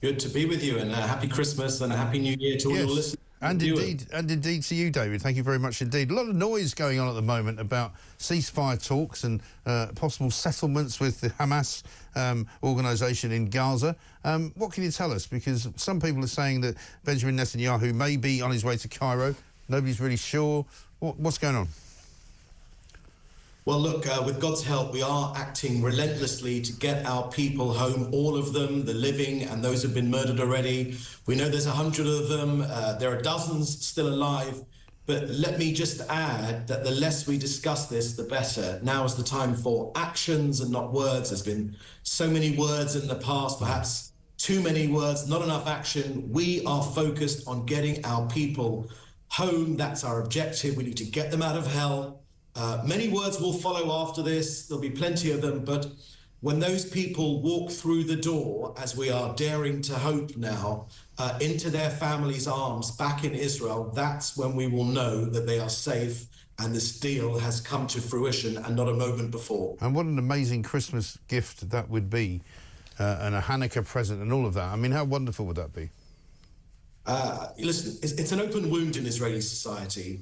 Good to be with you, and happy Christmas and a happy New Year to all your listeners. And indeed to you, David. Thank you very much indeed. A lot of noise going on at the moment about ceasefire talks and possible settlements with the Hamas organisation in Gaza. What can you tell us? Because some people are saying that Benjamin Netanyahu may be on his way to Cairo. Nobody's really sure. What's going on? Well, look, with God's help, we are acting relentlessly to get our people home, all of them, the living and those who've been murdered already. We know there's 100 of them. There are dozens still alive. But let me just add that the less we discuss this, the better. Now is the time for actions and not words. There's been so many words in the past, perhaps too many words, not enough action. We are focused on getting our people home. That's our objective. We need to get them out of hell. Many words will follow after this. There'll be plenty of them. But when those people walk through the door, as we are daring to hope now, into their families' arms back in Israel, that's when we will know that they are safe and this deal has come to fruition and not a moment before. And what an amazing Christmas gift that would be, and a Hanukkah present and all of that. I mean, how wonderful would that be? Listen, it's an open wound in Israeli society.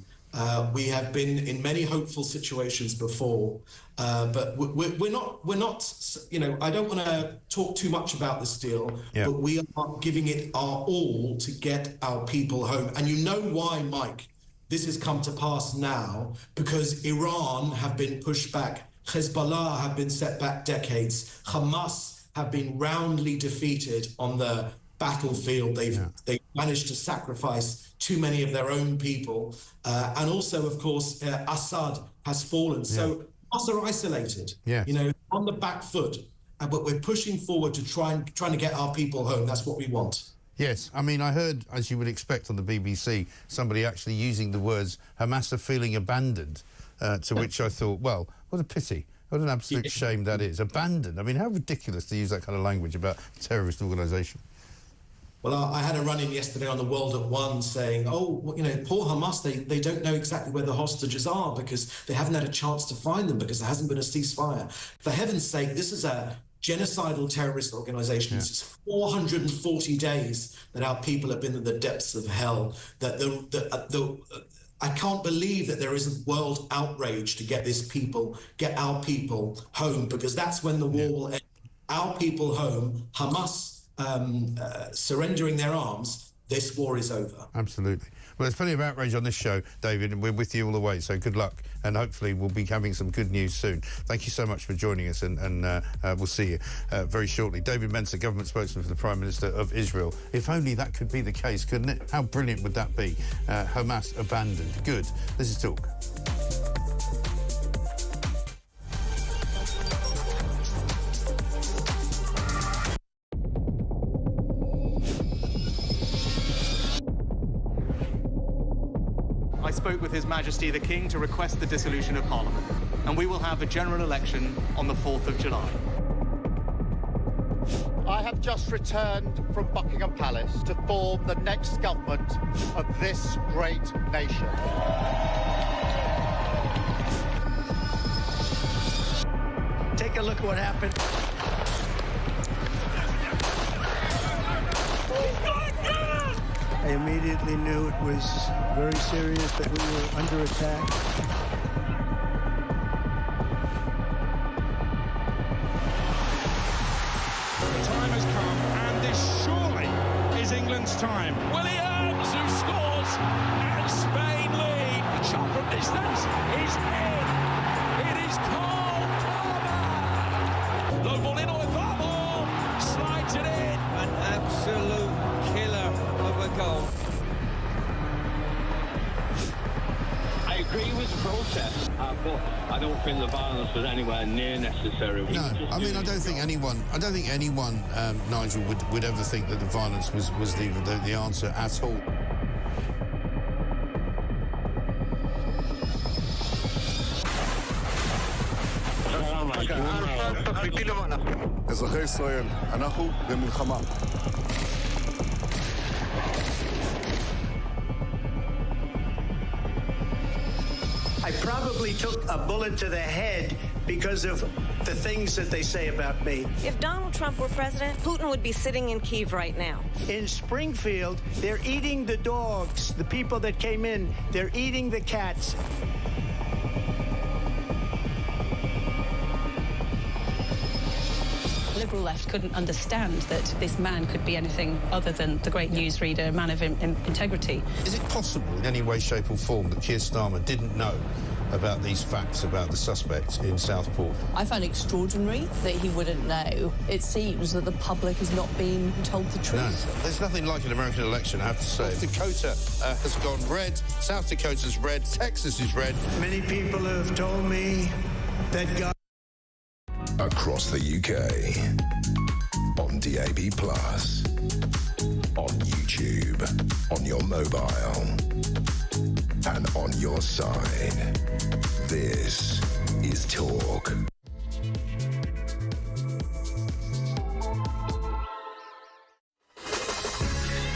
We have been in many hopeful situations before, but we're not, I don't want to talk too much about this deal, but we are giving it our all to get our people home. And you know why, Mike, this has come to pass now, because Iran have been pushed back, Hezbollah have been set back decades, Hamas have been roundly defeated on the battlefield. They've managed to sacrifice too many of their own people, and also, of course, Assad has fallen. So us are isolated, on the back foot, but we're pushing forward to trying to get our people home. That's what we want. Yes, I mean, I heard, as you would expect on the BBC, somebody actually using the words Hamas are feeling abandoned, to which I thought, well, what a pity. What an absolute shame that is. Abandoned. I mean, how ridiculous to use that kind of language about a terrorist organisation. Well, I had a run-in yesterday on the World at One saying, poor Hamas, they don't know exactly where the hostages are because they haven't had a chance to find them because there hasn't been a ceasefire. For heaven's sake, this is a genocidal terrorist organisation. This is 440 days that our people have been in the depths of hell. I can't believe that there isn't world outrage to get our people home, because that's when the war will end. Our people home, Hamas surrendering their arms, this war is over. Absolutely. Well, there's plenty of outrage on this show, David, and we're with you all the way, so good luck. And hopefully we'll be having some good news soon. Thank you so much for joining us, and we'll see you very shortly. David Mencer, government spokesman for the Prime Minister of Israel. If only that could be the case, couldn't it? How brilliant would that be? Hamas abandoned. Good. This is Talk. I spoke with His Majesty the King to request the dissolution of Parliament, and we will have a general election on the 4th of July. I have just returned from Buckingham Palace to form the next government of this great nation. Take a look at what happened. I immediately knew it was very serious, that we were under attack. The time has come, and this surely is England's time. Williams, who scores, and Spain lead. The shot from distance is in. It is Cole Palmer. Low ball in, or far ball, slides it in. An absolute killer of a goal. I agree with the protest, but I don't think the violence was anywhere near necessary. No, I mean, I don't think anyone, Nigel, would ever think that the violence was the answer at all. אזרחי ישראל, אנחנו במלחמה. I probably took a bullet to the head because of the things that they say about me. If Donald Trump were president, Putin would be sitting in Kyiv right now. In Springfield, they're eating the dogs. The people that came in, they're eating the cats. Liberal left couldn't understand that this man could be anything other than the great newsreader, a man of integrity. Is it possible in any way, shape or form that Keir Starmer didn't know about these facts about the suspect in Southport? I find it extraordinary that he wouldn't know. It seems that the public has not been told the truth. No, there's nothing like an American election, I have to say. North Dakota has gone red, South Dakota's red, Texas is red. Many people have told me that God... Across the UK, on DAB+, on YouTube, on your mobile, and on your side. This is Talk.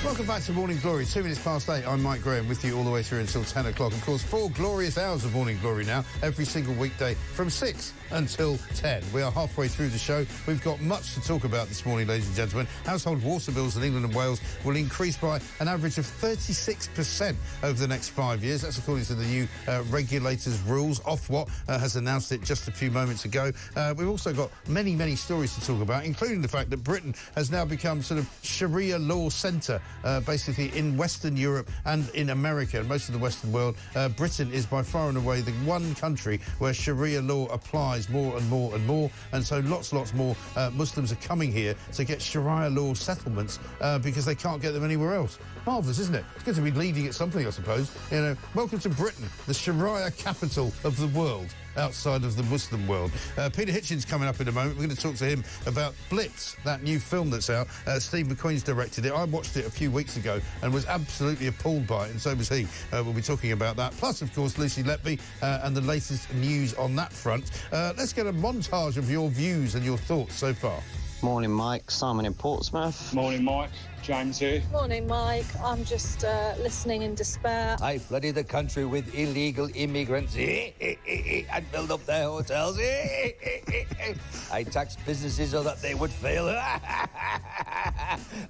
Welcome back to Morning Glory. 2 minutes past 8. I'm Mike Graham with you all the way through until 10 o'clock. Of course, 4 glorious hours of Morning Glory now, every single weekday from 6 until 10. We are halfway through the show. We've got much to talk about this morning, ladies and gentlemen. Household water bills in England and Wales will increase by an average of 36% over the next 5 years. That's according to the new regulators' rules. Ofwat has announced it just a few moments ago. We've also got many, many stories to talk about, including the fact that Britain has now become sort of Sharia law centre, basically in Western Europe and in America and most of the Western world. Britain is by far and away the one country where Sharia law applies more and more and more, and so lots more Muslims are coming here to get Sharia law settlements because they can't get them anywhere else. Marvellous, isn't it? It's good to be leading at something, I suppose. You know, welcome to Britain, the Sharia capital of the world, outside of the Muslim world. Peter Hitchens coming up in a moment. We're going to talk to him about Blitz, that new film that's out. Steve McQueen's directed it. I watched it a few weeks ago and was absolutely appalled by it, and so was he. We'll be talking about that. Plus, of course, Lucy Letby and the latest news on that front. Let's get a montage of your views and your thoughts so far. Morning, Mike. Simon in Portsmouth. Morning, Mike. James here. Morning, Mike. I'm just listening in despair. I flooded the country with illegal immigrants and built up their hotels. I taxed businesses so that they would fail.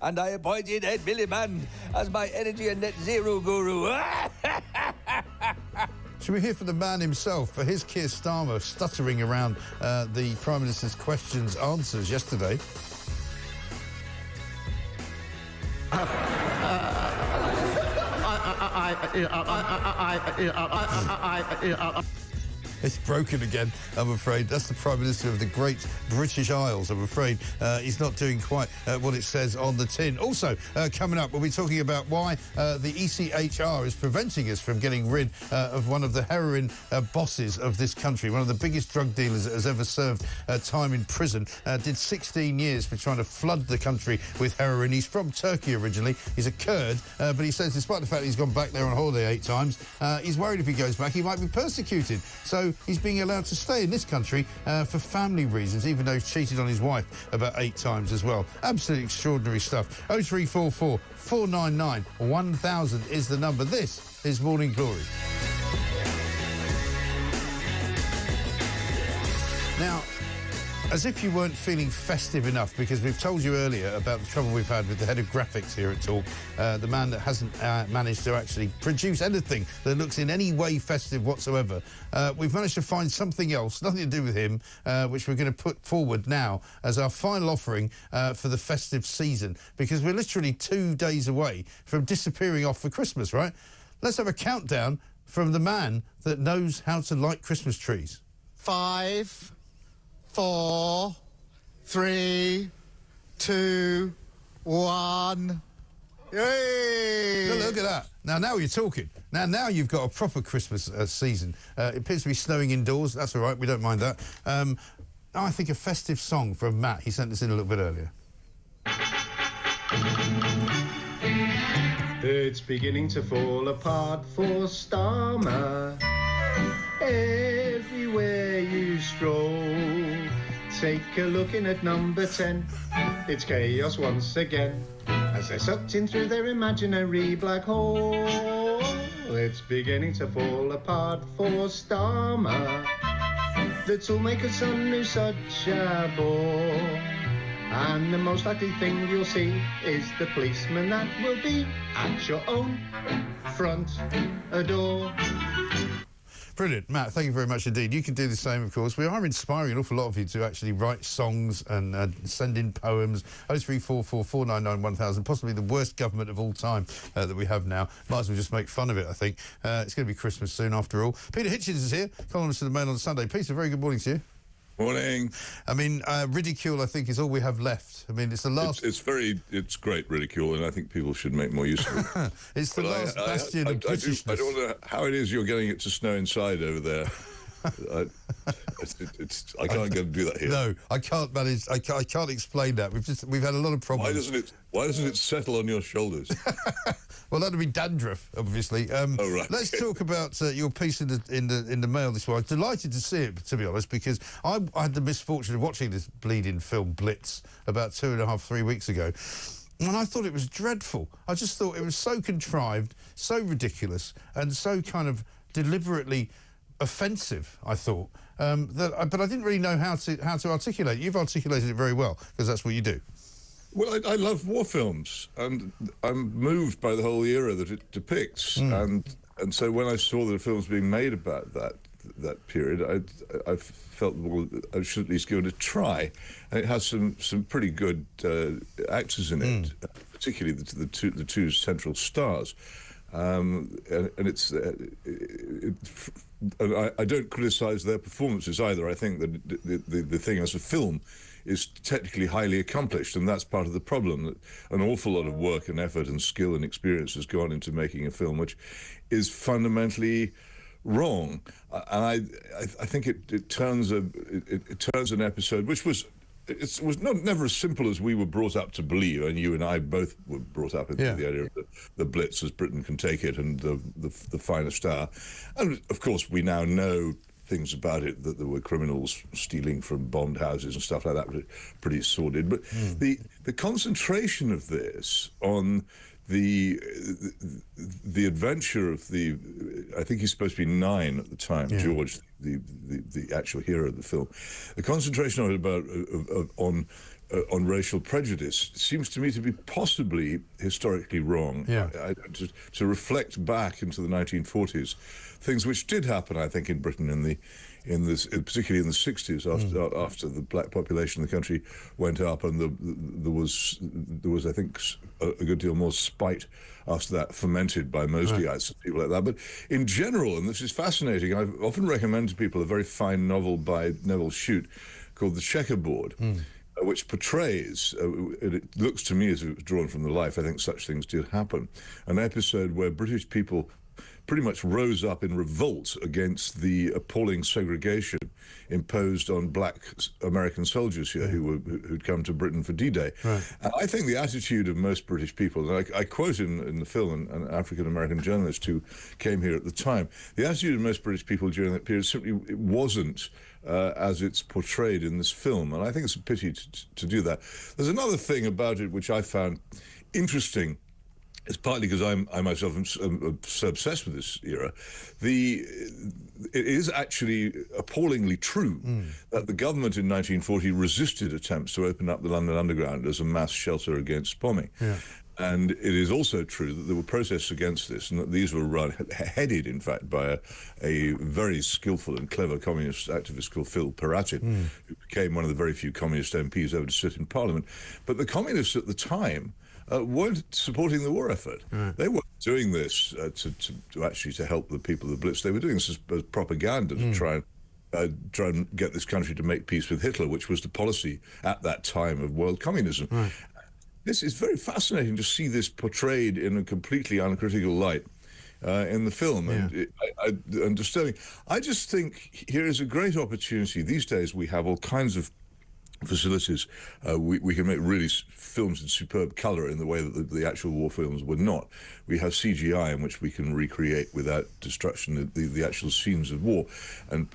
And I appointed Ed Miliband as my energy and net zero guru. Should we hear from the man himself for his Keir Starmer stuttering around the Prime Minister's questions answers yesterday? It's broken again, I'm afraid. That's the Prime Minister of the Great British Isles, I'm afraid. He's not doing quite what it says on the tin. Also, coming up, we'll be talking about why the ECHR is preventing us from getting rid of one of the heroin bosses of this country, one of the biggest drug dealers that has ever served time in prison. Did 16 years for trying to flood the country with heroin. He's from Turkey originally. He's a Kurd, but he says despite the fact he's gone back there on holiday 8 times, he's worried if he goes back he might be persecuted. So he's being allowed to stay in this country for family reasons, even though he's cheated on his wife about 8 times as well. Absolutely extraordinary stuff. 0344 499 1000 is the number. This is Morning Glory. Now, as if you weren't feeling festive enough, because we've told you earlier about the trouble we've had with the head of graphics here at Talk, the man that hasn't managed to actually produce anything that looks in any way festive whatsoever. We've managed to find something else, nothing to do with him, which we're going to put forward now as our final offering for the festive season, because we're literally 2 days away from disappearing off for Christmas, right? Let's have a countdown from the man that knows how to light Christmas trees. 5, 4, 3, 2, 1. Yay! Look at that. Now you're talking. Now you've got a proper Christmas season. It appears to be snowing indoors. That's all right. We don't mind that. I think a festive song from Matt. He sent us in a little bit earlier. It's beginning to fall apart for Starmer. Everywhere you stroll, take a look in at number 10. It's chaos once again, as they're sucked in through their imaginary black hole. It's beginning to fall apart for Starmer. The toolmaker's son is such a bore. And the most likely thing you'll see is the policeman that will be at your own front door. Brilliant. Matt, thank you very much indeed. You can do the same, of course. We are inspiring an awful lot of you to actually write songs and send in poems. 0344 499 1000, possibly the worst government of all time that we have now. Might as well just make fun of it, I think. It's going to be Christmas soon, after all. Peter Hitchens is here, columnist of the Mail on Sunday. Peter, very good morning to you. Morning. I mean, ridicule, I think, is all we have left. I mean, it's the last... It's great ridicule, and I think people should make more use of it. It's the last bastion of Britishness. I don't know how it is you're getting it to snow inside over there. I can't go and do that here. No, I can't manage. I can't explain that. We've had a lot of problems. Why doesn't it settle on your shoulders? Well, that'd be dandruff, obviously. Right. Let's talk about your piece in the Mail this morning. I was delighted to see it, to be honest, because I had the misfortune of watching this bleeding film Blitz about 3 weeks ago. And I thought it was dreadful. I just thought it was so contrived, so ridiculous, and so kind of deliberately offensive, I thought. But I didn't really know how to articulate it. You've articulated it very well, because that's what you do. Well, I love war films, and I'm moved by the whole era that it depicts. And so when I saw the films being made about that period, I felt, well, I should at least give it a try. And it has some pretty good actors in it, particularly the two central stars. And it's I don't criticise their performances either. I think that the thing as a film is technically highly accomplished, and that's part of the problem, that an awful lot of work and effort and skill and experience has gone into making a film which is fundamentally wrong. And I think it turns an episode which was never as simple as we were brought up to believe, and you and I both were brought up into the idea of the Blitz as Britain can take it and the finest hour. And of course we now know things about it, that there were criminals stealing from bombed houses and stuff like that, pretty sordid. But the concentration of this on the adventure of I think he's supposed to be 9 at the time, George, the actual hero of the film. The concentration on it on racial prejudice seems to me to be possibly historically wrong. To reflect back into the 1940s, things which did happen, I think, in Britain in particularly in the 60s, after the black population in the country went up, and there was, I think, a good deal more spite after that, fomented by Mosleyite and people like that. But in general, and this is fascinating, I often recommend to people a very fine novel by Neville Shute called The Checkerboard, which portrays, it looks to me as if it was drawn from the life, I think such things did happen, an episode where British people pretty much rose up in revolt against the appalling segregation imposed on black American soldiers here who'd come to Britain for D-Day. And I think the attitude of most British people, and I quote in the film an African-American journalist who came here at the time, the attitude of most British people during that period simply wasn't as it's portrayed in this film, and I think it's a pity to do that. There's another thing about it which I found interesting. It's partly because I myself am so obsessed with this era. It is actually appallingly true that the government in 1940 resisted attempts to open up the London Underground as a mass shelter against bombing. And it is also true that there were protests against this, and that these were headed, in fact, by a very skillful and clever communist activist called Phil Peratin, who became one of the very few communist MPs ever to sit in Parliament. But the communists at the time weren't supporting the war effort. They weren't doing this to help the people of the Blitz. They were doing this as propaganda to try and get this country to make peace with Hitler, which was the policy at that time of world communism. This is very fascinating to see this portrayed in a completely uncritical light in the film, and disturbing. I just think here is a great opportunity. These days we have all kinds of facilities. We can make really films in superb colour in the way that the actual war films were not. We have CGI in which we can recreate without destruction the actual scenes of war and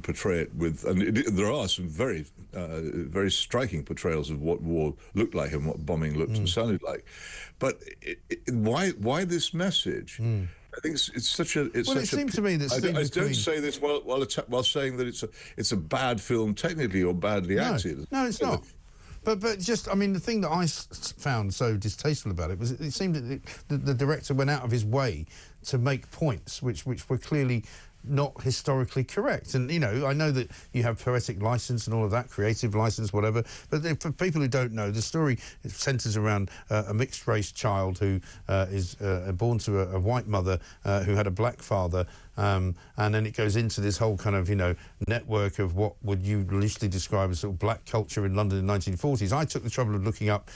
portray it with... And there are some very, very striking portrayals of what war looked like and what bombing looked and sounded like. But why this message? I think it's such a... It seems to me that... I don't say this while saying that it's a bad film technically or badly acted. No, it's not. But just, I mean, the thing that I found so distasteful about it was it seemed that the director went out of his way to make points which were clearly not historically correct. And, you know, I know that you have poetic license and all of that, creative license, whatever, but for people who don't know, the story centres around a mixed-race child who is born to a white mother who had a black father, and then it goes into this whole kind of, you know, network of what would you loosely describe as sort of black culture in London in the 1940s. I took the trouble of looking up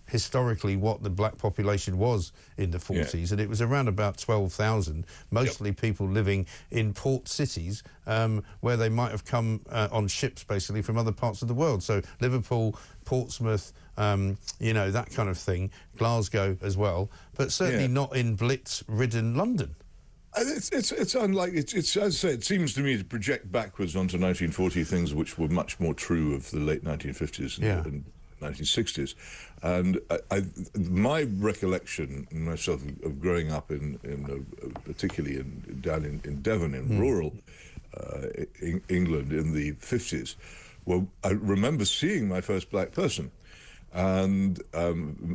historically what the black population was in the 40s, and it was around about 12,000, mostly people living in port cities where they might have come on ships basically from other parts of the world. So Liverpool, Portsmouth, you know, that kind of thing, Glasgow as well, but certainly not in blitz-ridden London. It's unlike, it's as I say, it seems to me to project backwards onto 1940 things which were much more true of the late 1950s and 1960s, and my recollection myself of growing up particularly down in Devon, in rural England in the 50s, well, I remember seeing my first black person. And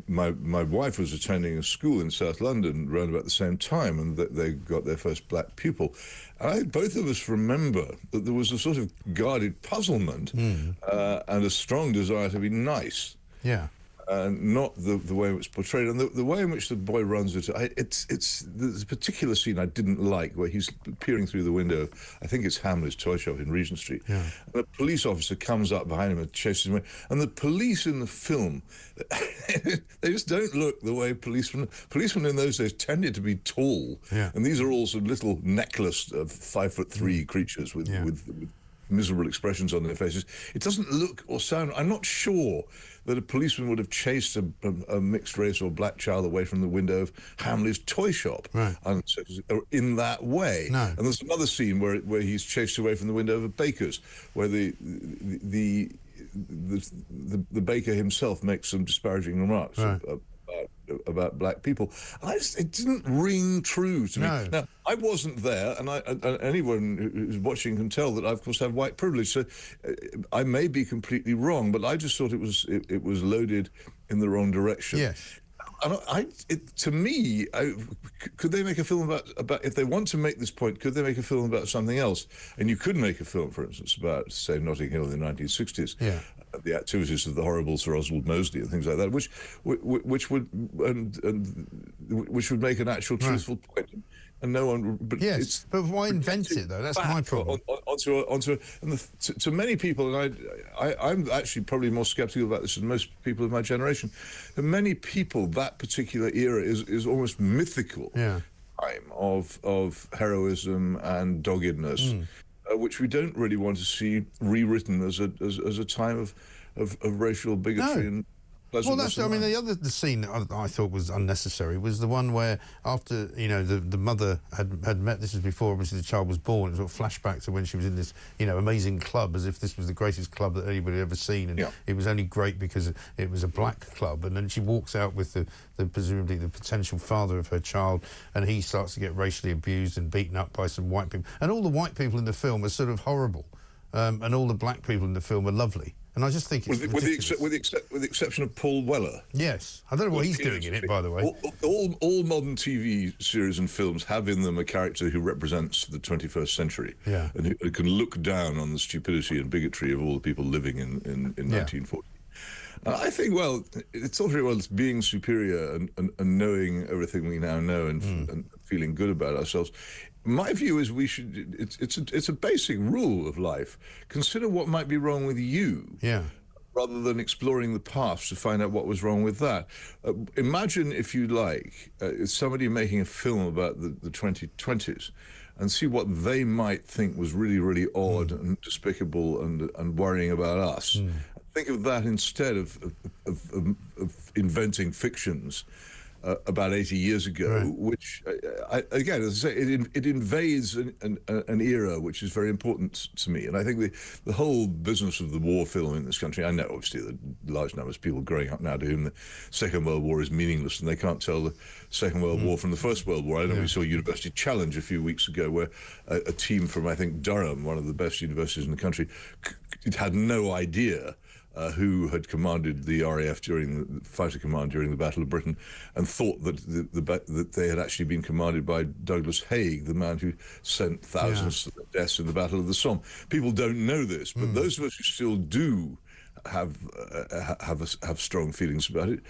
my wife was attending a school in South London around about the same time, and they got their first black pupil. And I think both of us remember that there was a sort of guarded puzzlement and a strong desire to be nice. Not the way it was portrayed, and the way in which the boy runs it. There's a particular scene I didn't like where he's peering through the window. I think it's Hamlet's toy shop in Regent Street. And a police officer comes up behind him and chases him away. And the police in the film, they just don't look the way policemen in those days tended to be tall. And these are all sort of little necklaced 5'3" creatures with miserable expressions on their faces. It doesn't look or sound... I'm not sure that a policeman would have chased a mixed race or black child away from the window of Hamley's toy shop in that way. And there's another scene where he's chased away from the window of a baker's, where the baker himself makes some disparaging remarks about black people. It didn't ring true to me. Now, I wasn't there, and anyone who's watching can tell that I, of course, have white privilege, so I may be completely wrong, but I just thought it was loaded in the wrong direction. to me, could they make a film about if they want to make this point? Could they make a film about something else? And you could make a film, for instance, about say Notting Hill in the 1960s. Yeah. The activities of the horrible Sir Oswald Mosley and things like that, which would make an actual truthful point. And no one, but yes, but why invent it though? That's my problem. To many people, and I'm actually probably more sceptical about this than most people of my generation. For many people, that particular era is almost mythical. Yeah. Time of heroism and doggedness, which we don't really want to see rewritten as a time of racial bigotry and. Well, that's. I mean, the scene that I thought was unnecessary was the one where after the mother had met. This was before obviously the child was born. It was sort of flashback to when she was in this amazing club, as if this was the greatest club that anybody had ever seen, and it was only great because it was a black club. And then she walks out with the presumably the potential father of her child, and he starts to get racially abused and beaten up by some white people. And all the white people in the film are sort of horrible, and all the black people in the film are lovely. And I just think it's with the exception of Paul Weller. Yes, I don't know what he's doing in it, by the way. All modern TV series and films have in them a character who represents the 21st century, and who can look down on the stupidity and bigotry of all the people living in 1940. I think, well, it's all very well being superior and knowing everything we now know and feeling good about ourselves. My view is we should. It's a basic rule of life. Consider what might be wrong with you, rather than exploring the past to find out what was wrong with that. Imagine, if you like, somebody making a film about the 2020s, and see what they might think was really, really odd and despicable and worrying about us. Think of that instead of inventing fictions about 80 years ago, which, again, as I say, it invades an era which is very important to me. And I think the whole business of the war film in this country, I know, obviously, the large numbers of people growing up now to whom the Second World War is meaningless, and they can't tell the Second World War from the First World War. I know we saw University Challenge a few weeks ago where a team from, I think, Durham, one of the best universities in the country, had no idea who had commanded the RAF during the fighter command during the Battle of Britain, and thought that that they had actually been commanded by Douglas Haig, the man who sent thousands to their deaths in the Battle of the Somme. People don't know this, but those of us who still do have strong feelings about it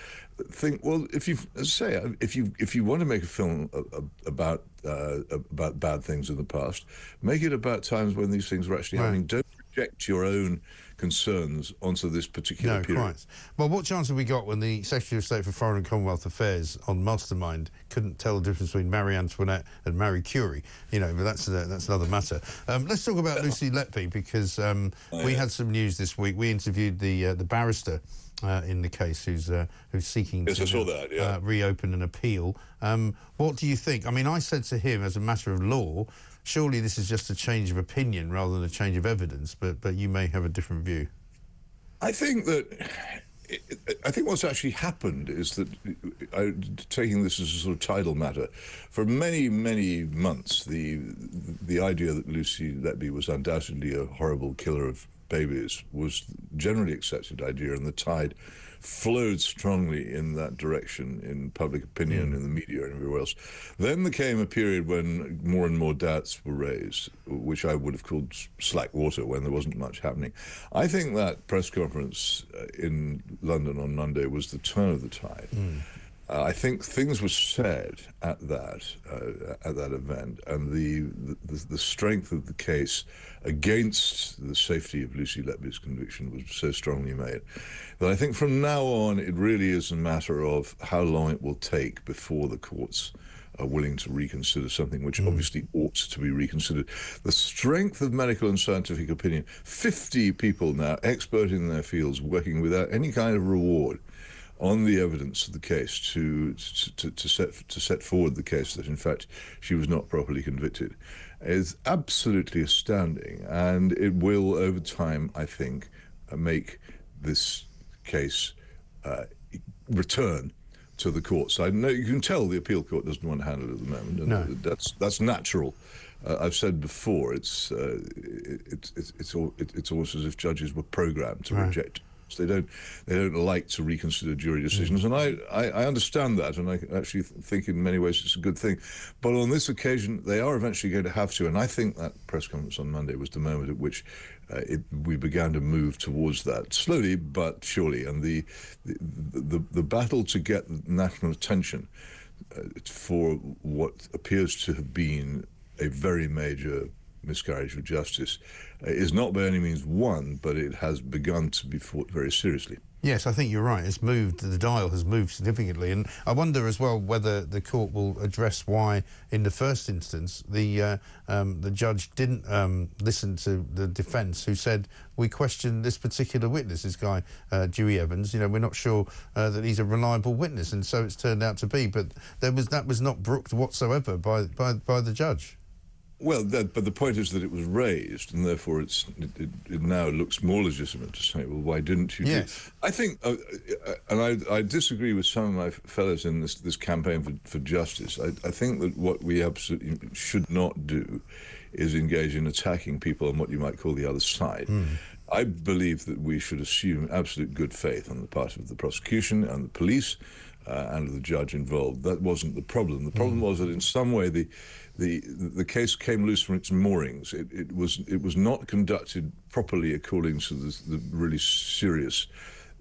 think, well, if you want to make a film about bad things in the past, make it about times when these things were actually happening. Don't project your own concerns onto this particular period. Quite. Well, what chance have we got when the Secretary of State for Foreign and Commonwealth Affairs on Mastermind couldn't tell the difference between Marie Antoinette and Marie Curie? But that's another matter. Let's talk about Lucy Letby, because we had some news this week. We interviewed the barrister in the case who's seeking to reopen an appeal. What do you think? I mean, I said to him, as a matter of law, surely this is just a change of opinion rather than a change of evidence, but you may have a different view. I think what's actually happened is that, taking this as a sort of tidal matter, for many, many months, the idea that Lucy Letby was undoubtedly a horrible killer of babies was generally accepted idea, and the tide flowed strongly in that direction in public opinion, in the media and everywhere else. Then there came a period when more and more doubts were raised, which I would have called slack water, when there wasn't much happening. I think that press conference in London on Monday was the turn of the tide. I think things were said at that event, and the strength of the case against the safety of Lucy Letby's conviction was so strongly made that I think from now on it really is a matter of how long it will take before the courts are willing to reconsider something which obviously ought to be reconsidered. The strength of medical and scientific opinion, 50 people now, expert in their fields, working without any kind of reward on the evidence of the case to set forward the case that in fact she was not properly convicted, is absolutely astounding, and it will over time, I think, make this case return to the courts. I know you can tell the appeal court doesn't want to handle it at the moment, and that's natural. I've said before, it's almost as if judges were programmed to reject They don't like to reconsider jury decisions, and I understand that, and I actually think in many ways it's a good thing. But on this occasion, they are eventually going to have to, and I think that press conference on Monday was the moment at which we began to move towards that, slowly but surely. And the battle to get national attention for what appears to have been a very major miscarriage of justice is not by any means won, but it has begun to be fought very seriously. Yes, I think you're right. It's moved, the dial has moved significantly, and I wonder as well whether the court will address why, in the first instance, the judge didn't listen to the defence, who said, we question this particular witness, this guy, Dewey Evans. You know, we're not sure that he's a reliable witness, and so it's turned out to be. But that was not brooked whatsoever by the judge. Well, but the point is that it was raised, and therefore it now looks more legitimate to say, well, why didn't you? Yes. I think, and I disagree with some of my fellows in this campaign for justice. I think that what we absolutely should not do is engage in attacking people on what you might call the other side. I believe that we should assume absolute good faith on the part of the prosecution and the police and of the judge involved. That wasn't the problem. The problem was that in some way the case came loose from its moorings. It was not conducted properly according to the really serious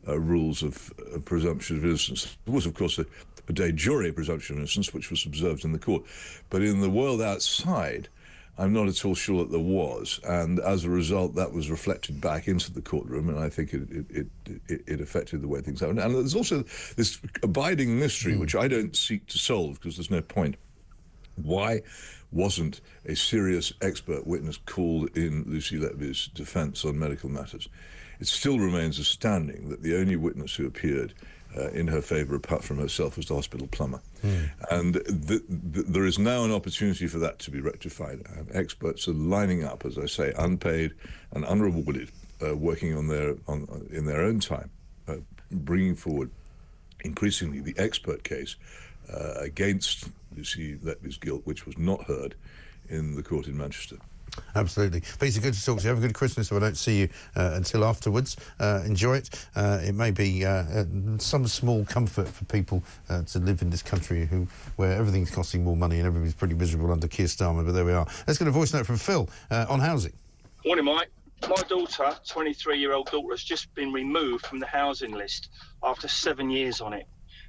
rules of presumption of innocence. There was, of course, a de jure presumption of innocence, which was observed in the court. But in the world outside, I'm not at all sure that there was, and as a result, that was reflected back into the courtroom, and I think it affected the way things happened. And there's also this abiding mystery, which I don't seek to solve, because there's no point. Why wasn't a serious expert witness called in Lucy Letby's defence on medical matters? It still remains astounding that the only witness who appeared in her favour, apart from herself, was the hospital plumber. And there is now an opportunity for that to be rectified. And experts are lining up, as I say, unpaid and unrewarded, working in their own time, bringing forward increasingly the expert case against Lucy Letby's guilt, which was not heard in the court in Manchester. Absolutely. Peter, good to talk to you. Have a good Christmas if I don't see you until afterwards. Enjoy it. It may be some small comfort for people to live in this country where everything's costing more money and everybody's pretty miserable under Keir Starmer, but there we are. Let's get a voice note from Phil on housing. Morning, Mike. My daughter, 23-year-old daughter, has just been removed from the housing list after 7 years on it.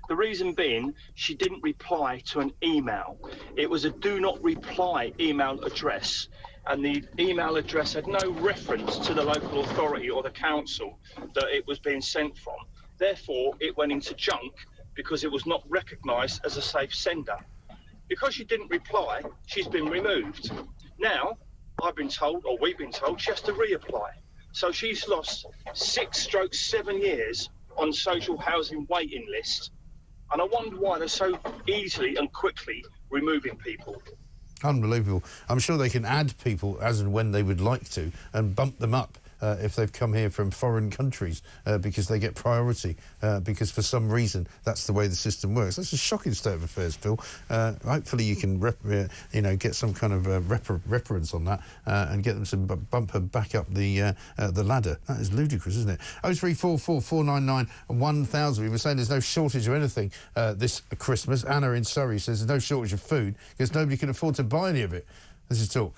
The reason being, she didn't reply to an email. It was a do not reply email address, and the email address had no reference to the local authority or the council that it was being sent from. Therefore, it went into junk because it was not recognised as a safe sender. Because she didn't reply, she's been removed. Now, I've been told, or we've been told, she has to reapply. So she's lost 6-7 years on social housing waiting list. And I wonder why they're so easily and quickly removing people. Unbelievable. I'm sure they can add people as and when they would like to and bump them up if they've come here from foreign countries because they get priority because for some reason that's the way the system works. That's a shocking state of affairs, Phil. Hopefully you can get some kind of reference on that and get them to bump her back up the ladder. That is ludicrous, isn't it? 0344 499 1000. We were saying there's no shortage of anything this Christmas. Anna in Surrey says there's no shortage of food because nobody can afford to buy any of it. This is Talk.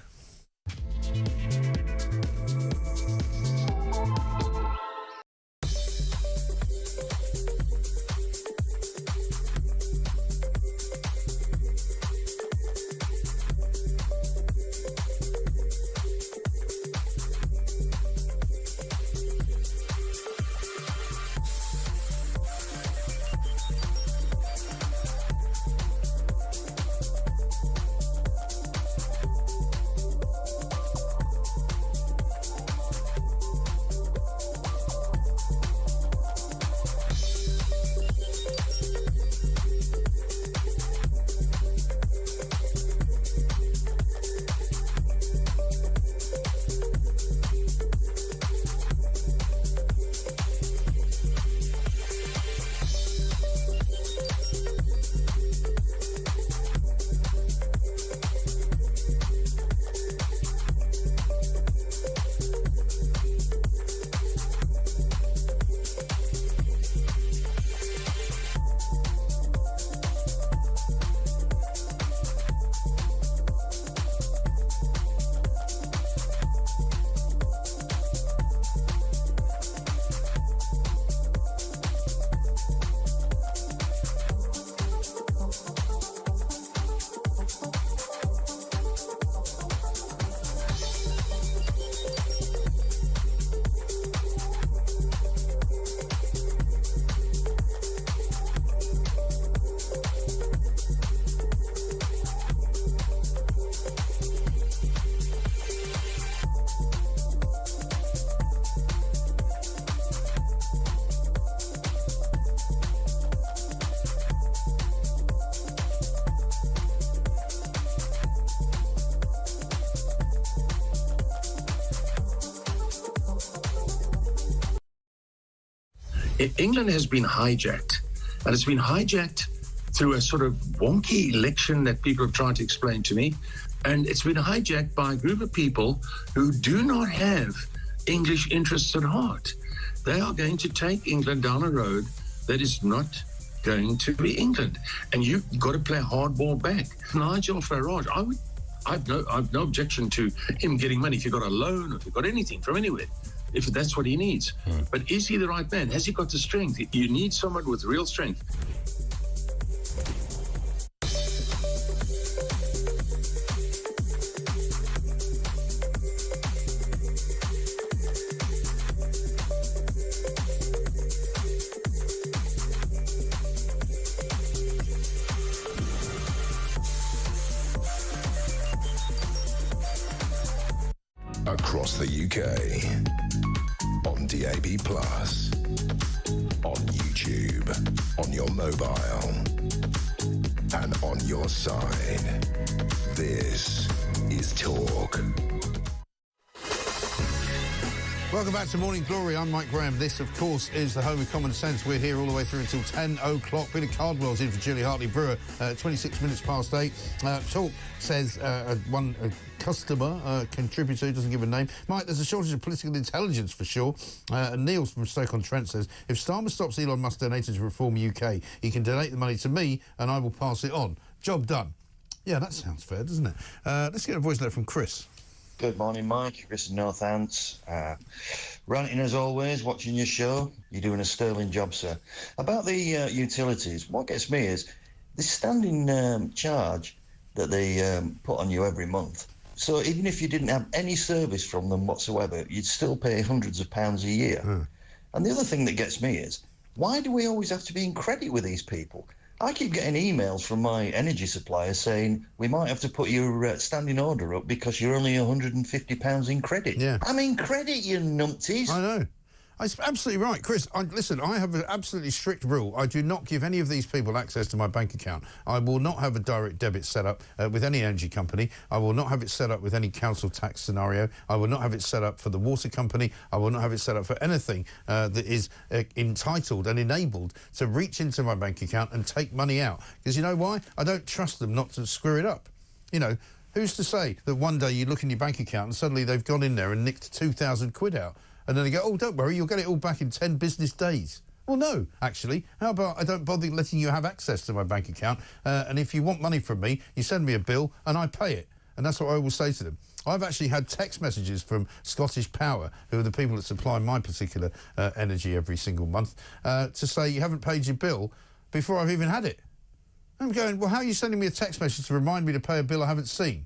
England has been hijacked, and it's been hijacked through a sort of wonky election that people have tried to explain to me, and it's been hijacked by a group of people who do not have English interests at heart. They are going to take England down a road that is not going to be England, and you've got to play hardball back. Nigel Farage, I've no objection to him getting money if you've got a loan or if you've got anything from anywhere, if that's what he needs. But is he the right man? Has he got the strength? You need someone with real strength. Across the UK, on DAB+, on YouTube, on your mobile, and on your side. This is Talk. Welcome back to Morning Glory. I'm Mike Graham. This, of course, is the home of common sense. We're here all the way through until 10 o'clock. Peter Cardwell's in for Julie Hartley-Brewer, 26 minutes past 8. Talk says one customer, contributor, doesn't give a name. Mike, there's a shortage of political intelligence for sure. And Neil from Stoke-on-Trent says, if Starmer stops Elon Musk donating to Reform UK, he can donate the money to me and I will pass it on. Job done. Yeah, that sounds fair, doesn't it? Let's get a voice note from Chris. Good morning, Mike. Chris in Northants. Ranting as always, watching your show. You're doing a sterling job, sir. About the utilities, what gets me is this standing charge that they put on you every month. So even if you didn't have any service from them whatsoever, you'd still pay hundreds of pounds a year. And the other thing that gets me is, why do we always have to be in credit with these people? I keep getting emails from my energy supplier saying we might have to put your standing order up because you're only £150 in credit. Yeah. I'm in credit, you numpties. I know. It's absolutely right. Chris, listen, I have an absolutely strict rule. I do not give any of these people access to my bank account. I will not have a direct debit set up with any energy company. I will not have it set up with any council tax scenario. I will not have it set up for the water company. I will not have it set up for anything that is entitled and enabled to reach into my bank account and take money out. Because you know why? I don't trust them not to screw it up. You know, who's to say that one day you look in your bank account and suddenly they've gone in there and nicked 2,000 quid out? And then they go, oh, don't worry, you'll get it all back in 10 business days. Well, no, actually. How about I don't bother letting you have access to my bank account, and if you want money from me, you send me a bill and I pay it. And that's what I will say to them. I've actually had text messages from Scottish Power, who are the people that supply my particular energy every single month, to say you haven't paid your bill before I've even had it. I'm going, well, how are you sending me a text message to remind me to pay a bill I haven't seen?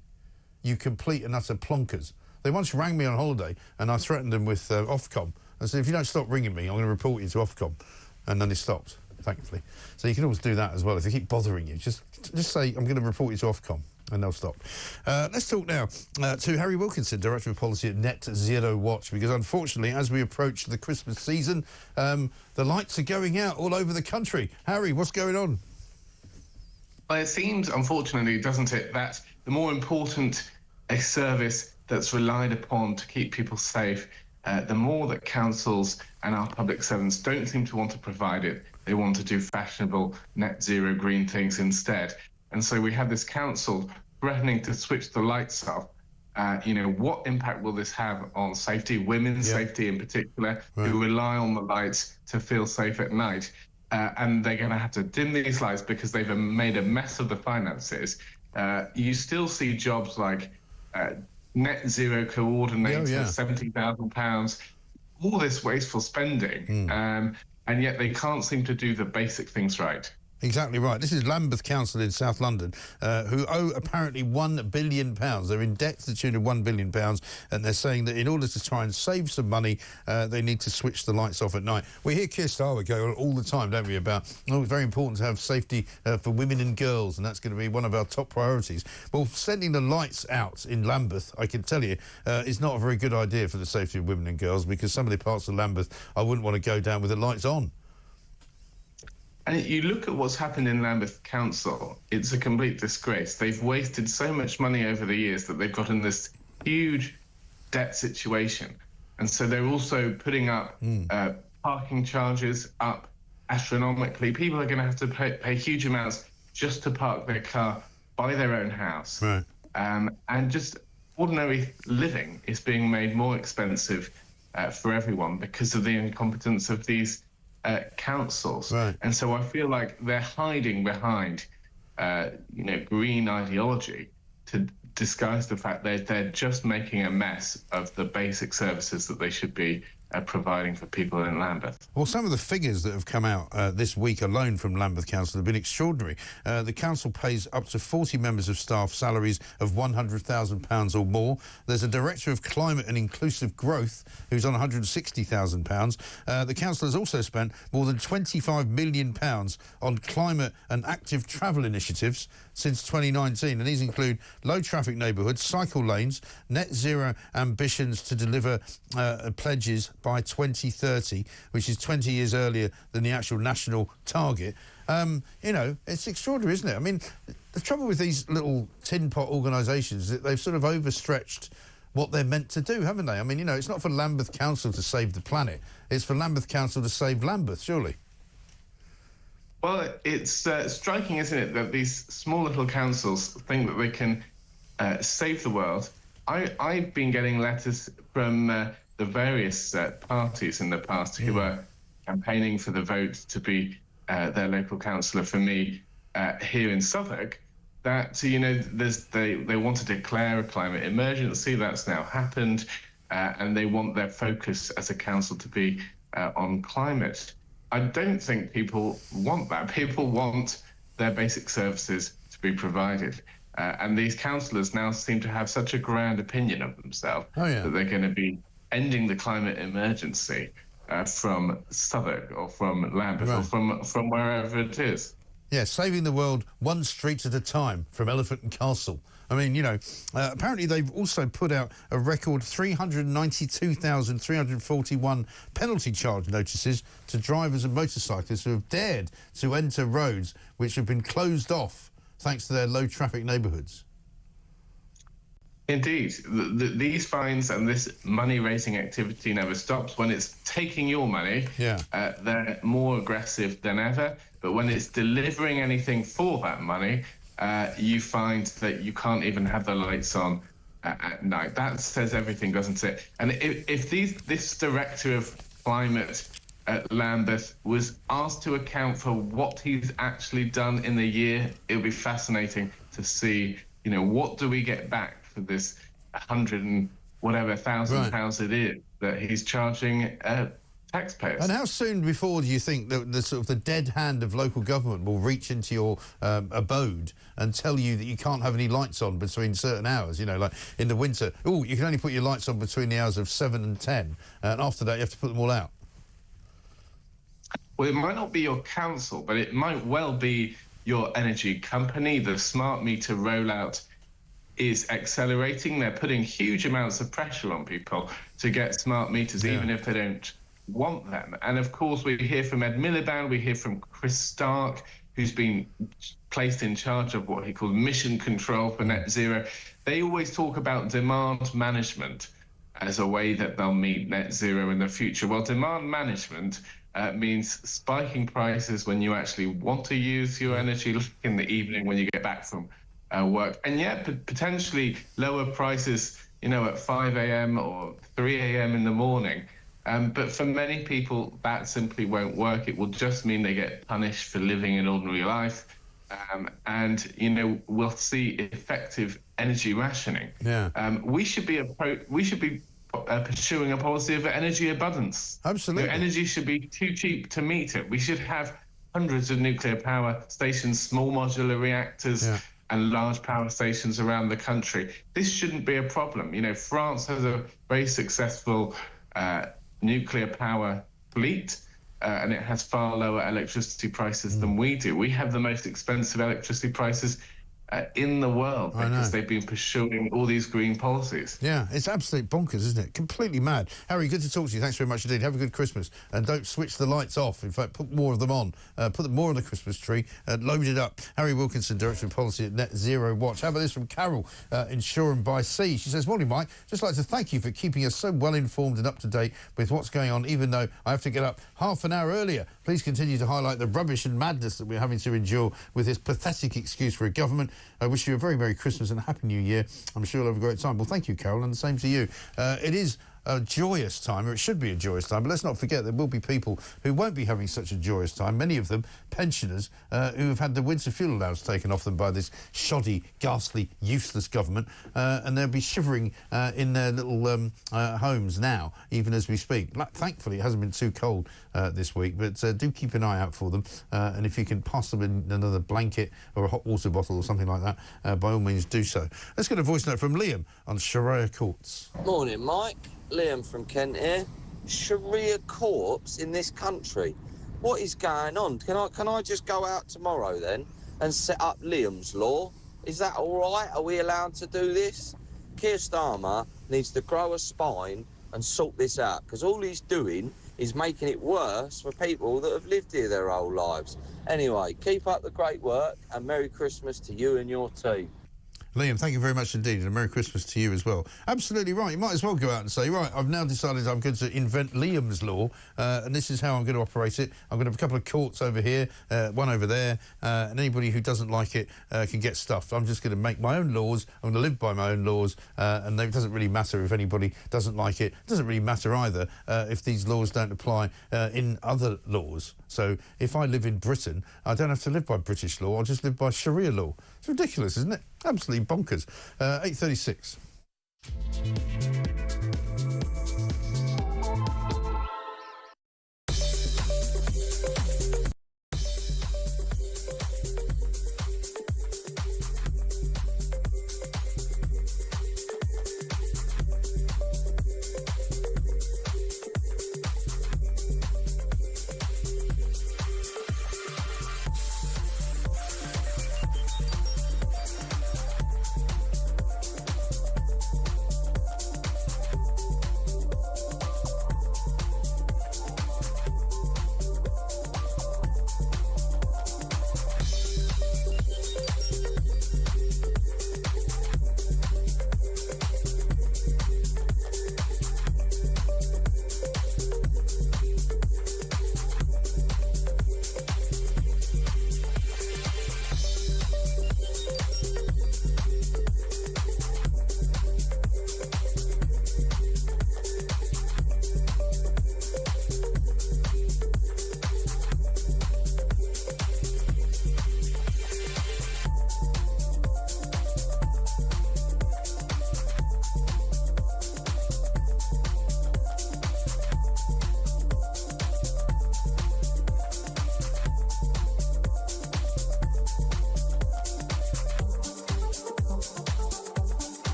You complete and utter plonkers. They once rang me on holiday and I threatened them with Ofcom. I said, if you don't stop ringing me, I'm going to report you to Ofcom. And then they stopped, thankfully. So you can always do that as well. If they keep bothering you, just say, I'm going to report you to Ofcom, and they'll stop. Let's talk now to Harry Wilkinson, Director of Policy at Net Zero Watch, because unfortunately, as we approach the Christmas season, the lights are going out all over the country. Harry, what's going on? Well, it seems, unfortunately, doesn't it, that the more important a service that's relied upon to keep people safe, the more that councils and our public servants don't seem to want to provide it. They want to do fashionable net zero green things instead. And so we have this council threatening to switch the lights off. You know, what impact will this have on safety, women's safety in particular, who rely on the lights to feel safe at night? And they're going to have to dim these lights because they've made a mess of the finances. You still see jobs like net zero coordinator, £70,000, all this wasteful spending, and yet they can't seem to do the basic things right. Exactly right. This is Lambeth Council in South London, who owe apparently £1 billion. They're in debt to the tune of £1 billion, and they're saying that in order to try and save some money, they need to switch the lights off at night. We hear Keir Starmer go on all the time, don't we, about, oh, it's very important to have safety for women and girls, and that's going to be one of our top priorities. Well, sending the lights out in Lambeth, I can tell you, is not a very good idea for the safety of women and girls, because some of the parts of Lambeth I wouldn't want to go down with the lights on. And you look at what's happened in Lambeth Council, it's a complete disgrace. They've wasted so much money over the years that they've got in this huge debt situation. And so they're also putting up parking charges up astronomically. People are going to have to pay huge amounts just to park their car by their own house. Right. And just ordinary living is being made more expensive for everyone because of the incompetence of these councils. Right. And so I feel like they're hiding behind, green ideology to disguise the fact that they're just making a mess of the basic services that they should be providing for people in Lambeth. Well, some of the figures that have come out this week alone from Lambeth Council have been extraordinary. The council pays up to 40 members of staff salaries of £100,000 or more. There's a director of climate and inclusive growth who's on £160,000. The council has also spent more than £25 million on climate and active travel initiatives since 2019, and these include low traffic neighbourhoods, cycle lanes, net zero ambitions to deliver pledges by 2030, which is 20 years earlier than the actual national target. It's extraordinary, isn't it? I mean, the trouble with these little tin pot organisations is that they've sort of overstretched what they're meant to do, haven't they? I mean, it's not for Lambeth Council to save the planet, it's for Lambeth Council to save Lambeth, surely. Well, it's striking, isn't it, that these small little councils think that they can save the world. I've been getting letters from the various parties in the past who are campaigning for the vote to be their local councillor for me here in Southwark, that, they want to declare a climate emergency. That's now happened, and they want their focus as a council to be on climate. I don't think people want that. People want their basic services to be provided. And these councillors now seem to have such a grand opinion of themselves that they're going to be ending the climate emergency from Southwark or from Lambeth or from wherever it is. Yeah, saving the world one street at a time from Elephant and Castle. I mean, apparently they've also put out a record 392,341 penalty charge notices to drivers and motorcyclists who have dared to enter roads which have been closed off thanks to their low traffic neighbourhoods. Indeed. These fines and this money-raising activity never stops. When it's taking your money, they're more aggressive than ever. But when it's delivering anything for that money, you find that you can't even have the lights on at night. That says everything, doesn't it? And if this director of climate at Lambeth was asked to account for what he's actually done in the year, it would be fascinating to see, what do we get back for this 100 and whatever thousand pounds it is that he's charging taxpayers. And how soon before do you think that the sort of the dead hand of local government will reach into your abode and tell you that you can't have any lights on between certain hours? Like in the winter, you can only put your lights on between the hours of 7 and 10, and after that you have to put them all out. Well, it might not be your council, but it might well be your energy company. The smart meter rollout is accelerating. They're putting huge amounts of pressure on people to get smart meters, even if they don't want them. And of course, we hear from Ed Miliband, we hear from Chris Stark, who's been placed in charge of what he called mission control for net zero. They always talk about demand management as a way that they'll meet net zero in the future. Well, demand management means spiking prices when you actually want to use your energy, like in the evening when you get back from work, and yet potentially lower prices, at 5 a.m. or 3 a.m. in the morning. But for many people, that simply won't work. It will just mean they get punished for living an ordinary life. And we'll see effective energy rationing. We should be pursuing a policy of energy abundance. Absolutely. Energy should be too cheap to meet it. We should have hundreds of nuclear power stations, small modular reactors, and large power stations around the country. This shouldn't be a problem. France has a very successful nuclear power fleet, and it has far lower electricity prices than we do. We have the most expensive electricity prices in the world because they've been pursuing all these green policies. Yeah, it's absolute bonkers, isn't it? Completely mad. Harry, good to talk to you. Thanks very much indeed. Have a good Christmas. And don't switch the lights off. In fact, put more of them on. Put more on the Christmas tree. Load it up. Harry Wilkinson, Director of Policy at Net Zero Watch. How about this from Carol in Shoreham by Sea? She says, morning, Mike. Just like to thank you for keeping us so well informed and up to date with what's going on, even though I have to get up half an hour earlier. Please continue to highlight the rubbish and madness that we're having to endure with this pathetic excuse for a government. I wish you a very Merry Christmas and a Happy New Year. I'm sure you'll have a great time. Well, thank you, Carol, and the same to you. It is a joyous time, or it should be a joyous time, but let's not forget there will be people who won't be having such a joyous time, many of them pensioners who have had the winter fuel allowance taken off them by this shoddy, ghastly, useless government, and they'll be shivering in their little homes now, even as we speak. Thankfully, it hasn't been too cold this week, but do keep an eye out for them, and if you can pass them in another blanket or a hot water bottle or something like that, by all means do so. Let's get a voice note from Liam on Sharia Courts. Morning, Mike. Liam from Kent here. Sharia courts in this country. What is going on? Can I just go out tomorrow then and set up Liam's law? Is that all right? Are we allowed to do this? Keir Starmer needs to grow a spine and sort this out, because all he's doing is making it worse for people that have lived here their whole lives. Anyway, keep up the great work and Merry Christmas to you and your team. Liam, thank you very much indeed, and a Merry Christmas to you as well. Absolutely right. You might as well go out and say, right, I've now decided I'm going to invent Liam's law, and this is how I'm going to operate it. I'm going to have a couple of courts over here, one over there, and anybody who doesn't like it can get stuffed. I'm just going to make my own laws. I'm going to live by my own laws, and it doesn't really matter if anybody doesn't like it. It doesn't really matter either if these laws don't apply in other laws. So if I live in Britain, I don't have to live by British law. I'll just live by Sharia law. It's ridiculous, isn't it? Absolutely bonkers. 8:36.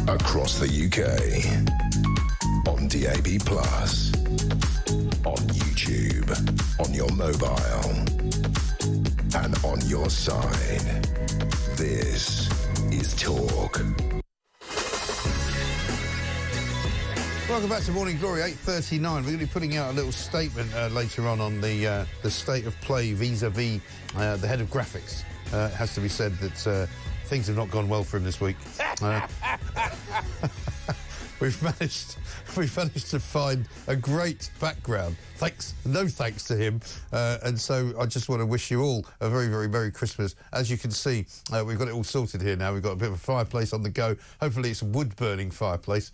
Across the UK, on DAB+, on YouTube, on your mobile, and on your side. This is Talk. Welcome back to Morning Glory, 8:39. We're going to be putting out a little statement later on the state of play vis-a-vis the head of graphics. It has to be said that things have not gone well for him this week. we've managed to find a great background. No thanks to him. And so I just want to wish you all a very, very Merry Christmas. As you can see, we've got it all sorted here now. We've got a bit of a fireplace on the go. Hopefully it's a wood-burning fireplace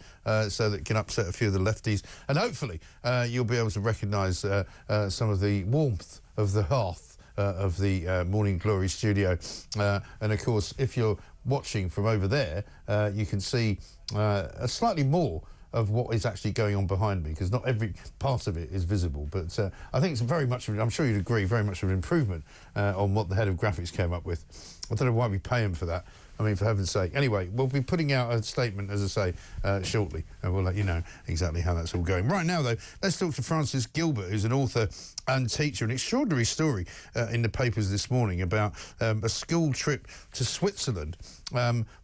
so that it can upset a few of the lefties. And hopefully you'll be able to recognise some of the warmth of the hearth of the Morning Glory studio. And, of course, if you're watching from over there, you can see a slightly more of what is actually going on behind me, because not every part of it is visible. But I think it's very much, I'm sure you'd agree, very much of an improvement on what the head of graphics came up with. I don't know why we pay him for that. I mean, for heaven's sake. Anyway, we'll be putting out a statement, as I say, shortly, and we'll let you know exactly how that's all going. Right now, though, let's talk to Francis Gilbert, who's an author and teacher. An extraordinary story in the papers this morning about a school trip to Switzerland,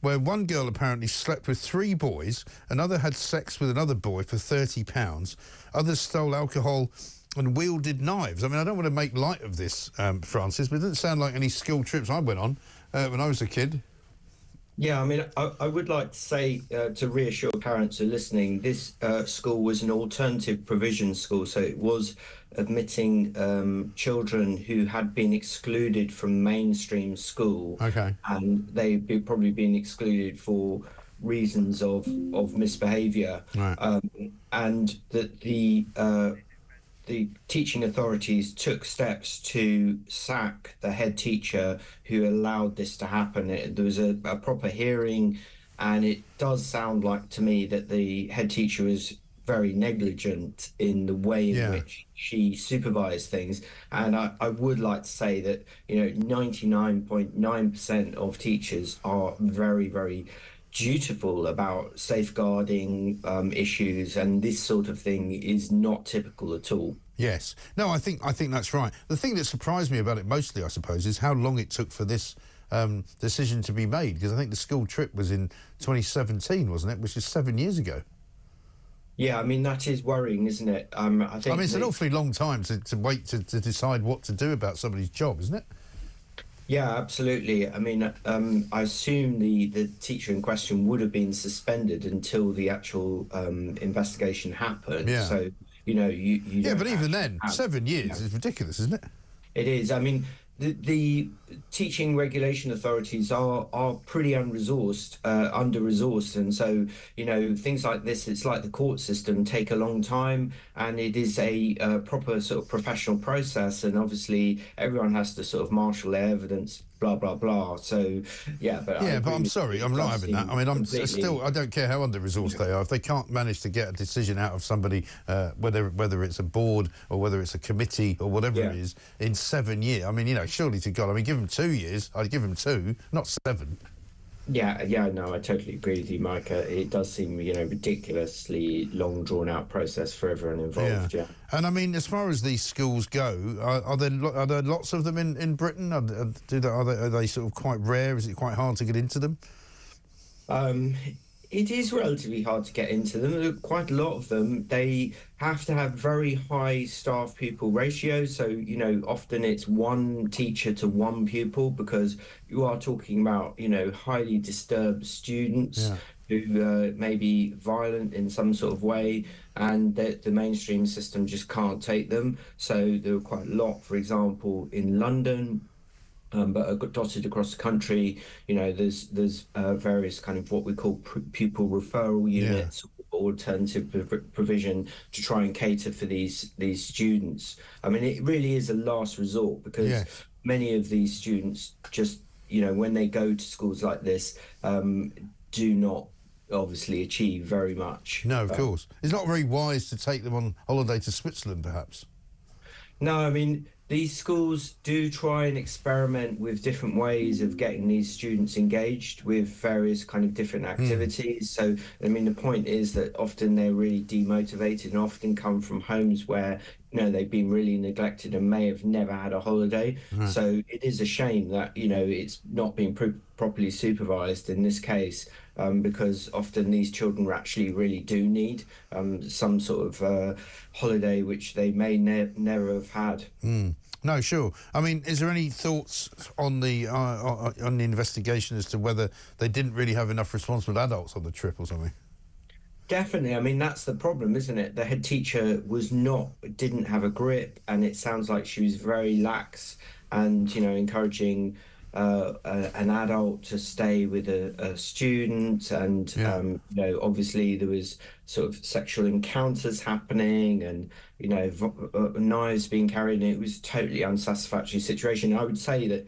where one girl apparently slept with 3 boys, another had sex with another boy for £30, others stole alcohol and wielded knives. I mean, I don't want to make light of this, Francis, but it doesn't sound like any school trips I went on when I was a kid. Yeah, I mean, I would like to say, to reassure parents who are listening, this school was an alternative provision school, so it was admitting children who had been excluded from mainstream school. Okay. And they'd probably been excluded for reasons of misbehaviour. Right. And that the teaching authorities took steps to sack the head teacher who allowed this to happen. There was a proper hearing, and it does sound like to me that the head teacher was very negligent in the way in which she supervised things. And I would like to say that, 99.9% of teachers are very, very dutiful about safeguarding issues, and this sort of thing is not typical at all. Yes. No, I think that's right. The thing that surprised me about it mostly, I suppose, is how long it took for this decision to be made, because I think the school trip was in 2017, wasn't it, which is 7 years ago. Yeah, I mean, that is worrying, isn't it? I think it's an awfully long time to wait to decide what to do about somebody's job, isn't it? Yeah, absolutely. I mean, I assume the teacher in question would have been suspended until the actual investigation happened. Yeah. So, you yeah, but even then, 7 years is ridiculous, isn't it? It is. I mean, the teaching regulation authorities are pretty under-resourced, and so things like this, it's like the court system, take a long time, and it is a proper sort of professional process, and obviously everyone has to sort of marshal their evidence, blah blah blah. So but I'm sorry, I'm not having that. I mean, I don't care how under-resourced they are. If they can't manage to get a decision out of somebody, whether it's a board or whether it's a committee or whatever it is, in 7 years, I mean, surely to God, I mean, give them 2 years. I'd give them 2, not 7. Yeah, no, I totally agree with you, Micah. It does seem, ridiculously long, drawn-out process for everyone involved. Yeah. And I mean, as far as these schools go, are there lots of them in Britain? Are they sort of quite rare? Is it quite hard to get into them? It is relatively hard to get into them. Quite a lot of them, they have to have very high staff-pupil ratios. So, often it's one teacher to one pupil, because you are talking about, highly disturbed students who may be violent in some sort of way, and the mainstream system just can't take them. So there are quite a lot, for example, in London, but dotted across the country. There's various kind of what we call pupil referral units, or alternative provision, to try and cater for these students. I mean, it really is a last resort, because many of these students just, when they go to schools like this, do not obviously achieve very much. No, of course. It's not very wise to take them on holiday to Switzerland, perhaps. No, I mean, these schools do try and experiment with different ways of getting these students engaged with various kind of different activities. So, I mean, the point is that often they're really demotivated, and often come from homes where, they've been really neglected and may have never had a holiday. So it is a shame that, it's not being properly supervised in this case, because often these children actually really do need some sort of holiday, which they may never have had. No, sure. I mean, is there any thoughts on the investigation as to whether they didn't really have enough responsible adults on the trip or something? Definitely. I mean, that's the problem, isn't it? The head teacher didn't have a grip, and it sounds like she was very lax and, encouraging an adult to stay with a student. And, obviously there was sort of sexual encounters happening and, knives being carried, and it was totally unsatisfactory situation. I would say that,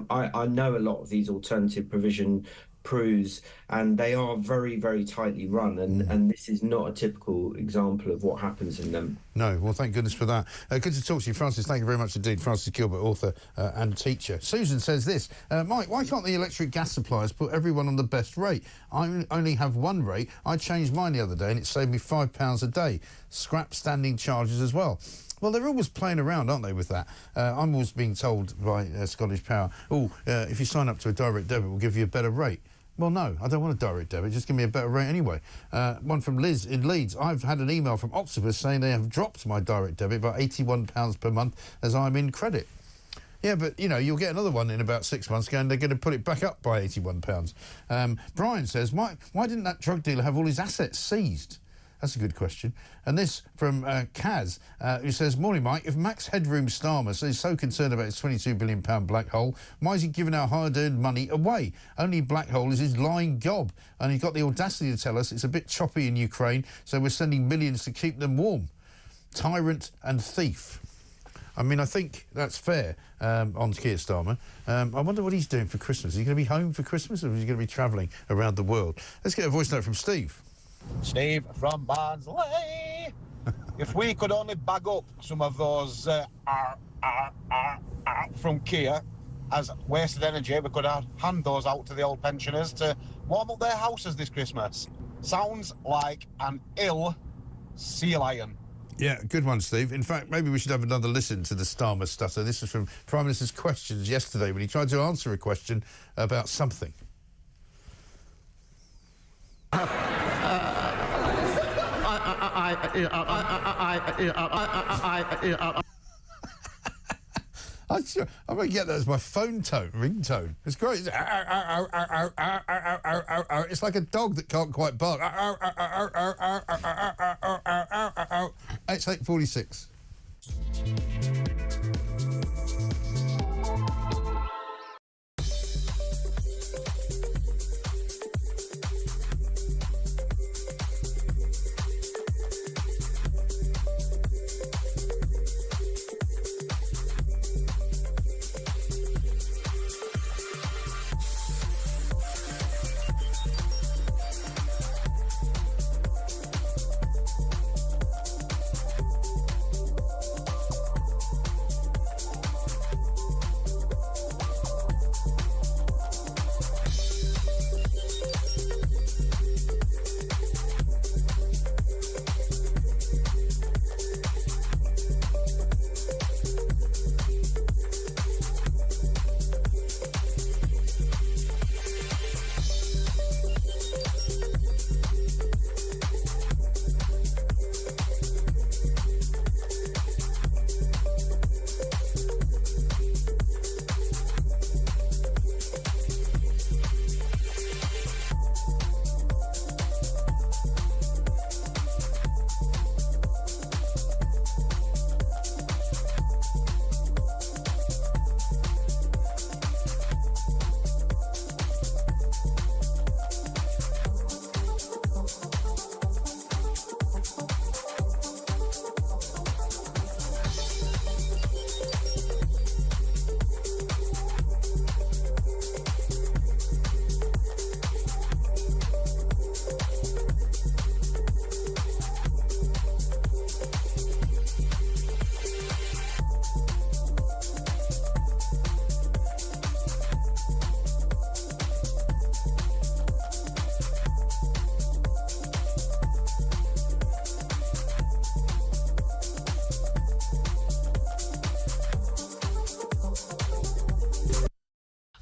I know a lot of these alternative provision PRUs, and they are very, very tightly run, and this is not a typical example of what happens in them. No, well, thank goodness for that. Good to talk to you, Francis. Thank you very much indeed. Francis Gilbert, author and teacher. Susan says this, Mike, why can't the electric gas suppliers put everyone on the best rate? I only have one rate. I changed mine the other day and it saved me £5 a day. Scrap standing charges as well. Well, they're always playing around, aren't they, with that? I'm always being told by Scottish Power, if you sign up to a direct debit, we'll give you a better rate. Well, no, I don't want a direct debit. Just give me a better rate anyway. One from Liz in Leeds. I've had an email from Octopus saying they have dropped my direct debit by £81 per month as I'm in credit. Yeah, but, you'll get another one in about 6 months and they're going to put it back up by £81. Brian says, why didn't that drug dealer have all his assets seized? That's a good question. And this from Kaz, who says, morning, Mike. If Max Headroom Starmer is so concerned about his £22 billion black hole, why is he giving our hard-earned money away? Only black hole is his lying gob. And he's got the audacity to tell us it's a bit choppy in Ukraine, so we're sending millions to keep them warm. Tyrant and thief. I mean, I think that's fair on Keir Starmer. I wonder what he's doing for Christmas. Is he going to be home for Christmas, or is he going to be travelling around the world? Let's get a voice note from Steve. Steve from Barnsley. If we could only bag up some of those from Kia as wasted energy, we could hand those out to the old pensioners to warm up their houses this Christmas. Sounds like an ill sea lion. Yeah, good one, Steve. In fact, maybe we should have another listen to the Starmer stutter. This is from Prime Minister's questions yesterday when he tried to answer a question about something. I'm going to get that as my phone ringtone. It's great. It's like a dog that can't quite bark. It's 8:46.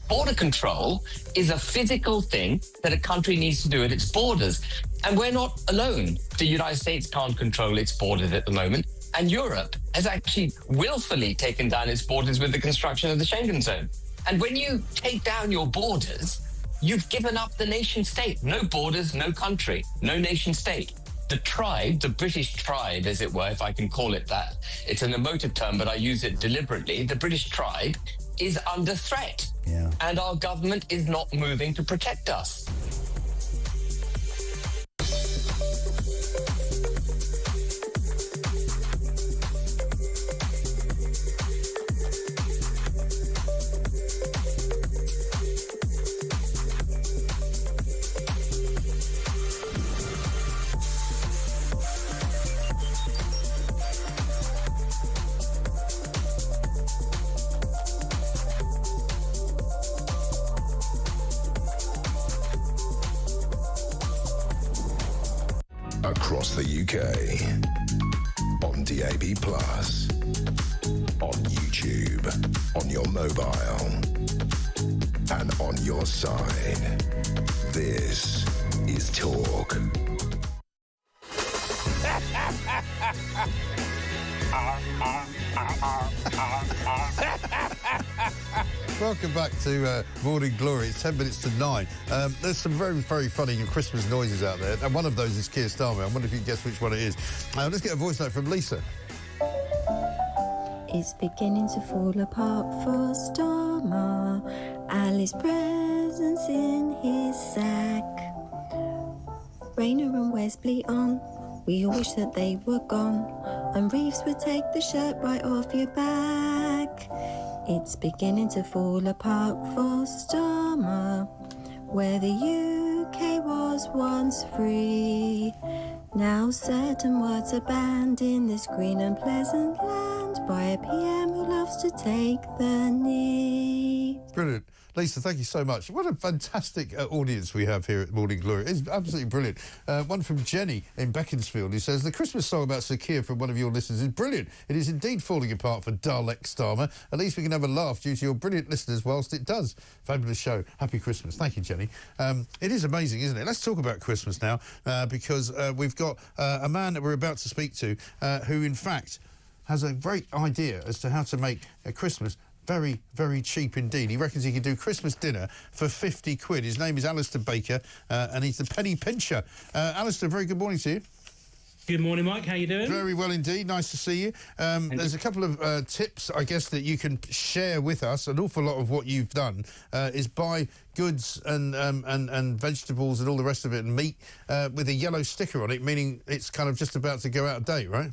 Border control is a physical thing that a country needs to do at its borders. And we're not alone. The United States can't control its borders at the moment. And Europe has actually willfully taken down its borders with the construction of the Schengen zone. And when you take down your borders, you've given up the nation state. No borders, no country, no nation state. the tribe, the British tribe, as it were, if I can call it that, it's an emotive term, but I use it deliberately, the British tribe is under threat. Yeah. And our government is not moving to protect us. Across the UK, on DAB+, on YouTube, on your mobile, and on your side. This is Talk. Welcome back to Morning Glory. It's 10 minutes to 9. There's some very, very funny Christmas noises out there, and one of those is Keir Starmer. I wonder if you can guess which one it is. Let's get a voice note from Lisa. It's beginning to fall apart for Starmer. Ali's presents in his sack. Rayner and Wesley on. We all wish that they were gone. And Reeves would take the shirt right off your back. It's beginning to fall apart for Starmer, where the UK was once free. Now certain words are banned in this green and pleasant land by a PM who loves to take the knee. Brilliant. Lisa, thank you so much. What a fantastic audience we have here at Morning Glory. It's absolutely brilliant. One from Jenny in Beaconsfield, who says, the Christmas song about Sir Keir from one of your listeners is brilliant. It is indeed falling apart for Dalek Starmer. At least we can have a laugh due to your brilliant listeners whilst it does. Fabulous show. Happy Christmas. Thank you, Jenny. It is amazing, isn't it? Let's talk about Christmas now, because we've got a man that we're about to speak to who, in fact, has a great idea as to how to make Christmas very, very cheap indeed. He reckons he can do Christmas dinner for 50 quid. His name is Alistair Baker, and he's the penny pincher. Alistair, very good morning to you. Good morning, Mike. How you doing? Very well indeed. Nice to see you. There's a couple of tips, I guess, that you can share with us. An awful lot of what you've done is buy goods and vegetables and all the rest of it, and meat with a yellow sticker on it, meaning it's kind of just about to go out of date, right?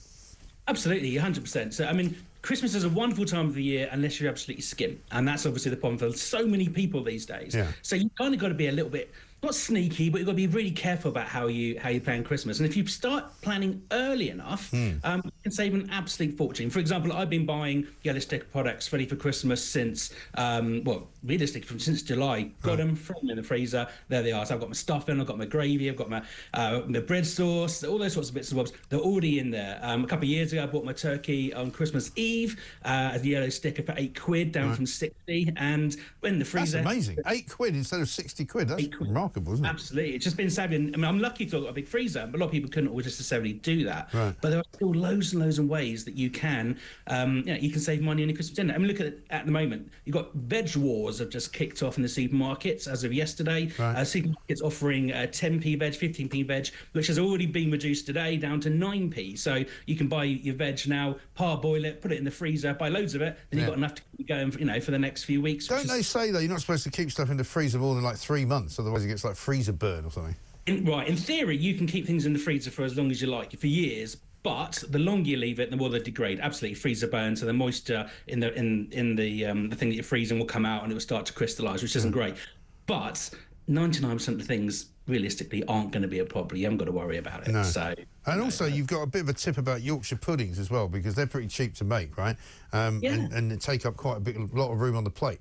Absolutely, 100%. So, I mean, Christmas is a wonderful time of the year unless you're absolutely skim. And that's obviously the problem for so many people these days. Yeah. So you've kind of got to be a little bit, not sneaky, but you've got to be really careful about how you plan Christmas. And if you start planning early enough, you can save an absolute fortune. For example, I've been buying yellow sticker products ready for Christmas since, realistically, since July. Got them, thrown them in the freezer. There they are. So I've got my stuffing, I've got my gravy, I've got my bread sauce, all those sorts of bits and bobs. They're already in there. A couple of years ago, I bought my turkey on Christmas Eve as a yellow sticker for 8 quid, down from 60, and in the freezer. That's amazing. 8 quid instead of 60 quid. That's remarkable, isn't it? Absolutely. It's just been savvy. I mean, I'm lucky to have got a big freezer, but a lot of people couldn't always necessarily do that. Right. But there are still loads and loads of ways that you can, you can save money on your Christmas dinner. I mean, look at the moment. You've got veg wars have just kicked off in the supermarkets as of yesterday. Right. Supermarkets offering 10p veg, 15p veg, which has already been reduced today down to 9p. So you can buy your veg now, parboil it, put it in the freezer, buy loads of it, then you've got enough to keep going, for the next few weeks. Don't they say, though, you're not supposed to keep stuff in the freezer more than like 3 months, otherwise it gets like freezer burn or something? In theory, you can keep things in the freezer for as long as you like, for years. But the longer you leave it, the more they degrade. Absolutely, freezer burn. So the moisture in the thing that you're freezing will come out and it will start to crystallise, which isn't great. But 99% of the things realistically aren't going to be a problem. You haven't got to worry about it. No. So, and also, you've got a bit of a tip about Yorkshire puddings as well, because they're pretty cheap to make, right? And they take up quite a lot of room on the plate.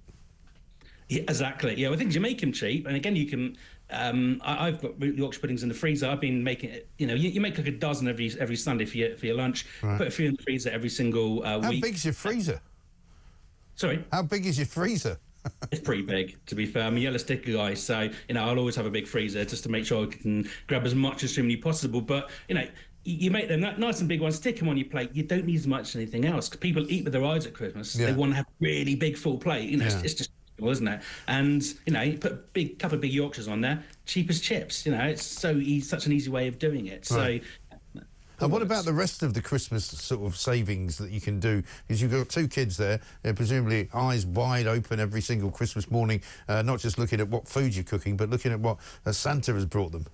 Yeah, exactly. Yeah, I think you make them cheap, and again, you can. I've got Yorkshire puddings in the freezer. I've been making it. You make like a dozen every Sunday for your lunch. Right. Put a few in the freezer every single week. How big's your freezer? Sorry. How big is your freezer? It's pretty big, to be fair. I'm a yellow sticker guy, so I'll always have a big freezer just to make sure I can grab as much as humanly possible. But you make them nice and big ones, stick them on your plate. You don't need as much anything else. People eat with their eyes at Christmas. Yeah. They want to have a really big full plate. It's just, isn't it? And you put a couple of big Yorkshires on there, cheap as chips. It's such an easy way of doing it. So And what about the rest of the Christmas sort of savings that you can do? Because you've got 2 kids there, presumably eyes wide open every single Christmas morning, not just looking at what food you're cooking, but looking at what Santa has brought them.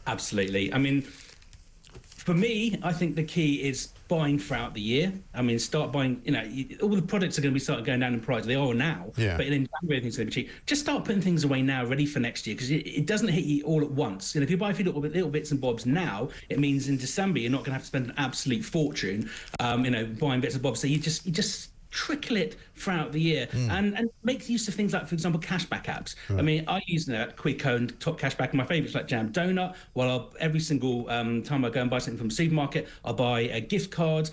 Absolutely. I mean, for me, I think the key is buying throughout the year. I mean, start buying, all the products are going to be starting going down in price. They are now, yeah. But in January, everything's going to be cheap. Just start putting things away now, ready for next year, because it doesn't hit you all at once. If you buy a few little bits and bobs now, it means in December you're not going to have to spend an absolute fortune, buying bits and bobs. So you just trickle it throughout the year and make use of things like, for example, cashback apps. Right. I mean, I use Quidco and Top Cashback, and my favourites like Jam Donut. Well, every single time I go and buy something from the supermarket, I'll buy a gift card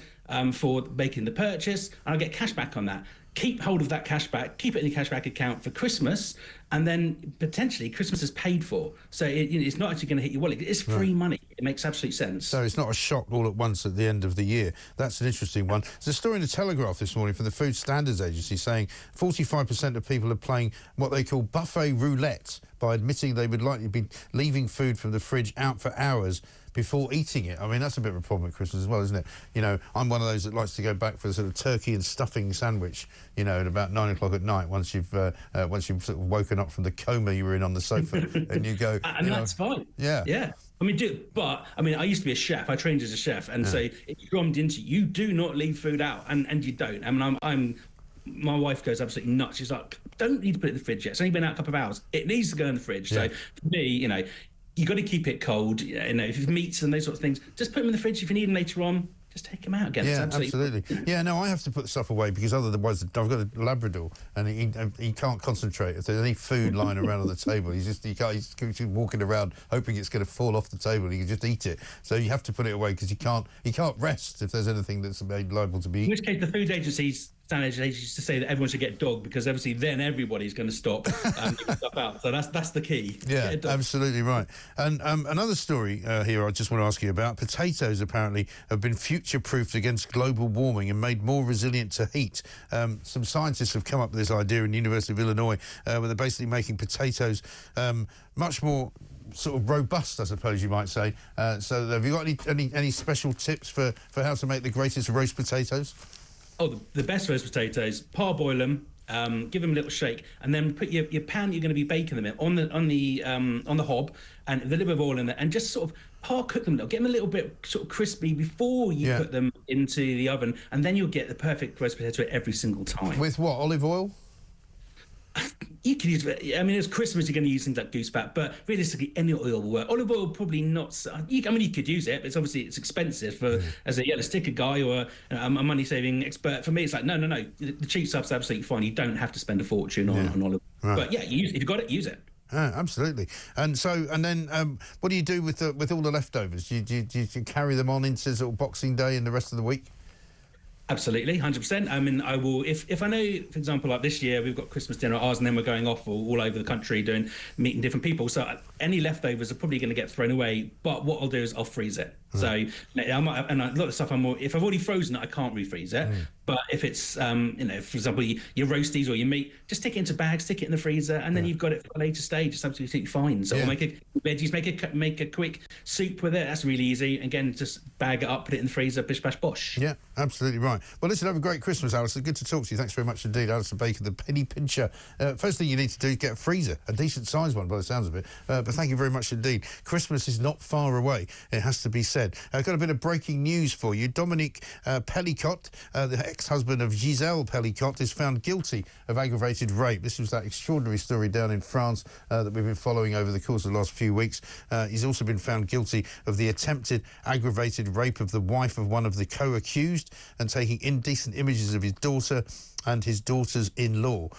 for making the purchase, and I get cashback on that. Keep hold of that cashback, keep it in your cashback account for Christmas, and then potentially Christmas is paid for. So it's not actually going to hit your wallet. It's free money. It makes absolute sense. So it's not a shock all at once at the end of the year. That's an interesting one. There's a story in the Telegraph this morning from the Food Standards Agency saying 45% of people are playing what they call buffet roulette by admitting they would likely be leaving food from the fridge out for hours before eating it. I mean, that's a bit of a problem at Christmas as well, isn't it? I'm one of those that likes to go back for a sort of turkey and stuffing sandwich, at about 9 o'clock at night once you've sort of woken up from the coma you were in on the sofa, and you go... And that's fine. Yeah. Yeah. I used to be a chef. I trained as a chef, and so it's drummed into you. Do not leave food out, and you don't. I mean, my wife goes absolutely nuts. She's like, don't need to put it in the fridge yet. It's only been out a couple of hours. It needs to go in the fridge. Yeah. So for me, you got to keep it cold. If it's meats and those sorts of things, just put them in the fridge. If you need them later on, just take them out again. Yeah, absolutely. Yeah, no, I have to put stuff away because otherwise I've got a Labrador and he can't concentrate. If there's any food lying around on the table, he's just walking around hoping it's going to fall off the table. He can just eat it. So you have to put it away because he can't rest if there's anything that's liable to be eaten. In which case, the food agencies used to say that everyone should get dog because obviously then everybody's going to stop giving stuff out. So that's the key. Yeah, absolutely right. And another story here I just want to ask you about. Potatoes apparently have been future-proofed against global warming and made more resilient to heat. Some scientists have come up with this idea in the University of Illinois where they're basically making potatoes much more sort of robust, I suppose you might say. So have you got any special tips for how to make the greatest roast potatoes? Oh, the best roast potatoes, parboil them, give them a little shake, and then put your pan you're going to be baking them in on the hob, and with a little bit of oil in there, and just sort of par-cook them, get them a little bit sort of crispy before you put them into the oven, and then you'll get the perfect roast potato every single time. With what, olive oil? You could use, it's Christmas, you're going to use things like goose fat, but realistically, any oil will work. Olive oil, probably not. You could use it, but it's expensive as a yellow sticker guy or a money-saving expert. For me, it's like, no. The cheap stuff's absolutely fine. You don't have to spend a fortune on olive oil. Right. But yeah, if you've got it, use it. Absolutely. And then what do you do with all the leftovers? Do you carry them on into sort of Boxing Day and the rest of the week? Absolutely, 100%. I mean, I will, if I know, for example, like this year, we've got Christmas dinner at ours and then we're going off all over the country meeting different people. So any leftovers are probably going to get thrown away. But what I'll do is I'll freeze it. So I might, and a lot of stuff if I've already frozen it, I can't refreeze it. But if it's, for example, your roasties or your meat, just stick it into bags, stick it in the freezer, and then you've got it for a later stage. It's absolutely fine. So make a quick soup with it. That's really easy. Again, just bag it up, put it in the freezer, bish bash bosh. Yeah, absolutely right. Well, listen, have a great Christmas, Alistair. Good to talk to you. Thanks very much indeed, Alistair Baker, the penny pincher. First thing you need to do is get a freezer, a decent sized one by the sounds of it. But thank you very much indeed. Christmas is not far away, it has to be said. I've got a bit of breaking news for you. Dominique Pellicot, the ex-husband of Giselle Pellicot, is found guilty of aggravated rape. This was that extraordinary story down in France that we've been following over the course of the last few weeks. He's also been found guilty of the attempted aggravated rape of the wife of one of the co-accused and taking indecent images of his daughter and his daughters-in-law.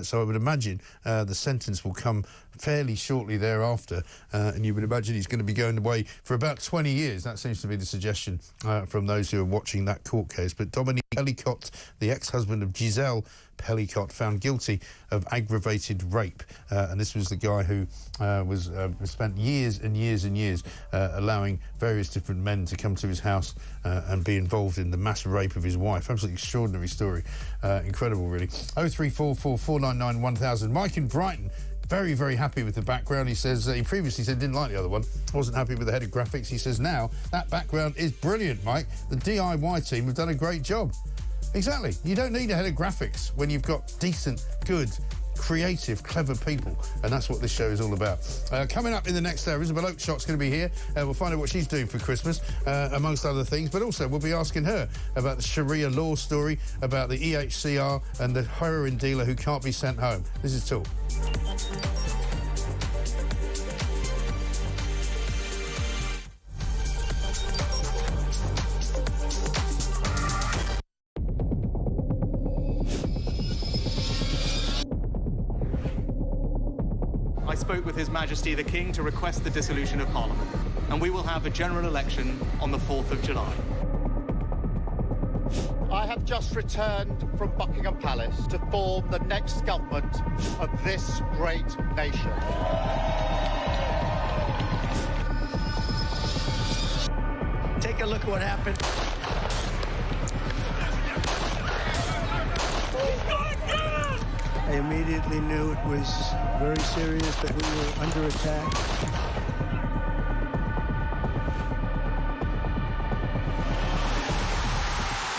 So I would imagine the sentence will come fairly shortly thereafter, and you would imagine he's going to be going away for about 20 years. That seems to be the suggestion from those who are watching that court case. But Dominique Pellicot, the ex-husband of Giselle Pellicot, found guilty of aggravated rape, and this was the guy who was spent years and years and years allowing various different men to come to his house and be involved in the mass rape of his wife. Absolutely extraordinary story. Incredible, really. 0344 499 1000. Mike in Brighton, very, very happy with the background. He says he previously said didn't like the other one, wasn't happy with the head of graphics. He says now that background is brilliant, Mike. The DIY team have done a great job. Exactly. You don't need a head of graphics when you've got decent, good, creative, clever people, and that's what this show is all about. Coming up in the next hour, Isabel Oakeshot's going to be here. We'll find out what she's doing for Christmas, amongst other things, but also we'll be asking her about the Sharia law story, about the EHCR and the heroin dealer who can't be sent home. This is Talk. I spoke with His Majesty the King to request the dissolution of Parliament, and we will have a general election on the 4th of July. I have just returned from Buckingham Palace to form the next government of this great nation. Take a look at what happened. I immediately knew it was very serious, that we were under attack.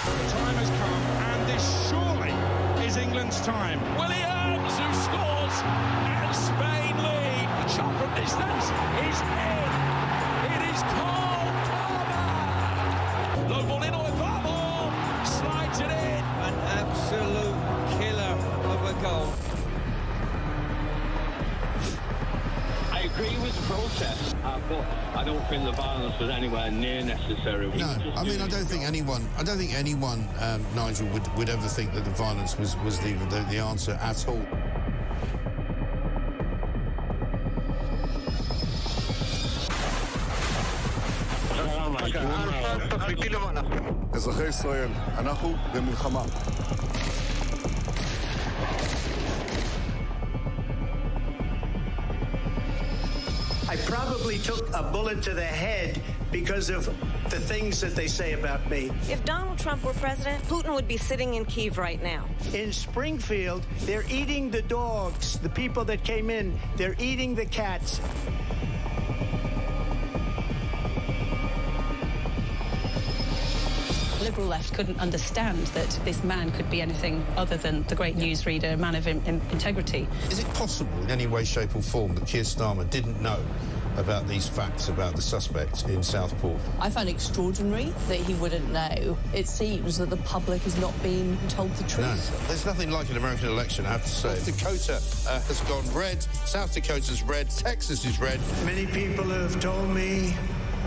The time has come, and this surely is England's time. Williams, who scores, and Spain lead. The shot from distance is in. It is Cole Palmer. Low ball in or far ball, slides it in. An absolute killer of a goal. I agree with the protest, but I don't think the violence was anywhere near necessary. No, I mean, I don't think anyone, Nigel, would ever think that the violence was the answer at all. אזרחי ישראל, אנחנו במלחמה. I probably took a bullet to the head because of the things that they say about me. If Donald Trump were president, Putin would be sitting in Kyiv right now. In Springfield, they're eating the dogs. The people that came in, they're eating the cats. Liberal left couldn't understand that this man could be anything other than the great newsreader, a man of integrity. Is it possible in any way, shape or form that Keir Starmer didn't know about these facts about the suspect in Southport? I find it extraordinary that he wouldn't know. It seems that the public has not been told the truth. No. There's nothing like an American election, I have to say. North Dakota has gone red, South Dakota's red, Texas is red. Many people have told me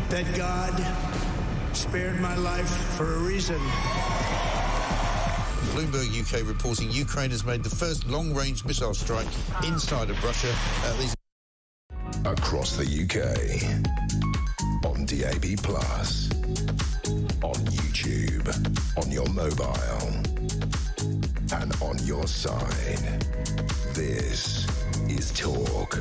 that God spared my life for a reason. Bloomberg UK reporting Ukraine has made the first long-range missile strike inside of Russia. Across the UK, on DAB+, on YouTube, on your mobile, and on your side. This is Talk.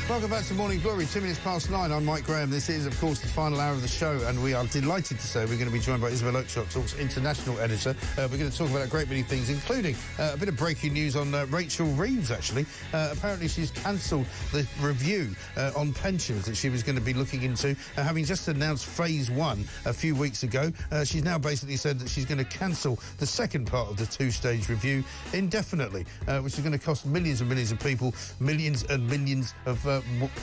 Welcome back to Morning Glory, 2 minutes past 9. I'm Mike Graham. This is, of course, the final hour of the show, and we are delighted to say we're going to be joined by Isabel Oakeshott, Talk's international editor. We're going to talk about a great many things, including a bit of breaking news on Rachel Reeves, actually. Apparently she's cancelled the review on pensions that she was going to be looking into, having just announced phase 1 a few weeks ago. She's now basically said that she's going to cancel the second part of the two-stage review indefinitely, which is going to cost millions and millions of people millions and millions of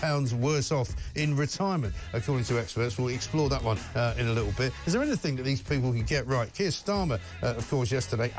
pounds worse off in retirement, according to experts. We'll explore that one in a little bit. Is there anything that these people can get right? Keir Starmer, of course, yesterday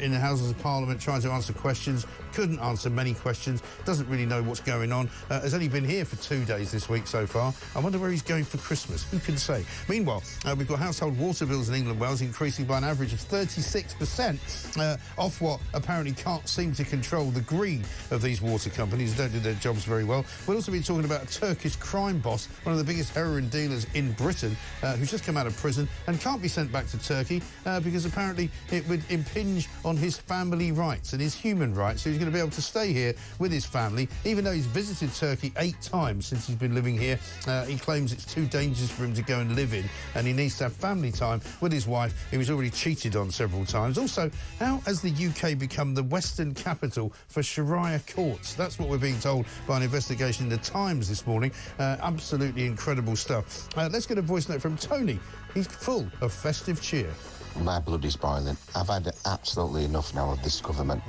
in the Houses of Parliament trying to answer questions, couldn't answer many questions, doesn't really know what's going on, has only been here for 2 days this week so far. I wonder where he's going for Christmas. Who can say? Meanwhile, we've got household water bills in England and Wales increasing by an average of 36% off what apparently can't seem to control the green of these water water companies who don't do their jobs very well. We'll also be talking about a Turkish crime boss, one of the biggest heroin dealers in Britain, who's just come out of prison and can't be sent back to Turkey because apparently it would impinge on his family rights and his human rights. So he's going to be able to stay here with his family, even though he's visited Turkey 8 times since he's been living here. He claims it's too dangerous for him to go and live in, and he needs to have family time with his wife, who he's already cheated on several times. Also, how has the UK become the Western capital for Sharia courts? That's what we're being told by an investigation in the Times this morning. Absolutely incredible stuff. Let's get a voice note from Tony. He's full of festive cheer. My blood is boiling. I've had absolutely enough now of this government.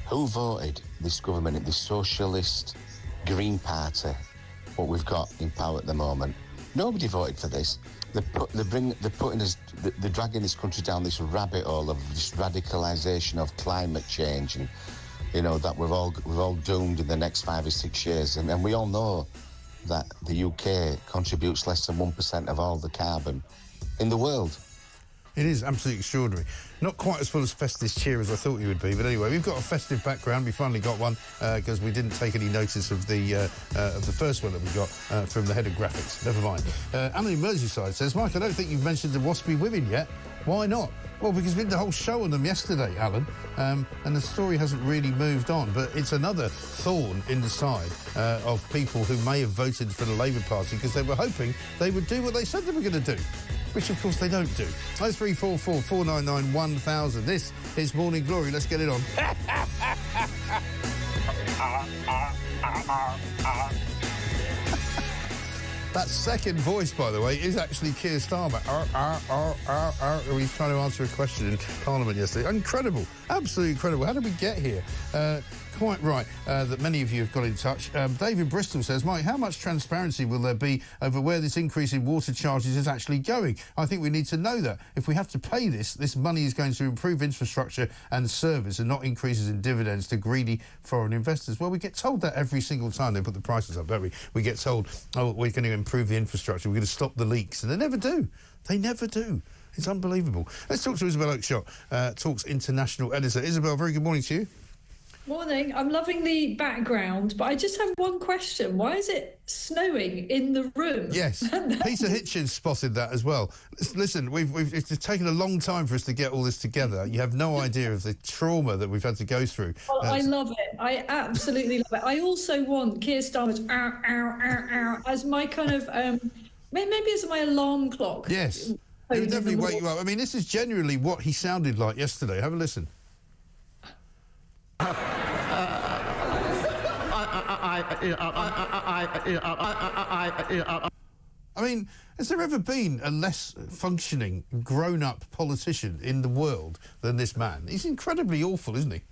Who voted this government, this socialist Green Party, what we've got in power at the moment? Nobody voted for this. They're dragging this country down this rabbit hole of this radicalisation of climate change, and you know that we're all doomed in the next 5 or 6 years. And we all know that the UK contributes less than 1% of all the carbon in the world. It is absolutely extraordinary. Not quite as full as festive cheer as I thought you would be, but anyway, we've got a festive background. We finally got one because we didn't take any notice of the first one that we got from the head of graphics. Never mind. Alan in Merseyside says, Mike, I don't think you've mentioned the waspy women yet. Why not? Well, because we did the whole show on them yesterday, Alan, and the story hasn't really moved on. But it's another thorn in the side of people who may have voted for the Labour Party because they were hoping they would do what they said they were going to do, which, of course, they don't do. 0344 499 1000. This is Morning Glory. Let's get it on. That second voice, by the way, is actually Keir Starmer. He's trying to answer a question in Parliament yesterday. Incredible. Absolutely incredible. How did we get here? Quite right that many of you have got in touch. David Bristol says, Mike, how much transparency will there be over where this increase in water charges is actually going? I think we need to know that. If we have to pay this money is going to improve infrastructure and service and not increases in dividends to greedy foreign investors. Well, we get told that every single time they put the prices up, don't we? We get told, oh, we're going to improve the infrastructure, we're going to stop the leaks. And they never do. They never do. It's unbelievable. Let's talk to Isabel Oakeshott, Talk's international editor. Isabel, very good morning to you. Morning. I'm loving the background, but I just have one question. Why is it snowing in the room? Yes. Peter Hitchens spotted that as well. Listen, it's taken a long time for us to get all this together. You have no idea of the trauma that we've had to go through. Well, I love it. I absolutely love it. I also want Keir Starmer's ow, ow, ow, ow as my kind of, maybe as my alarm clock. Yes. It would definitely wake you up. I mean, this is genuinely what he sounded like yesterday. Have a listen. I mean, has there ever been a less functioning, grown-up politician in the world than this man? He's incredibly awful, isn't he?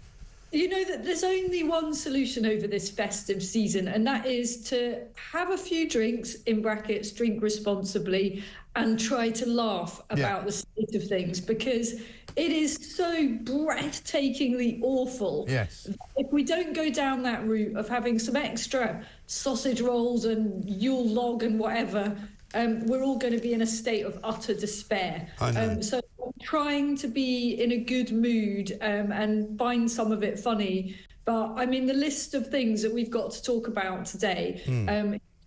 You know that there's only one solution over this festive season, and that is to have a few drinks, in brackets, drink responsibly, and try to laugh about the state of things, because it is so breathtakingly awful. Yes. If we don't go down that route of having some extra sausage rolls and Yule log and whatever, we're all going to be in a state of utter despair. I know. So I'm trying to be in a good mood and find some of it funny. But, I mean, the list of things that we've got to talk about today,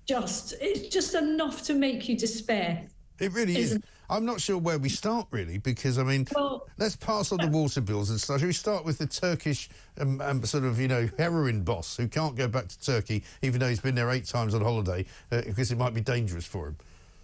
it's just enough to make you despair. It really is. I'm not sure where we start, really, because, I mean, let's pass on the water bills and stuff. Shall we start with the Turkish sort of, heroin boss who can't go back to Turkey, even though he's been there 8 times on holiday, because it might be dangerous for him?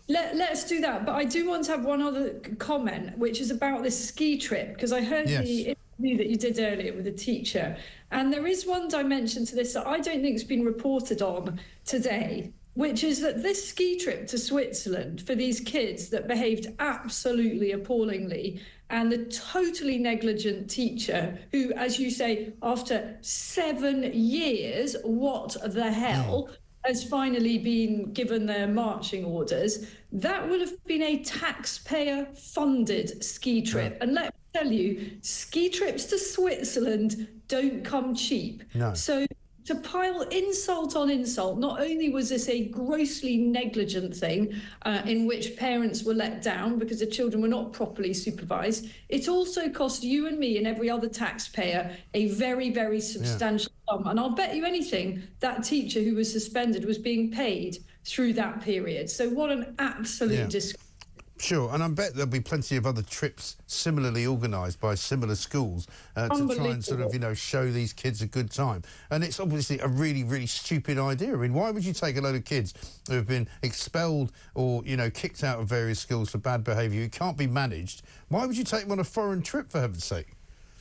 Let's do that. But I do want to have one other comment, which is about this ski trip, because I heard the interview that you did earlier with the teacher. And there is one dimension to this that I don't think has been reported on today, which is that this ski trip to Switzerland for these kids that behaved absolutely appallingly, and the totally negligent teacher who, as you say, after 7 years, what the hell, has finally been given their marching orders, that would have been a taxpayer-funded ski trip. And let me tell you, ski trips to Switzerland don't come cheap. No. So to pile insult on insult. Not only was this a grossly negligent thing in which parents were let down because the children were not properly supervised, it also cost you and me and every other taxpayer a very, very substantial sum. And I'll bet you anything that teacher who was suspended was being paid through that period. So what an absolute disgrace. Sure, and I bet there'll be plenty of other trips similarly organised by similar schools to try and sort of, you know, show these kids a good time. And it's obviously a really, really stupid idea. I mean, why would you take a load of kids who have been expelled or, you know, kicked out of various schools for bad behaviour? It can't be managed. Why would you take them on a foreign trip, for heaven's sake?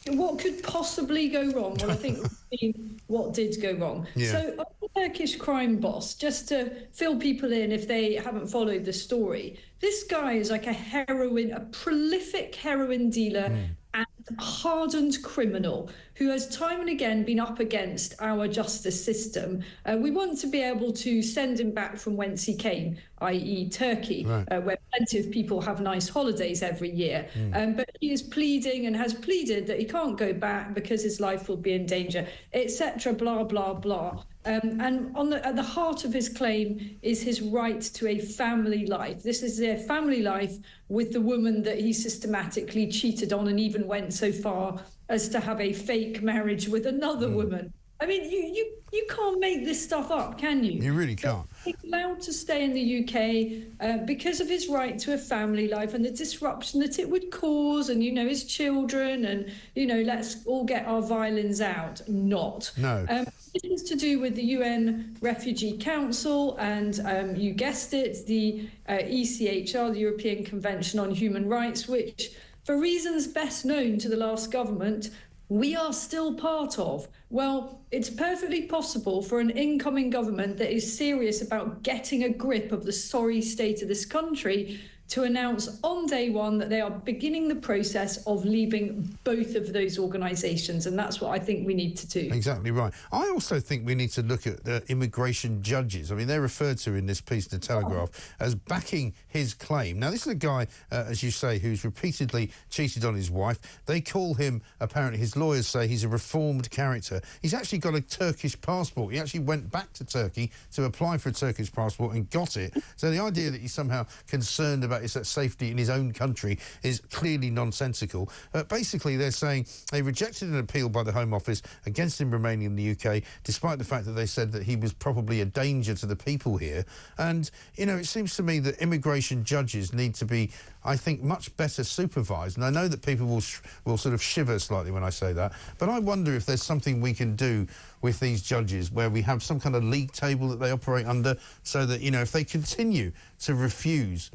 What could possibly go wrong? Well, I think we've seen what did go wrong. Yeah. So, the Turkish crime boss, just to fill people in if they haven't followed the story, this guy is like a prolific heroin dealer and hardened criminal who has time and again been up against our justice system. We want to be able to send him back from whence he came, i.e. Turkey, where plenty of people have nice holidays every year. But he is pleading and has pleaded that he can't go back because his life will be in danger, etc., blah, blah, blah. And at the heart of his claim is his right to a family life. This is their family life with the woman that he systematically cheated on and even went so far as to have a fake marriage with another woman. I mean, you can't make this stuff up, can you? You really can't. He's allowed to stay in the UK because of his right to a family life and the disruption that it would cause, and, you know, his children, and, you know, let's all get our violins out. Not. No. It is to do with the UN Refugee Council and, you guessed it, the ECHR, the European Convention on Human Rights, which, for reasons best known to the last government, we are still part of. Well, it's perfectly possible for an incoming government that is serious about getting a grip of the sorry state of this country to announce on day one that they are beginning the process of leaving both of those organisations, and that's what I think we need to do. Exactly right. I also think we need to look at the immigration judges. I mean, they're referred to in this piece in the Telegraph as backing his claim. Now, this is a guy, as you say, who's repeatedly cheated on his wife. They call him, apparently his lawyers say, he's a reformed character. He's actually got a Turkish passport. He actually went back to Turkey to apply for a Turkish passport and got it. So the idea that he's somehow concerned about his safety in his own country is clearly nonsensical. Basically, they're saying they rejected an appeal by the Home Office against him remaining in the UK, despite the fact that they said that he was probably a danger to the people here. And, you know, it seems to me that immigration judges need to be, I think, much better supervised. And I know that people will sort of shiver slightly when I say that, but I wonder if there's something we can do with these judges where we have some kind of league table that they operate under, so that, you know, if they continue to refuse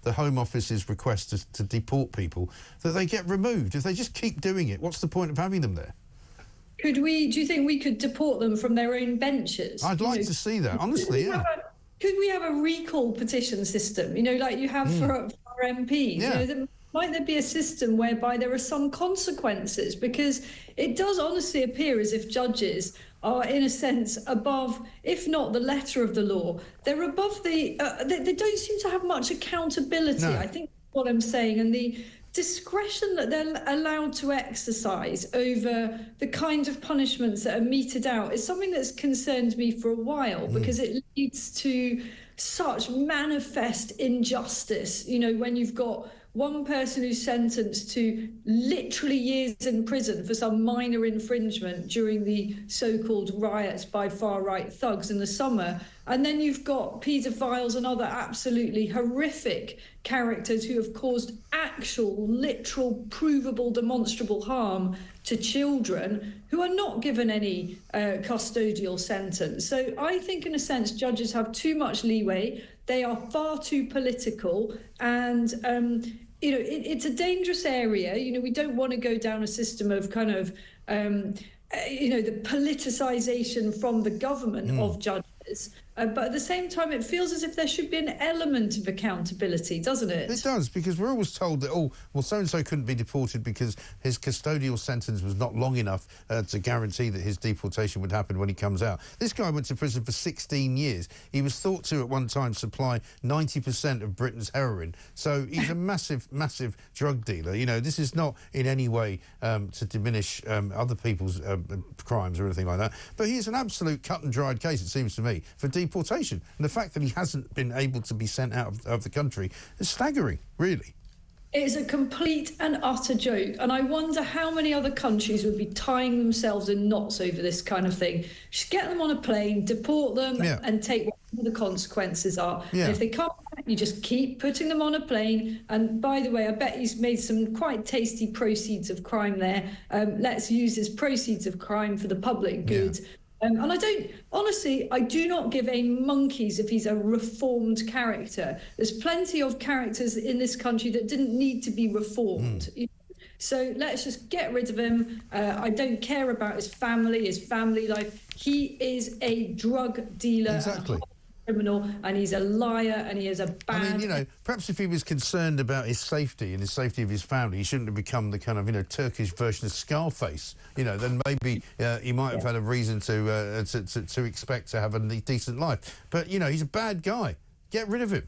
the Home Office's request to deport people, that they get removed. If they just keep doing it, what's the point of having them there? Do you think we could deport them from their own benches? I'd like to see that, honestly, yeah. Could we have a recall petition system, you know, like you have for MPs? Yeah. You know, might there be a system whereby there are some consequences? Because it does honestly appear as if judges are, in a sense, above, if not the letter of the law, they're above the... they don't seem to have much accountability, no. I think that's what I'm saying. And the discretion that they're allowed to exercise over the kind of punishments that are meted out is something that's concerned me for a while, because it leads to such manifest injustice. You know, when you've got one person who's sentenced to literally years in prison for some minor infringement during the so-called riots by far-right thugs in the summer, and then you've got paedophiles and other absolutely horrific characters who have caused actual, literal, provable, demonstrable harm to children who are not given any custodial sentence. So I think, in a sense, judges have too much leeway. They are far too political, and you know, it's a dangerous area. You know, we don't want to go down a system of kind of, you know, the politicisation from the government of judges. but at the same time, it feels as if there should be an element of accountability, doesn't it? It does, because we're always told that, oh, well, so-and-so couldn't be deported because his custodial sentence was not long enough to guarantee that his deportation would happen when he comes out. This guy went to prison for 16 years. He was thought to, at one time, supply 90% of Britain's heroin. So he's a massive, massive drug dealer. You know, this is not in any way to diminish other people's crimes or anything like that. But he's an absolute cut-and-dried case, it seems to me, for deportation. And the fact that he hasn't been able to be sent out of the country is staggering, really. It's a complete and utter joke, and I wonder how many other countries would be tying themselves in knots over this kind of thing. Just get them on a plane, deport them, and take whatever the consequences are. And if they can't, you just keep putting them on a plane. And by the way, I bet he's made some quite tasty proceeds of crime there. Let's use his proceeds of crime for the public good. And I do not give a monkeys if he's a reformed character. There's plenty of characters in this country that didn't need to be reformed. So let's just get rid of him. I don't care about his family life. He is a drug dealer. Exactly. Criminal, and he's a liar, and he is a bad... I mean, you know, perhaps if he was concerned about his safety and the safety of his family, he shouldn't have become the kind of, you know, Turkish version of Scarface. You know, then maybe he might have had a reason to expect to have a decent life. But, you know, he's a bad guy. Get rid of him.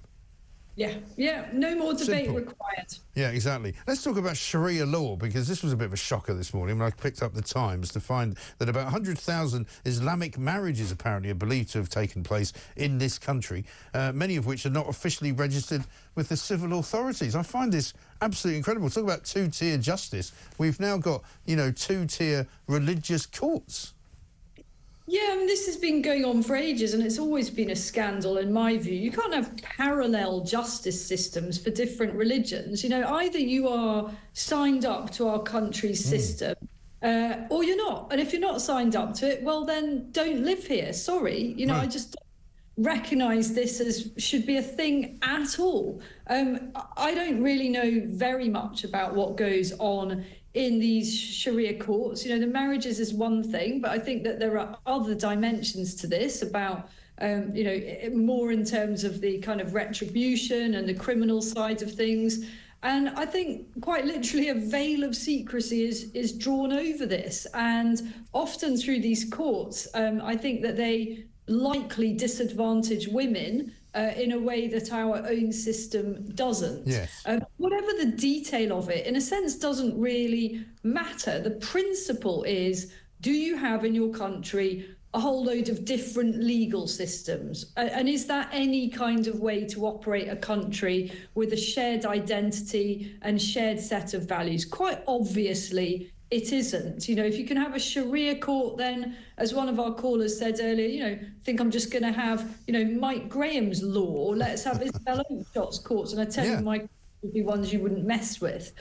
Yeah, no more debate Simple. required. Yeah, exactly. Let's talk about Sharia law, because this was a bit of a shocker this morning when I picked up the Times to find that about 100,000 Islamic marriages apparently are believed to have taken place in this country, many of which are not officially registered with the civil authorities. I find this absolutely incredible. Talk about two-tier justice. We've now got, you know, two-tier religious courts. Yeah, I mean, this has been going on for ages, and it's always been a scandal, in my view. You can't have parallel justice systems for different religions. You know, either you are signed up to our country's system, or you're not. And if you're not signed up to it, well, then don't live here. Sorry. You know, I just don't recognise this as should be a thing at all. I don't really know very much about what goes on in these Sharia courts. You know, the marriages is one thing, but I think that there are other dimensions to this about, you know, more in terms of the kind of retribution and the criminal side of things. And I think quite literally a veil of secrecy is drawn over this. And often through these courts, I think that they likely disadvantage women in a way that our own system doesn't. Yes. Whatever the detail of it, in a sense, doesn't really matter. The principle is, do you have in your country a whole load of different legal systems? And is that any kind of way to operate a country with a shared identity and shared set of values? Quite obviously, it isn't. You know, if you can have a Sharia court, then, as one of our callers said earlier, you know, think I'm just going to have, you know, Mike Graham's law. Let's have Isabel Oakeshott's courts. And I tell you, Mike would be ones you wouldn't mess with.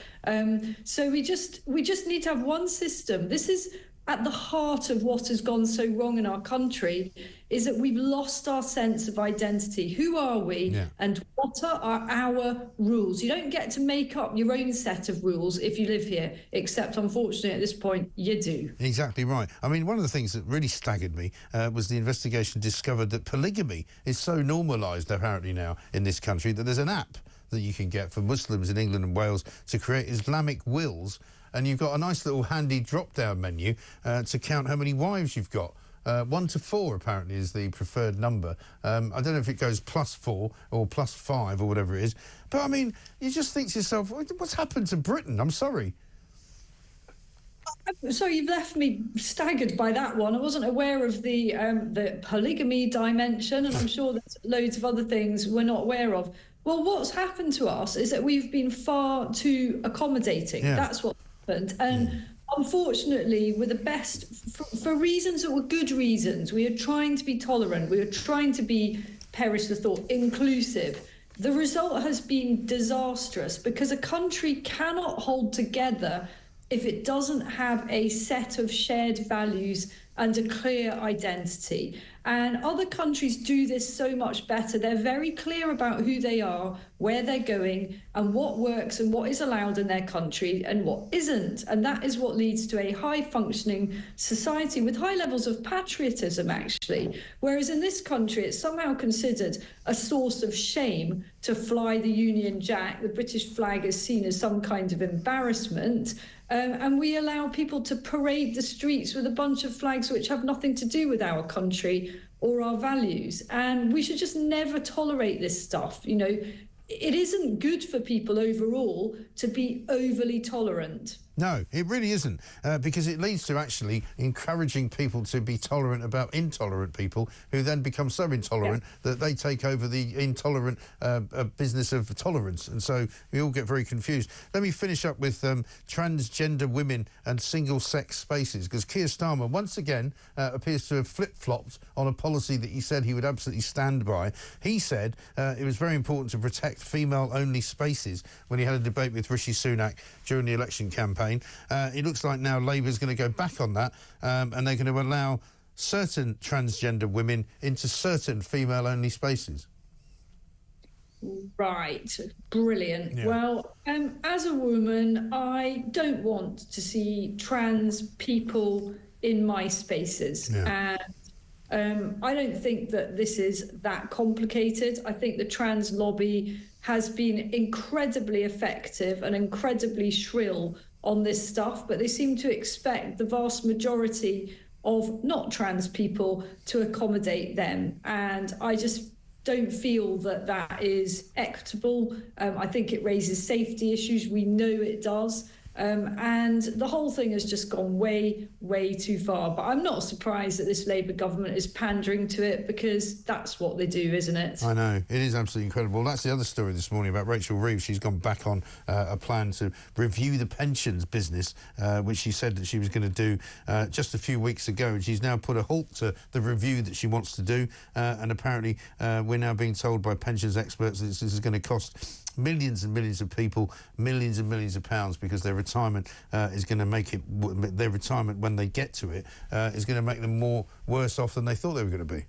So we just need to have one system. This is at the heart of what has gone so wrong in our country, is that we've lost our sense of identity. Who are we? And what are our rules? You don't get to make up your own set of rules if you live here, except unfortunately at this point you do. Exactly right. I mean, one of the things that really staggered me was the investigation discovered that polygamy is so normalised apparently now in this country that there's an app that you can get for Muslims in England and Wales to create Islamic wills, and you've got a nice little handy drop-down menu to count how many wives you've got. 1 to 4 apparently is the preferred number. I don't know if it goes +4 or +5 or whatever it is. But, I mean, you just think to yourself, what's happened to Britain? I'm sorry. So you've left me staggered by that one. I wasn't aware of the polygamy dimension, and I'm sure there's loads of other things we're not aware of. Well, what's happened to us is that we've been far too accommodating. That's what happened. And unfortunately, with the best, for reasons that were good reasons, we are trying to be tolerant. We are trying to be, perish the thought, inclusive. The result has been disastrous, because a country cannot hold together if it doesn't have a set of shared values and a clear identity. And other countries do this so much better. They're very clear about who they are, where they're going, and what works and what is allowed in their country and what isn't. And that is what leads to a high-functioning society with high levels of patriotism, actually. Whereas in this country, it's somehow considered a source of shame to fly the Union Jack. The British flag is seen as some kind of embarrassment. And we allow people to parade the streets with a bunch of flags which have nothing to do with our country or our values. And we should just never tolerate this stuff. You know, it isn't good for people overall to be overly tolerant. No, it really isn't, because it leads to actually encouraging people to be tolerant about intolerant people who then become so intolerant that they take over the intolerant business of tolerance. And so we all get very confused. Let me finish up with transgender women and single-sex spaces, because Keir Starmer once again appears to have flip-flopped on a policy that he said he would absolutely stand by. He said it was very important to protect female-only spaces when he had a debate with Rishi Sunak during the election campaign. It looks like now Labour's going to go back on that, and they're going to allow certain transgender women into certain female-only spaces. Right, brilliant. Yeah. Well, as a woman, I don't want to see trans people in my spaces. Yeah. And I don't think that this is that complicated. I think the trans lobby has been incredibly effective and incredibly shrill on this stuff, but they seem to expect the vast majority of not trans people to accommodate them. And I just don't feel that that is equitable. I think it raises safety issues. We know it does. And the whole thing has just gone way, way too far. But I'm not surprised that this Labour government is pandering to it, because that's what they do, isn't it? I know. It is absolutely incredible. That's the other story this morning about Rachel Reeves. She's gone back on a plan to review the pensions business, which she said that she was going to do just a few weeks ago. And she's now put a halt to the review that she wants to do. And apparently we're now being told by pensions experts that this is going to cost millions and millions of people millions and millions of pounds, because their retirement is going to make it, their retirement when they get to it is going to make them more worse off than they thought they were going to be.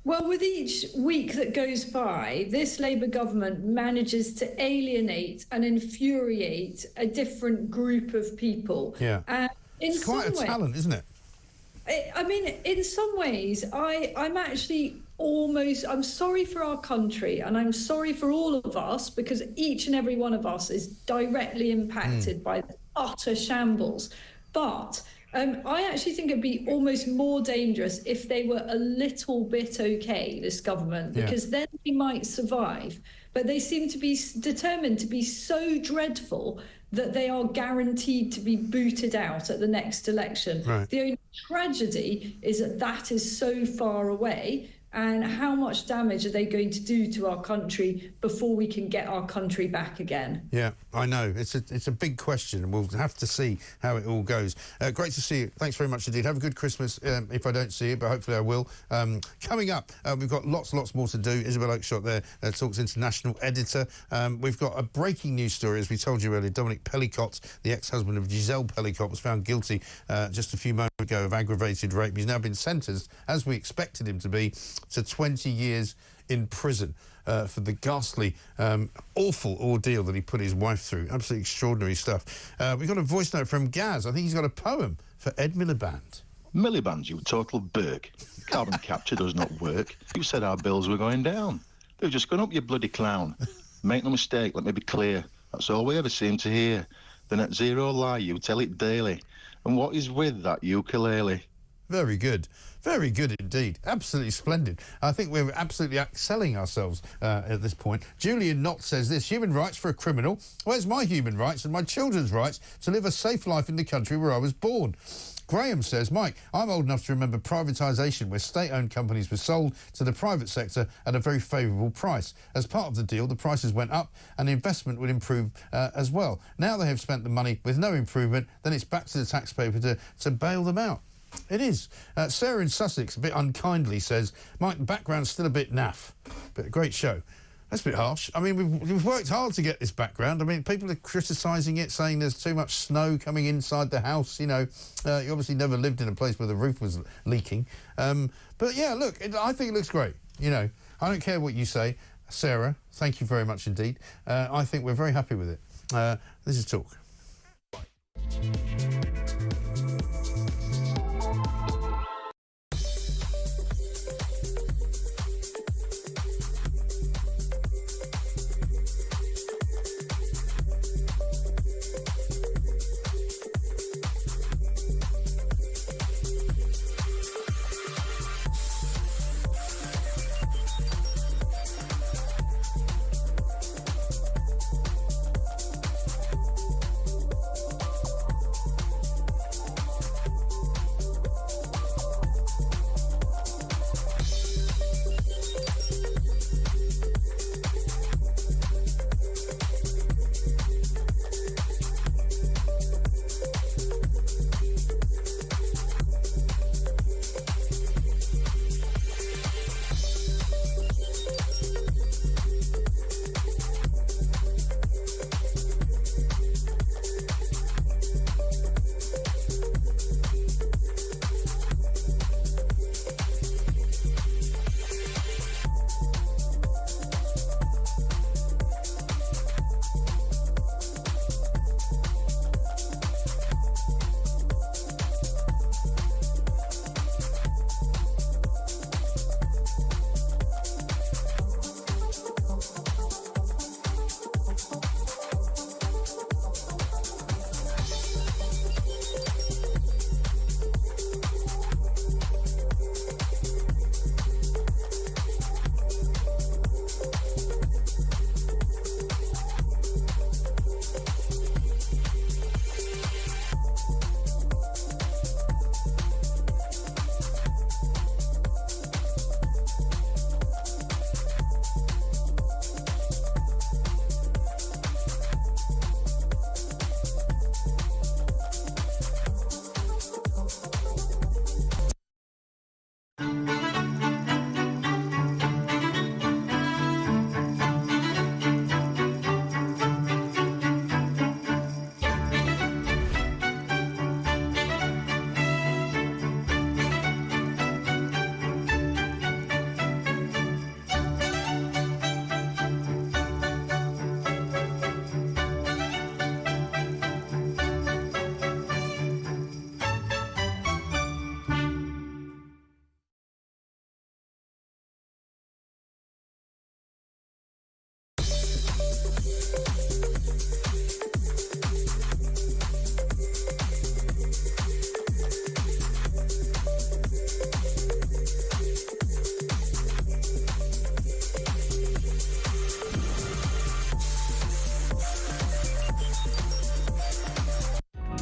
Well, with each week that goes by, this Labour government manages to alienate and infuriate a different group of people. Yeah, it's quite a talent, isn't it? I mean, in some ways, I'm actually I'm sorry for our country, and I'm sorry for all of us, because each and every one of us is directly impacted by the utter shambles. But I actually think it'd be almost more dangerous if they were a little bit okay, this government, because then we might survive. But they seem to be determined to be so dreadful that they are guaranteed to be booted out at the next election. Right. The only tragedy is that that is so far away. And how much damage are they going to do to our country before we can get our country back again? Yeah, I know. It's a big question, and we'll have to see how it all goes. Great to see you. Thanks very much indeed. Have a good Christmas if I don't see you, but hopefully I will. Coming up, we've got lots more to do. Isabel Oakeshott there, Talks International editor. We've got a breaking news story, as we told you earlier. Dominic Pellicott, the ex-husband of Giselle Pellicott, was found guilty just a few moments ago of aggravated rape. He's now been sentenced, as we expected him to be, to 20 years in prison for the ghastly, awful ordeal that he put his wife through. Absolutely extraordinary stuff. We've got a voice note from Gaz. I think he's got a poem for Ed Miliband. Miliband, you total Burke. Carbon capture does not work. You said our bills were going down. They've just gone up, you bloody clown. Make no mistake, let me be clear. That's all we ever seem to hear. The net zero lie, you tell it daily. And what is with that ukulele? Very good. Very good indeed. Absolutely splendid. I think we're absolutely excelling ourselves at this point. Julian Knott says this: human rights for a criminal. Where's my human rights and my children's rights to live a safe life in the country where I was born? Graham says, Mike, I'm old enough to remember privatisation, where state-owned companies were sold to the private sector at a very favourable price. As part of the deal, the prices went up and the investment would improve as well. Now they have spent the money with no improvement, then it's back to the taxpayer to bail them out. It is. Sarah in Sussex, a bit unkindly, says, Mike, the background's still a bit naff, but a great show. That's a bit harsh. I mean, we've worked hard to get this background. I mean, people are criticising it, saying there's too much snow coming inside the house. You know, you obviously never lived in a place where the roof was leaking. But yeah, look, I think it looks great. You know, I don't care what you say. Sarah, thank you very much indeed. I think we're very happy with it. This is Talk.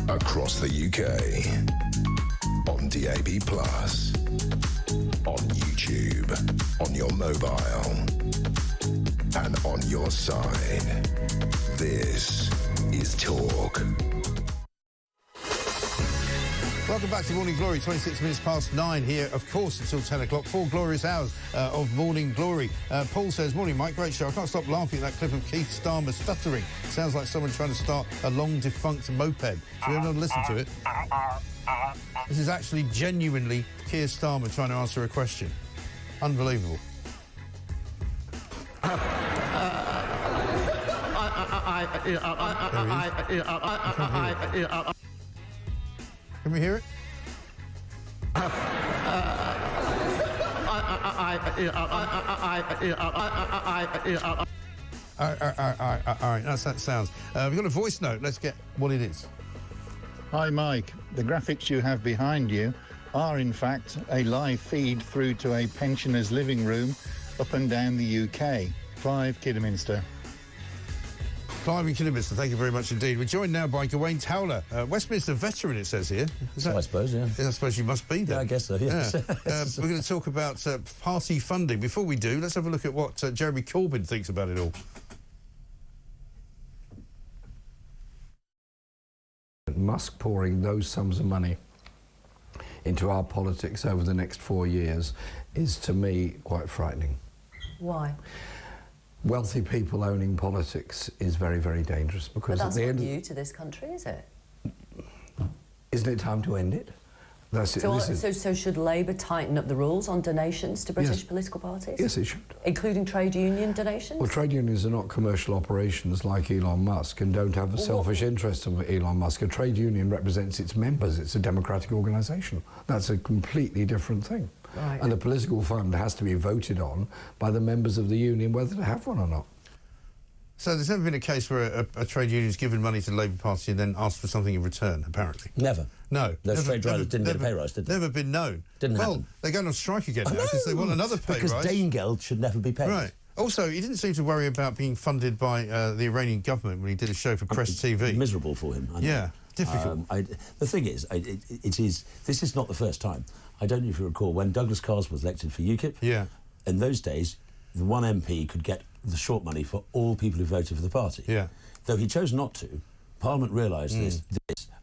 Across the UK, on DAB+, on YouTube, on your mobile, and on your side. This is Talk. Welcome back to Morning Glory, 26 minutes past 9 here, of course, until 10 o'clock. 4 glorious hours of Morning Glory. Paul says, morning, Mike, great show. I can't stop laughing at that clip of Keith Starmer stuttering. Sounds like someone trying to start a long-defunct moped. So we haven't listened to it. This is actually genuinely Keir Starmer trying to answer a question. Unbelievable. Can we hear it? All right, that's that sounds. We've got a voice note. Let's get what it is. Hi, Mike. The graphics you have behind you are, in fact, a live feed through to a pensioner's living room up and down the UK. Clive Kidderminster. Clive in Kidderminster, thank you very much indeed. We're joined now by Gawain Towler, Westminster veteran, it says here. I suppose, yeah. I suppose you must be there. Yeah, I guess so, yes. Yeah. We're going to talk about party funding. Before we do, let's have a look at what Jeremy Corbyn thinks about it all. Musk pouring those sums of money into our politics over the next 4 years is, to me, quite frightening. Why? wealthy people owning politics is very, very dangerous, because But at that's the not end... new to this country, is it? Isn't it time to end it? So should Labour tighten up the rules on donations to British political parties? Yes, it should. Including trade union donations? Well, trade unions are not commercial operations like Elon Musk and don't have the selfish interests of Elon Musk. A trade union represents its members. It's a democratic organisation. That's a completely different thing. Right. And a political fund has to be voted on by the members of the union whether to have one or not. So there's never been a case where a trade union's given money to the Labour Party and then asked for something in return, apparently? Never. No. Those trade riders didn't get a pay rise, did they? Never been known. Didn't happen. Well, they're going on strike again now because they want another pay because rise. Danegeld should never be paid. Right. Also, he didn't seem to worry about being funded by the Iranian government when he did a show for Press TV. Miserable for him. I know. Yeah, difficult. The thing is, this is not the first time. I don't know if you recall, when Douglas Cars was elected for UKIP, in those days, the one MP could get the short money for all people who voted for the party. Yeah. Though he chose not to, Parliament realised this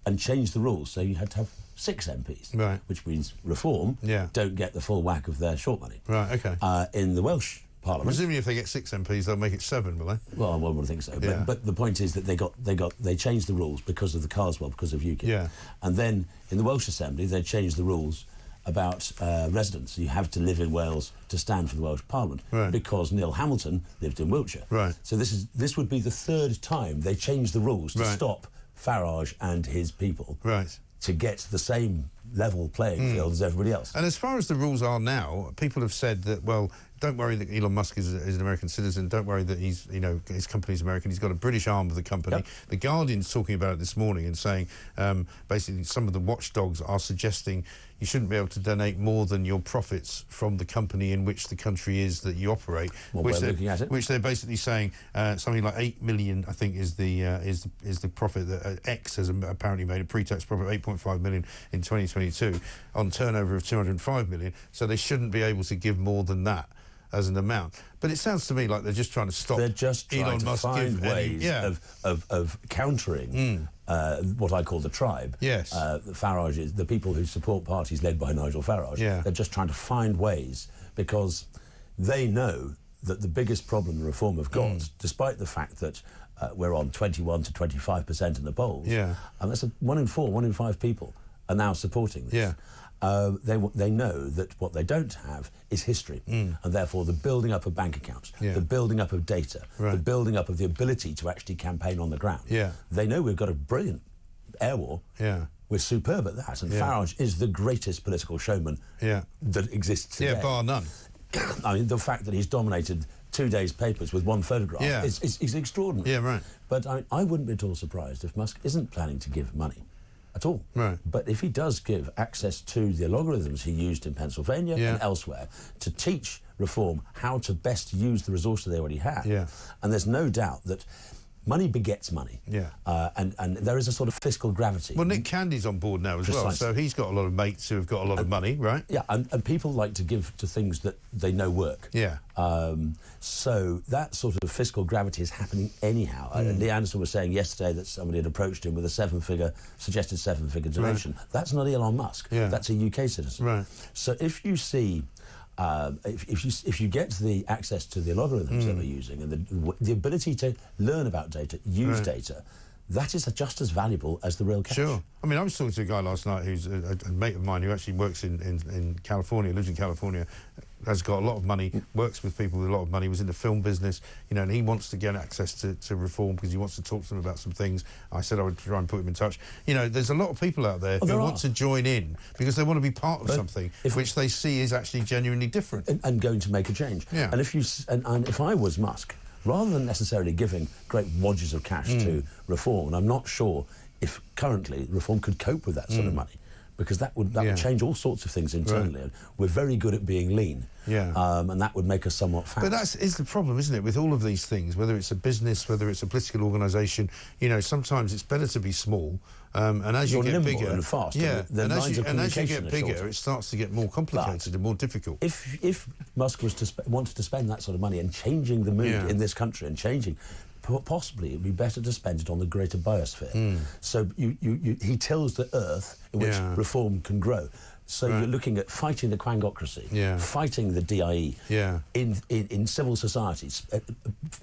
and changed the rules, so you had to have 6 MPs, right. which means Reform don't get the full whack of their short money. Right, OK. In the Welsh Parliament... Presumably if they get 6 MPs, they'll make it 7, will they? Well, one would think so. Yeah. But the point is that they changed the rules because of the Carswell, because of UKIP. Yeah. And then in the Welsh Assembly, they changed the rules about residence. You have to live in Wales to stand for the Welsh Parliament, right. because Neil Hamilton lived in Wiltshire. Right. So this would be the 3rd time they changed the rules to stop Farage and his people to get the same level playing field as everybody else. And as far as the rules are now, people have said that, well, don't worry that Elon Musk is an American citizen. Don't worry that he's, his company's American. He's got a British arm of the company. Yep. The Guardian's talking about it this morning and saying, basically, some of the watchdogs are suggesting you shouldn't be able to donate more than your profits from the company in which the country is that you operate. Which they're basically saying something like 8 million, I think, is the profit that X has apparently made, a pre-tax profit of 8.5 million in 2022 on turnover of 205 million. So they shouldn't be able to give more than that as an amount. But it sounds to me like they're just trying to stop They're just trying Elon to Musk find ways of countering what I call the tribe. Yes. Farage is the people who support parties led by Nigel Farage. Yeah. They're just trying to find ways, because they know that the biggest problem the Reform have got, despite the fact that we're on 21 to 25% in the polls, and that's 1 in 4, 1 in 5 people are now supporting this. Yeah. They know that what they don't have is history, and therefore the building up of bank accounts, the building up of data, the building up of the ability to actually campaign on the ground. Yeah. They know we've got a brilliant air war. Yeah. We're superb at that, and Farage is the greatest political showman that exists today. Yeah, bar none. I mean, the fact that he's dominated 2 days' papers with one photograph is extraordinary. Yeah, right. But I wouldn't be at all surprised if Musk isn't planning to give money at all. Right. But if he does give access to the algorithms he used in Pennsylvania and elsewhere to teach Reform how to best use the resources they already have, and there's no doubt that money begets money. Yeah. And there is a sort of fiscal gravity. Well, Nick Candy's on board now as well, so he's got a lot of mates who have got a lot of money, right? Yeah, and people like to give to things that they know work. Yeah. So that sort of fiscal gravity is happening anyhow. Lee Anderson was saying yesterday that somebody had approached him with a suggested seven-figure donation. Right. That's not Elon Musk. Yeah. That's a UK citizen. Right. So if you see... if you get the access to the algorithms that we're using and the ability to learn about data, use data, that is just as valuable as the real cash. Sure. I mean, I was talking to a guy last night who's a mate of mine who actually works in California, lives in California, has got a lot of money, works with people with a lot of money, was in the film business, and he wants to get access to Reform because he wants to talk to them about some things. I said I would try and put him in touch. There's a lot of people out there who want to join in because they want to be part of something which they see is actually genuinely different. And going to make a change. Yeah. And if I was Musk, rather than necessarily giving great wadges of cash to Reform, and I'm not sure if currently Reform could cope with that sort of money, because that would change all sorts of things internally. And we're very good at being lean, and that would make us somewhat fat. But that is the problem, isn't it, with all of these things, whether it's a business, whether it's a political organisation, sometimes it's better to be small, and as you get bigger... and fast, and as you get bigger, it starts to get more complicated and more difficult. If Musk was wanted to spend that sort of money and changing the mood in this country and changing... possibly it'd be better to spend it on the greater biosphere. So he tills the earth in which Reform can grow. So you're looking at fighting the quangocracy, fighting the DIE, in civil societies,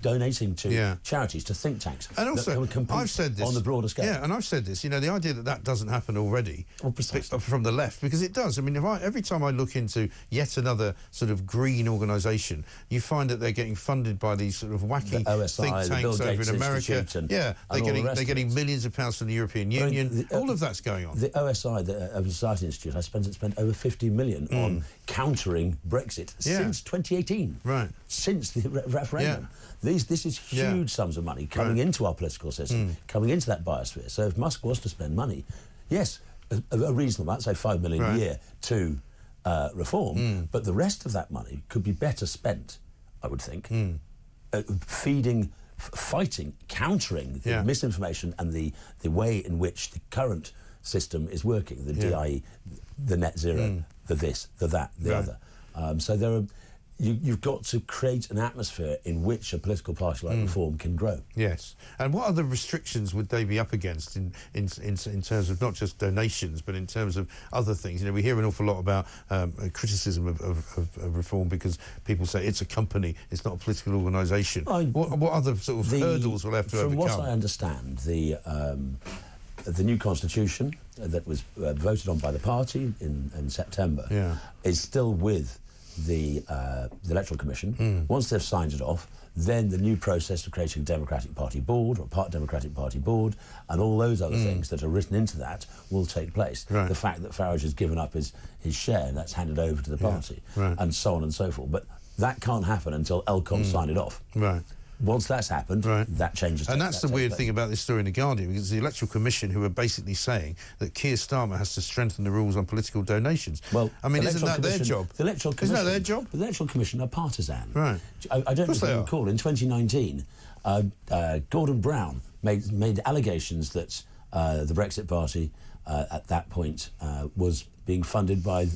donating to charities, to think tanks. And also, I've said this on the broader scale. Yeah, and I've said this. You know, the idea that that doesn't happen already from the left, because it does. I mean, every time I look into yet another sort of green organisation, you find that they're getting funded by these sort of wacky OSI, think tanks over in America. They're getting millions of pounds from the European Union. All of that's going on. The OSI, the Open Society Institute, I spent over 50 million on countering Brexit since 2018. Right. Since the referendum. This is huge sums of money coming into our political system, coming into that biosphere. So if Musk was to spend money, yes, a reasonable amount, say 5 million a year to reform, but the rest of that money could be better spent, I would think, fighting, countering the misinformation and the way in which the current system is working, the DIE, the net zero, the this, the that, the other. So there are, you've got to create an atmosphere in which a political party like Reform can grow. Yes. And what other restrictions would they be up against in terms of not just donations, but in terms of other things? You know, we hear an awful lot about criticism of Reform because people say it's a company, it's not a political organisation. What other sort of hurdles will have to overcome? From what I understand, the new constitution that was voted on by the party in September is still with the Electoral Commission. Once they've signed it off, then the new process of creating a Democratic Party board or part Democratic Party board and all those other things that are written into that will take place. The fact that Farage has given up his share, that's handed over to the party, and so on and so forth. But that can't happen until ELCOM sign it off. Once that's happened, that changes. And that's the weird thing about this story in The Guardian, because the Electoral Commission who are basically saying that Keir Starmer has to strengthen the rules on political donations. Well, I mean, isn't that their job? The Electoral Commission, isn't that their job? The Electoral Commission are partisan. Right. I don't know if you recall, in 2019, Gordon Brown made allegations that the Brexit Party at that point was being funded by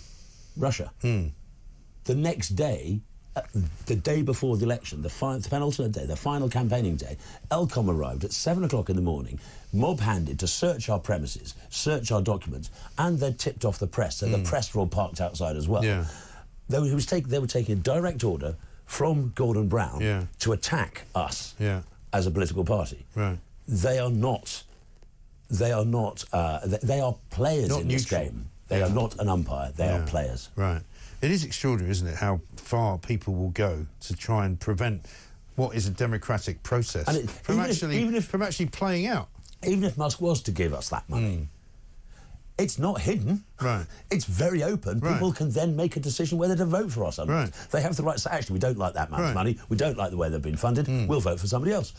Russia. The next day, the day before the election, the penultimate day, the final campaigning day, ELCOM arrived at 7 o'clock in the morning, mob-handed to search our premises, search our documents, and they'd tipped off the press, so the press were all parked outside as well. They were taking a direct order from Gordon Brown to attack us as a political party. They are not. They are players in this game. They are not an umpire. They are players. Right. It is extraordinary, isn't it, how far people will go to try and prevent what is a democratic process from actually playing out. Even if Musk was to give us that money, it's not hidden. It's very open. People can then make a decision whether to vote for us or not. They have the right to say, actually, we don't like that amount of money, we don't like the way they've been funded, we'll vote for somebody else.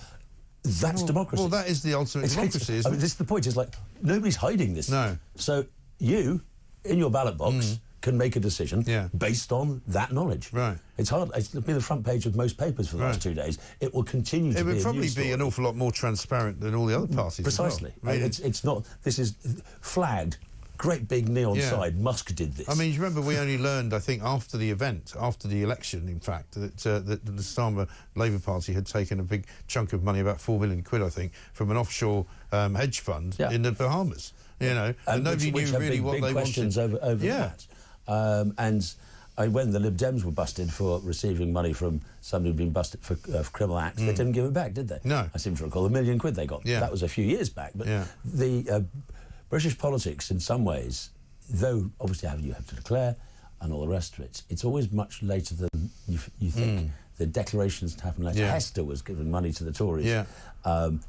That's democracy. Well, that is the ultimate democracy, isn't it? This is the point. It's like, nobody's hiding this. No. So you, in your ballot box, can make a decision based on that knowledge. It's hard. It'll be the front page of most papers for the last 2 days. It will continue to be a news story. It would probably be an awful lot more transparent than all the other parties. Precisely. As well. It's not. This is flagged. Great big neon side. Musk did this. I mean, you remember we only learned, I think, after the event, after the election, in fact, that the Starmer Labour Party had taken a big chunk of money, about £4 million, I think, from an offshore hedge fund in the Bahamas. You know, and nobody knew really what they wanted. Over that. And when the Lib Dems were busted for receiving money from somebody who'd been busted for criminal acts, they didn't give it back, did they? No. I seem to recall £1 million they got. That was a few years back. But the British politics, in some ways, though obviously you have to declare and all the rest of it, it's always much later than you think. The declarations happen later. Hester was giving money to the Tories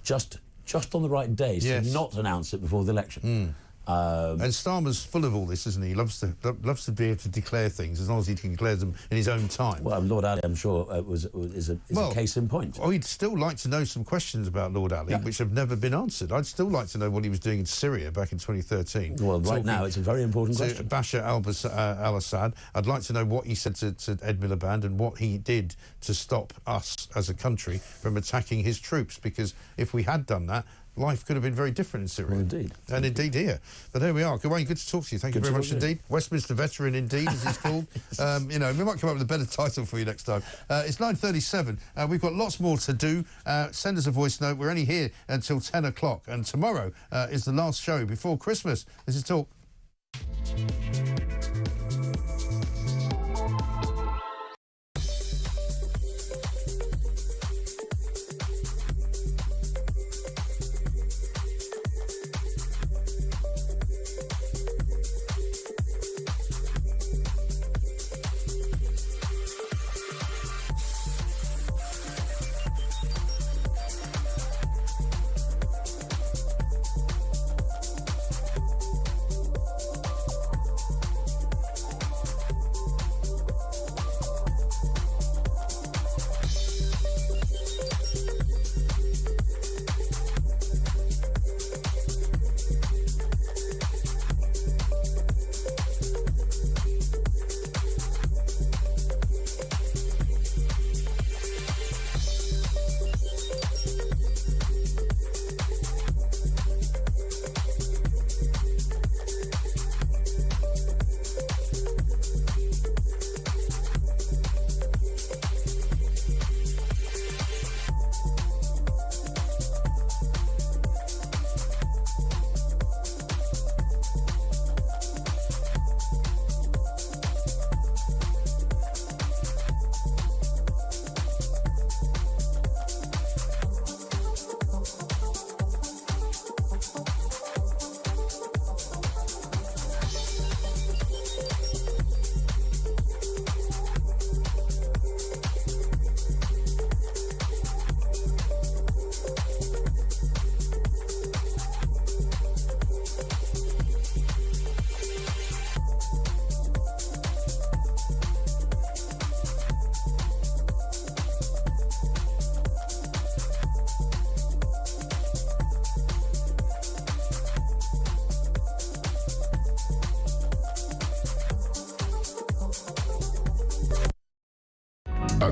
just on the right day, so not announce it before the election. And Starmer's full of all this, isn't he? He loves to be able to declare things as long as he can declare them in his own time. Well, Lord Ali, I'm sure, is a case in point. Oh, he'd still like to know some questions about Lord Ali, which have never been answered. I'd still like to know what he was doing in Syria back in 2013. Well, right now, it's a very important question. Bashar al-Assad. I'd like to know what he said to Ed Miliband and what he did to stop us as a country from attacking his troops, because if we had done that, life could have been very different in Syria. Well, indeed. And indeed here. But there we are. Gawain, good to talk to you. Thank you very much indeed. Westminster Veteran indeed, as he's called. You know, we might come up with a better title for you next time. It's 9:37. We've got lots more to do. Send us a voice note. We're only here until 10 o'clock. And tomorrow is the last show before Christmas. This is Talk.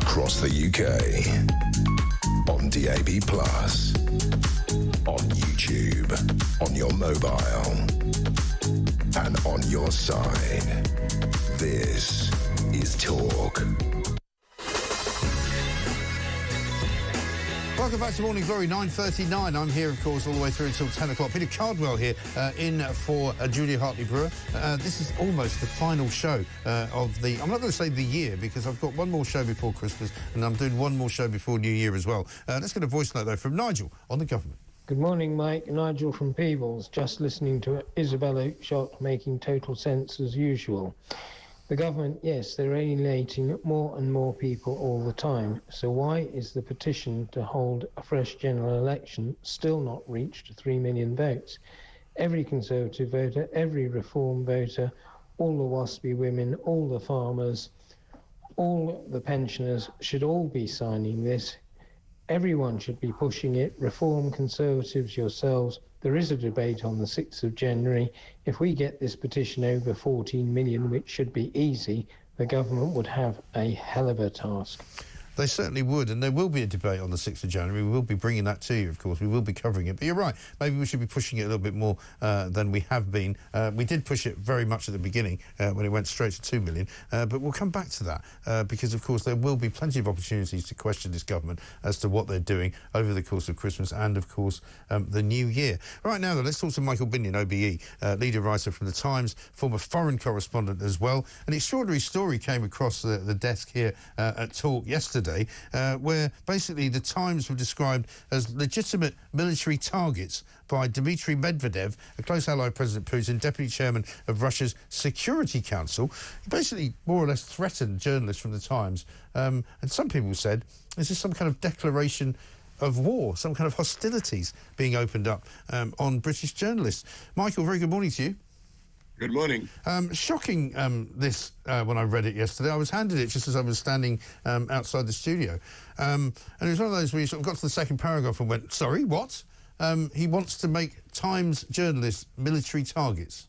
Across the UK. On DAB+. On YouTube. On your mobile. And on your side. This is Talk. Welcome back to Morning Glory, 9:39. I'm here, of course, all the way through until 10 o'clock. Peter Cardwell here in for Julia Hartley-Brewer. This is almost the final show of the... I'm not going to say the year, because I've got one more show before Christmas, and I'm doing one more show before New Year as well. Let's get a voice note, though, from Nigel on the government. Good morning, Mike. Nigel from Peebles. Just listening to Isabella Shot making total sense as usual. The government, yes, they're alienating more and more people all the time. So why is the petition to hold a fresh general election still not reached 3 million votes? Every Conservative voter, every Reform voter, all the WASPy women, all the farmers, all the pensioners should all be signing this. Everyone should be pushing it. Reform, Conservatives, yourselves. There is a debate on the 6th of January. If we get this petition over 14 million, which should be easy, the government would have a hell of a task. They certainly would, and there will be a debate on the 6th of January. We will be bringing that to you, of course. We will be covering it. But you're right. Maybe we should be pushing it a little bit more than we have been. We did push it very much at the beginning when it went straight to 2 million. But we'll come back to that because, of course, there will be plenty of opportunities to question this government as to what they're doing over the course of Christmas and, of course, the New Year. Right now, though, let's talk to Michael Binion, OBE, leader writer from The Times, former foreign correspondent as well. An extraordinary story came across the desk here at Talk yesterday, where basically the Times were described as legitimate military targets by Dmitry Medvedev, a close ally of President Putin, deputy chairman of Russia's Security Council. He basically more or less threatened journalists from the Times. And some people said, is this some kind of declaration of war, some kind of hostilities being opened up on British journalists? Michael, very good morning to you. Good morning. Shocking, this, when I read it yesterday. I was handed it just as I was standing outside the studio. And it was one of those where you sort of got to the second paragraph and went, sorry, what? He wants to make Times journalists military targets.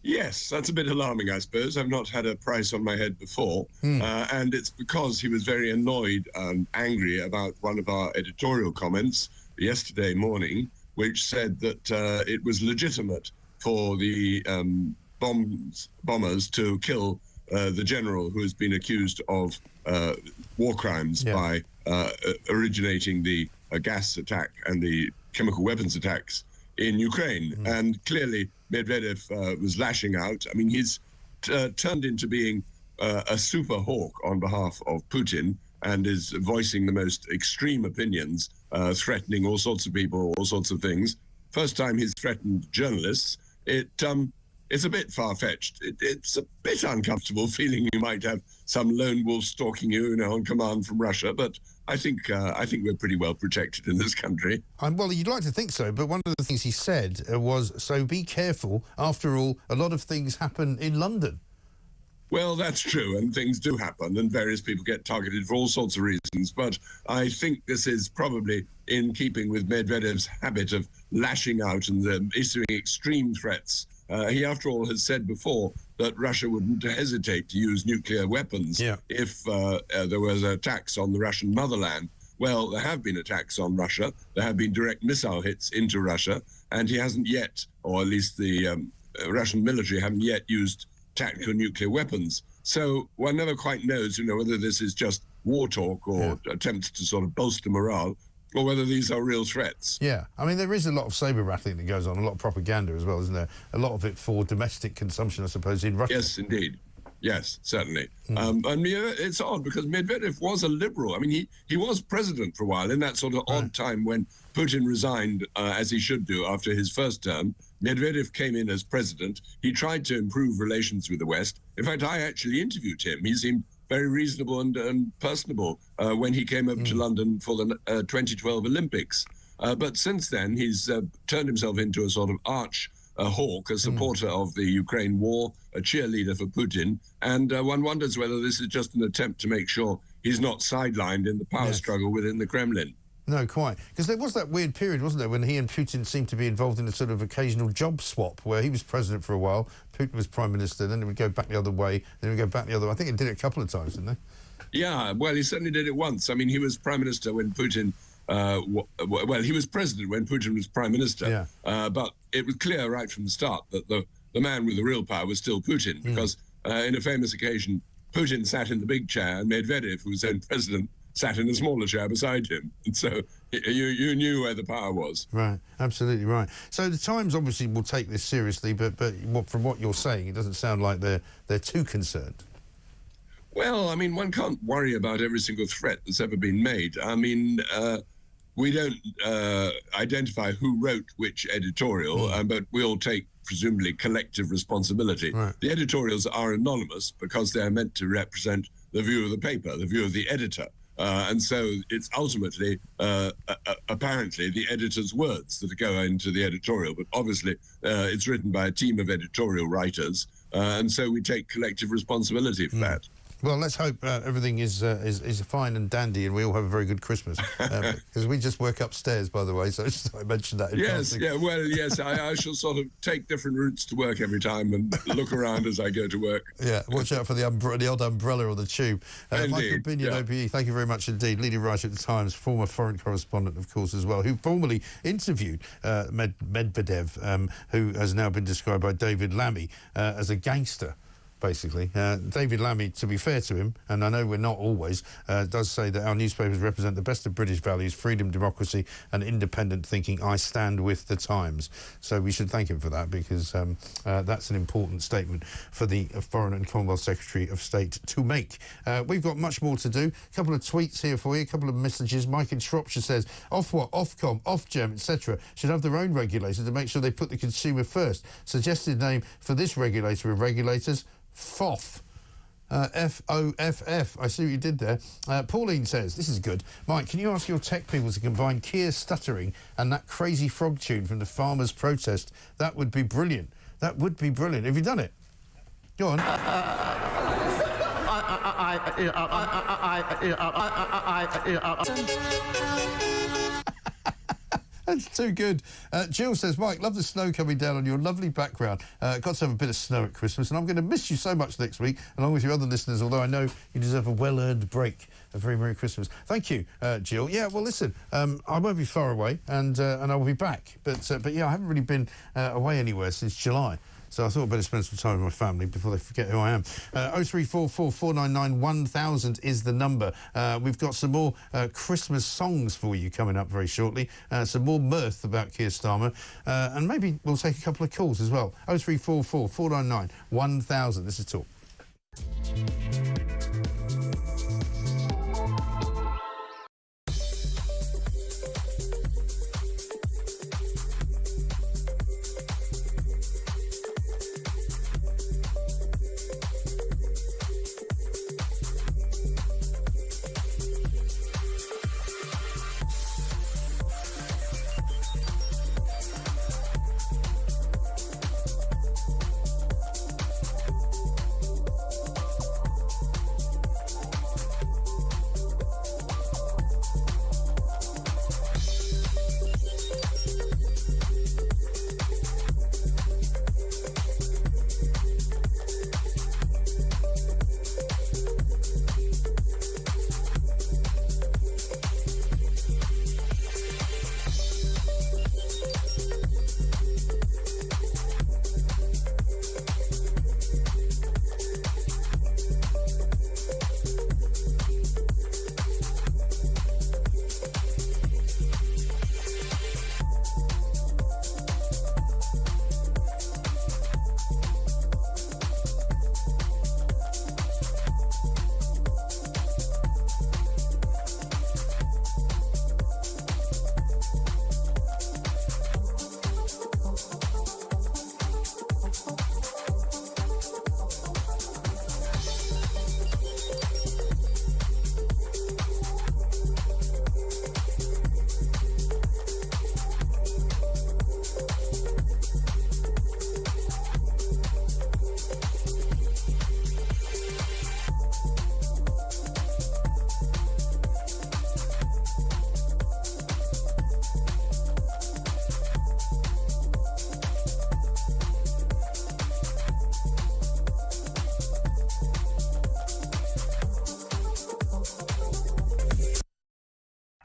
Yes, that's a bit alarming, I suppose. I've not had a price on my head before. And it's because he was very annoyed and angry about one of our editorial comments yesterday morning, which said that it was legitimate for the bombers to kill the general who has been accused of war crimes by originating the gas attack and the chemical weapons attacks in Ukraine. And clearly Medvedev was lashing out. I mean, he's turned into being a super hawk on behalf of Putin and is voicing the most extreme opinions, threatening all sorts of people, all sorts of things. First time he's threatened journalists. It's a bit far-fetched. It's a bit uncomfortable feeling you might have some lone wolf stalking you, on command from Russia. But I think we're pretty well protected in this country. Well, you'd like to think so, but one of the things he said was, so be careful. After all, a lot of things happen in London. Well, that's true, and things do happen, and various people get targeted for all sorts of reasons. But I think this is probably in keeping with Medvedev's habit of lashing out and issuing extreme threats. He, after all, has said before that Russia wouldn't hesitate to use nuclear weapons if there was attacks on the Russian motherland. Well, there have been attacks on Russia. There have been direct missile hits into Russia, and he hasn't yet, or at least the Russian military haven't yet used tactical nuclear weapons. So one never quite knows, whether this is just war talk or attempts to sort of bolster morale, or whether these are real threats. Yeah, I mean, there is a lot of saber-rattling that goes on, a lot of propaganda as well, isn't there? A lot of it for domestic consumption, I suppose, in Russia. Yes, indeed. Yes, certainly. And it's odd because Medvedev was a liberal. I mean, he was president for a while in that sort of odd time when Putin resigned, as he should do, after his first term. Medvedev came in as president. He tried to improve relations with the West. In fact, I actually interviewed him. He seemed very reasonable and personable when he came over to London for the 2012 Olympics. But since then, he's turned himself into a sort of arch hawk, a supporter of the Ukraine war, a cheerleader for Putin. And one wonders whether this is just an attempt to make sure he's not sidelined in the power struggle within the Kremlin. No, quite. Because there was that weird period, wasn't there, when he and Putin seemed to be involved in a sort of occasional job swap, where he was president for a while, Putin was prime minister, then it would go back the other way, then it would go back the other way. I think it did it a couple of times, didn't they? Yeah, well, he certainly did it once. I mean, he was prime minister when Putin... well, he was president when Putin was prime minister, but it was clear right from the start that the man with the real power was still Putin, because in a famous occasion, Putin sat in the big chair and Medvedev, who was then president, sat in a smaller chair beside him. And so you knew where the power was. Right, absolutely right. So the Times obviously will take this seriously, but from what you're saying, it doesn't sound like they're too concerned. Well, I mean, one can't worry about every single threat that's ever been made. I mean, we don't identify who wrote which editorial, but we all take presumably collective responsibility. Right. The editorials are anonymous because they're meant to represent the view of the paper, the view of the editor. And so it's ultimately, apparently, the editor's words that go into the editorial. But obviously, it's written by a team of editorial writers. And so we take collective responsibility for that. Well, let's hope everything is fine and dandy and we all have a very good Christmas. Because we just work upstairs, by the way, so I mentioned that in passing. Yes, I shall sort of take different routes to work every time and look around as I go to work. Yeah, watch out for the odd umbrella or the tube. Michael Binion, OBE, thank you very much indeed. Leading writer at the Times, former foreign correspondent, of course, as well, who formerly interviewed Medvedev, who has now been described by David Lammy as a gangster. Basically. David Lammy, to be fair to him, and I know we're not always, does say that our newspapers represent the best of British values, freedom, democracy and independent thinking. I stand with the Times. So we should thank him for that, because that's an important statement for the Foreign and Commonwealth Secretary of State to make. We've got much more to do. A couple of tweets here for you, a couple of messages. Mike in Shropshire says, Ofwat, Ofcom, Ofgem, etc. should have their own regulator to make sure they put the consumer first. Suggested name for this regulator of regulators, FOFF. F-O-F-F. I see what you did there. Pauline says, this is good. Mike, can you ask your tech people to combine Keir's stuttering and that crazy frog tune from the farmers' protest? That would be brilliant. That would be brilliant. Have you done it? Go on. That's too good. Jill says, Mike, love the snow coming down on your lovely background. Got to have a bit of snow at Christmas, and I'm going to miss you so much next week, along with your other listeners, although I know you deserve a well-earned break. A very Merry Christmas. Thank you, Jill. Yeah, well, listen, I won't be far away, and I will be back. But yeah, I haven't really been away anywhere since July. So I thought I'd better spend some time with my family before they forget who I am. 0344 499 1000 is the number. We've got some more Christmas songs for you coming up very shortly. Some more mirth about Keir Starmer. And maybe we'll take a couple of calls as well. 0344 499 1000. This is Talk.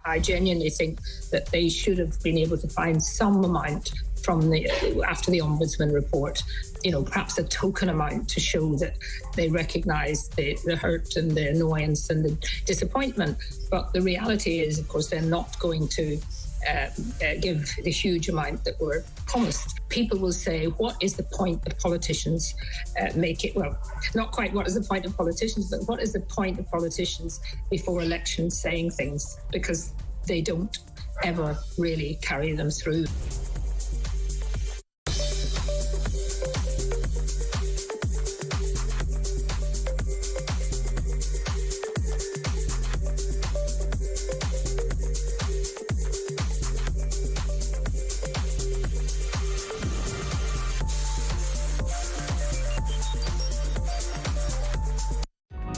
I genuinely think that they should have been able to find some amount from after the Ombudsman report, you know, perhaps a token amount to show that they recognise the hurt and the annoyance and the disappointment. But the reality is, of course, they're not going to give the huge amount that were promised. People will say, what is the point of politicians make it? Well, not quite what is the point of politicians, but what is the point of politicians before elections saying things? Because they don't ever really carry them through.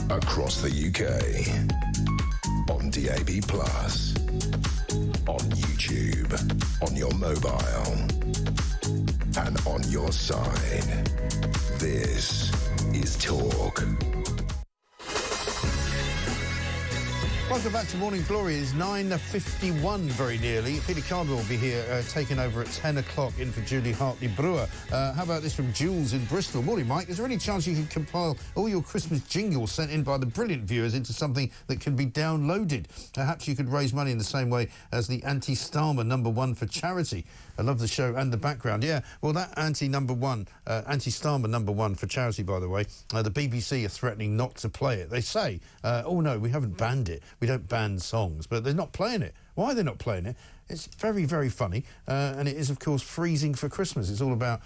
Across the UK, on DAB+, on YouTube, on your mobile, and on your side. This is Talk. Welcome back to Morning Glory. It's 9:51 very nearly. Peter Cardwell will be here taking over at 10 o'clock in for Julie Hartley-Brewer. How about this from Jules in Bristol? Morning, Mike. Is there any chance you can compile all your Christmas jingles sent in by the brilliant viewers into something that can be downloaded? Perhaps you could raise money in the same way as the anti-Starmer #1 for charity. I love the show and the background. Yeah, well, that anti-Starmer #1 for charity, by the way, the BBC are threatening not to play it. They say, oh, no, we haven't banned it. We don't ban songs, but they're not playing it. Why are they not playing it? It's very, very funny, and it is, of course, freezing for Christmas. It's all about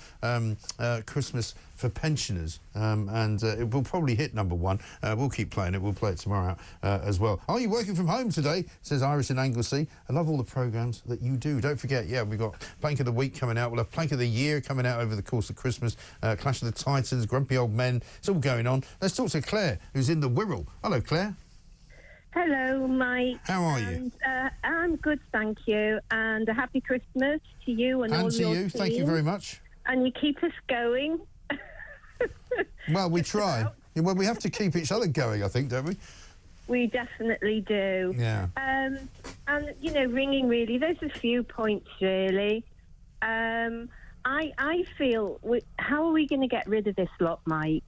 Christmas for pensioners, and it will probably hit #1. We'll keep playing it. We'll play it tomorrow as well. Are you working from home today? Says Iris in Anglesey. I love all the programmes that you do. Don't forget, yeah, we've got Plank of the Week coming out. We'll have Plank of the Year coming out over the course of Christmas. Clash of the Titans, Grumpy Old Men. It's all going on. Let's talk to Claire, who's in the Wirral. Hello, Claire. Hello, Mike. How are you? I'm good, thank you. And a happy Christmas to you and all your team. Thank you very much. And you keep us going. Well, we try. Well, we have to keep each other going, I think, don't we? We definitely do. Yeah. And, you know, ringing really, there's a few points, really. I feel, how are we going to get rid of this lot, Mike?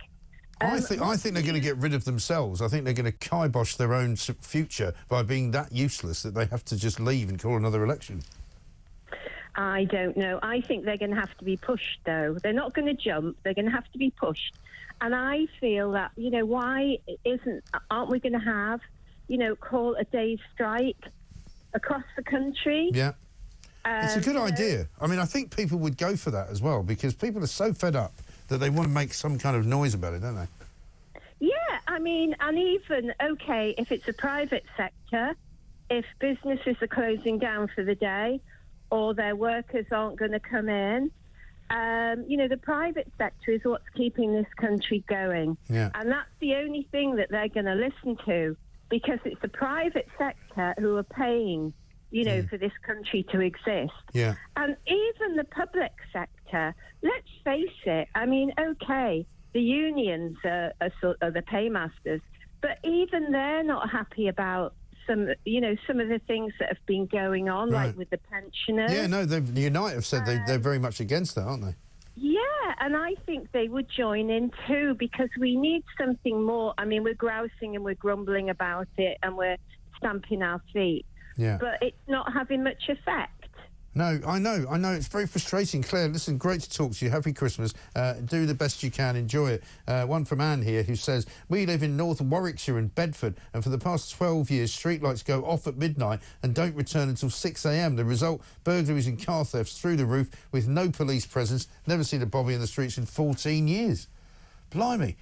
I think they're going to get rid of themselves. I think they're going to kibosh their own future by being that useless that they have to just leave and call another election. I don't know. I think they're going to have to be pushed, though. They're not going to jump. They're going to have to be pushed. And I feel that, you know, aren't we going to have, you know, call a day's strike across the country? Yeah. It's a good idea. I mean, I think people would go for that as well, because people are so fed up that they want to make some kind of noise about it, don't they? Yeah, I mean, and even, OK, if it's a private sector, if businesses are closing down for the day or their workers aren't going to come in, you know, the private sector is what's keeping this country going. Yeah. And that's the only thing that they're going to listen to, because it's the private sector who are paying, you know, for this country to exist. Yeah. And even the public sector, let's face it, I mean, OK, the unions are the paymasters, but even they're not happy about some of the things that have been going on, right, like with the pensioners. Yeah, no, the Unite have said they're very much against that, aren't they? Yeah, and I think they would join in too, because we need something more. I mean, we're grousing and we're grumbling about it and we're stamping our feet. Yeah. But it's not having much effect. No, I know. It's very frustrating. Claire, listen, great to talk to you. Happy Christmas. Do the best you can. Enjoy it. One from Anne here who says, we live in North Warwickshire in Bedford, and for the past 12 years, streetlights go off at midnight and don't return until 6 a.m. The result, burglaries and car thefts through the roof with no police presence. Never seen a bobby in the streets in 14 years. Blimey.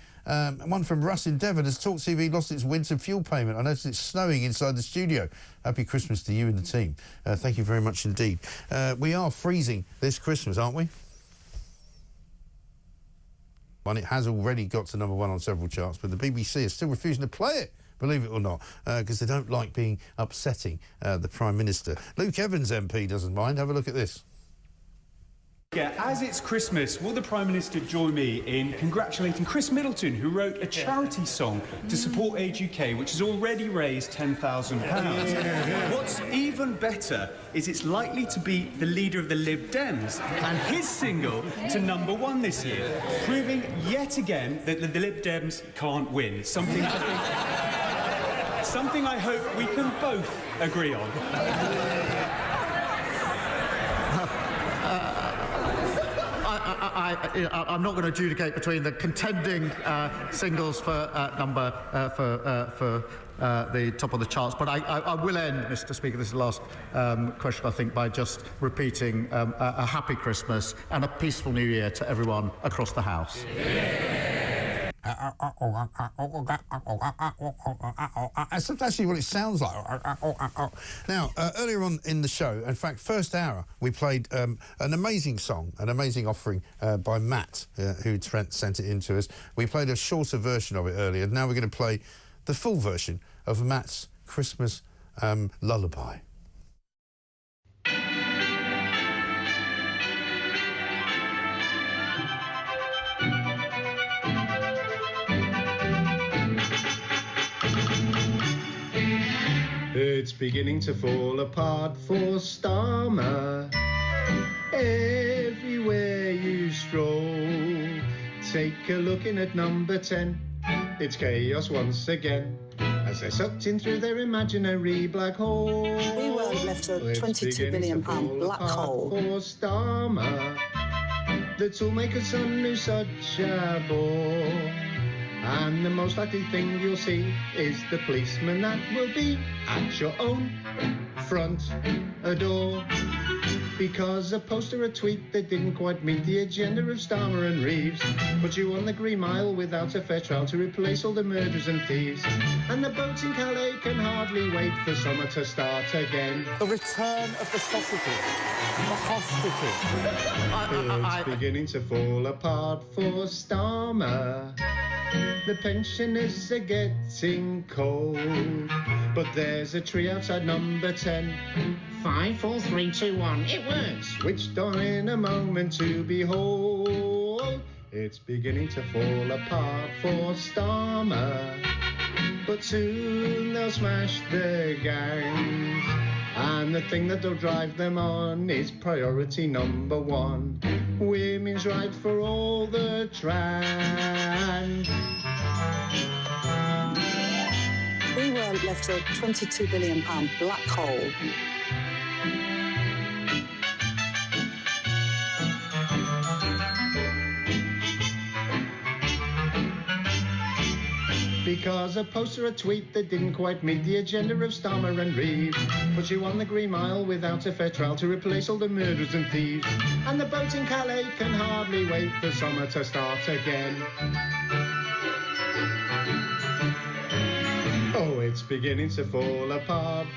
One from Russ in Devon. Has talkTV lost its winter fuel payment? I noticed it's snowing inside the studio. Happy Christmas to you and the team. Thank you very much indeed. We are freezing this Christmas, aren't we? And it has already got to #1 on several charts, but the BBC is still refusing to play it, believe it or not, because they don't like being upsetting the Prime Minister. Luke Evans MP doesn't mind. Have a look at this. get, as it's Christmas, will the Prime Minister join me in congratulating Chris Middleton, who wrote a charity song to support Age UK, which has already raised £10,000. What's even better is it's likely to beat the leader of the Lib Dems and his single to #1 this year, proving yet again that the Lib Dems can't win. Something I hope we can both agree on. I'm not going to adjudicate between the contending singles for the top of the charts, but I will end, Mr. Speaker, this is the last question, I think, by just repeating a happy Christmas and a peaceful New Year to everyone across the House. That's actually what it sounds like. Now, earlier on in the show, in fact, first hour, we played an amazing song, an amazing offering by Matt, who sent it in to us. We played a shorter version of it earlier. Now we're going to play the full version of Matt's Christmas lullaby. It's beginning to fall apart for Starmer. Everywhere you stroll, take a look in at #10. It's chaos once again, as they're sucked in through their imaginary black hole. We were left a £22 billion black hole. For Starmer, the toolmaker's son who's such a bore. And the most likely thing you'll see is the policeman that will be at your own front door. Because a post or a tweet that didn't quite meet the agenda of Starmer and Reeves put you on the Green Mile without a fair trial to replace all the murderers and thieves. And the boats in Calais can hardly wait for summer to start again. The return of the sausages, the hostages. It's beginning to fall apart for Starmer. The pensioners are getting cold, but there's a tree outside #10. 5, 4, 3, 2, 1, it works! Switched on in a moment to behold. It's beginning to fall apart for Starmer, but soon they'll smash the gangs. And the thing that'll drive them on is priority #1. Women's right for all the trans. We were left a £22 billion black hole. Because a post or a tweet that didn't quite meet the agenda of Starmer and Reeves put you on the Green Mile without a fair trial to replace all the murderers and thieves. And the boats in Calais can hardly wait for summer to start again. Oh, it's beginning to fall apart.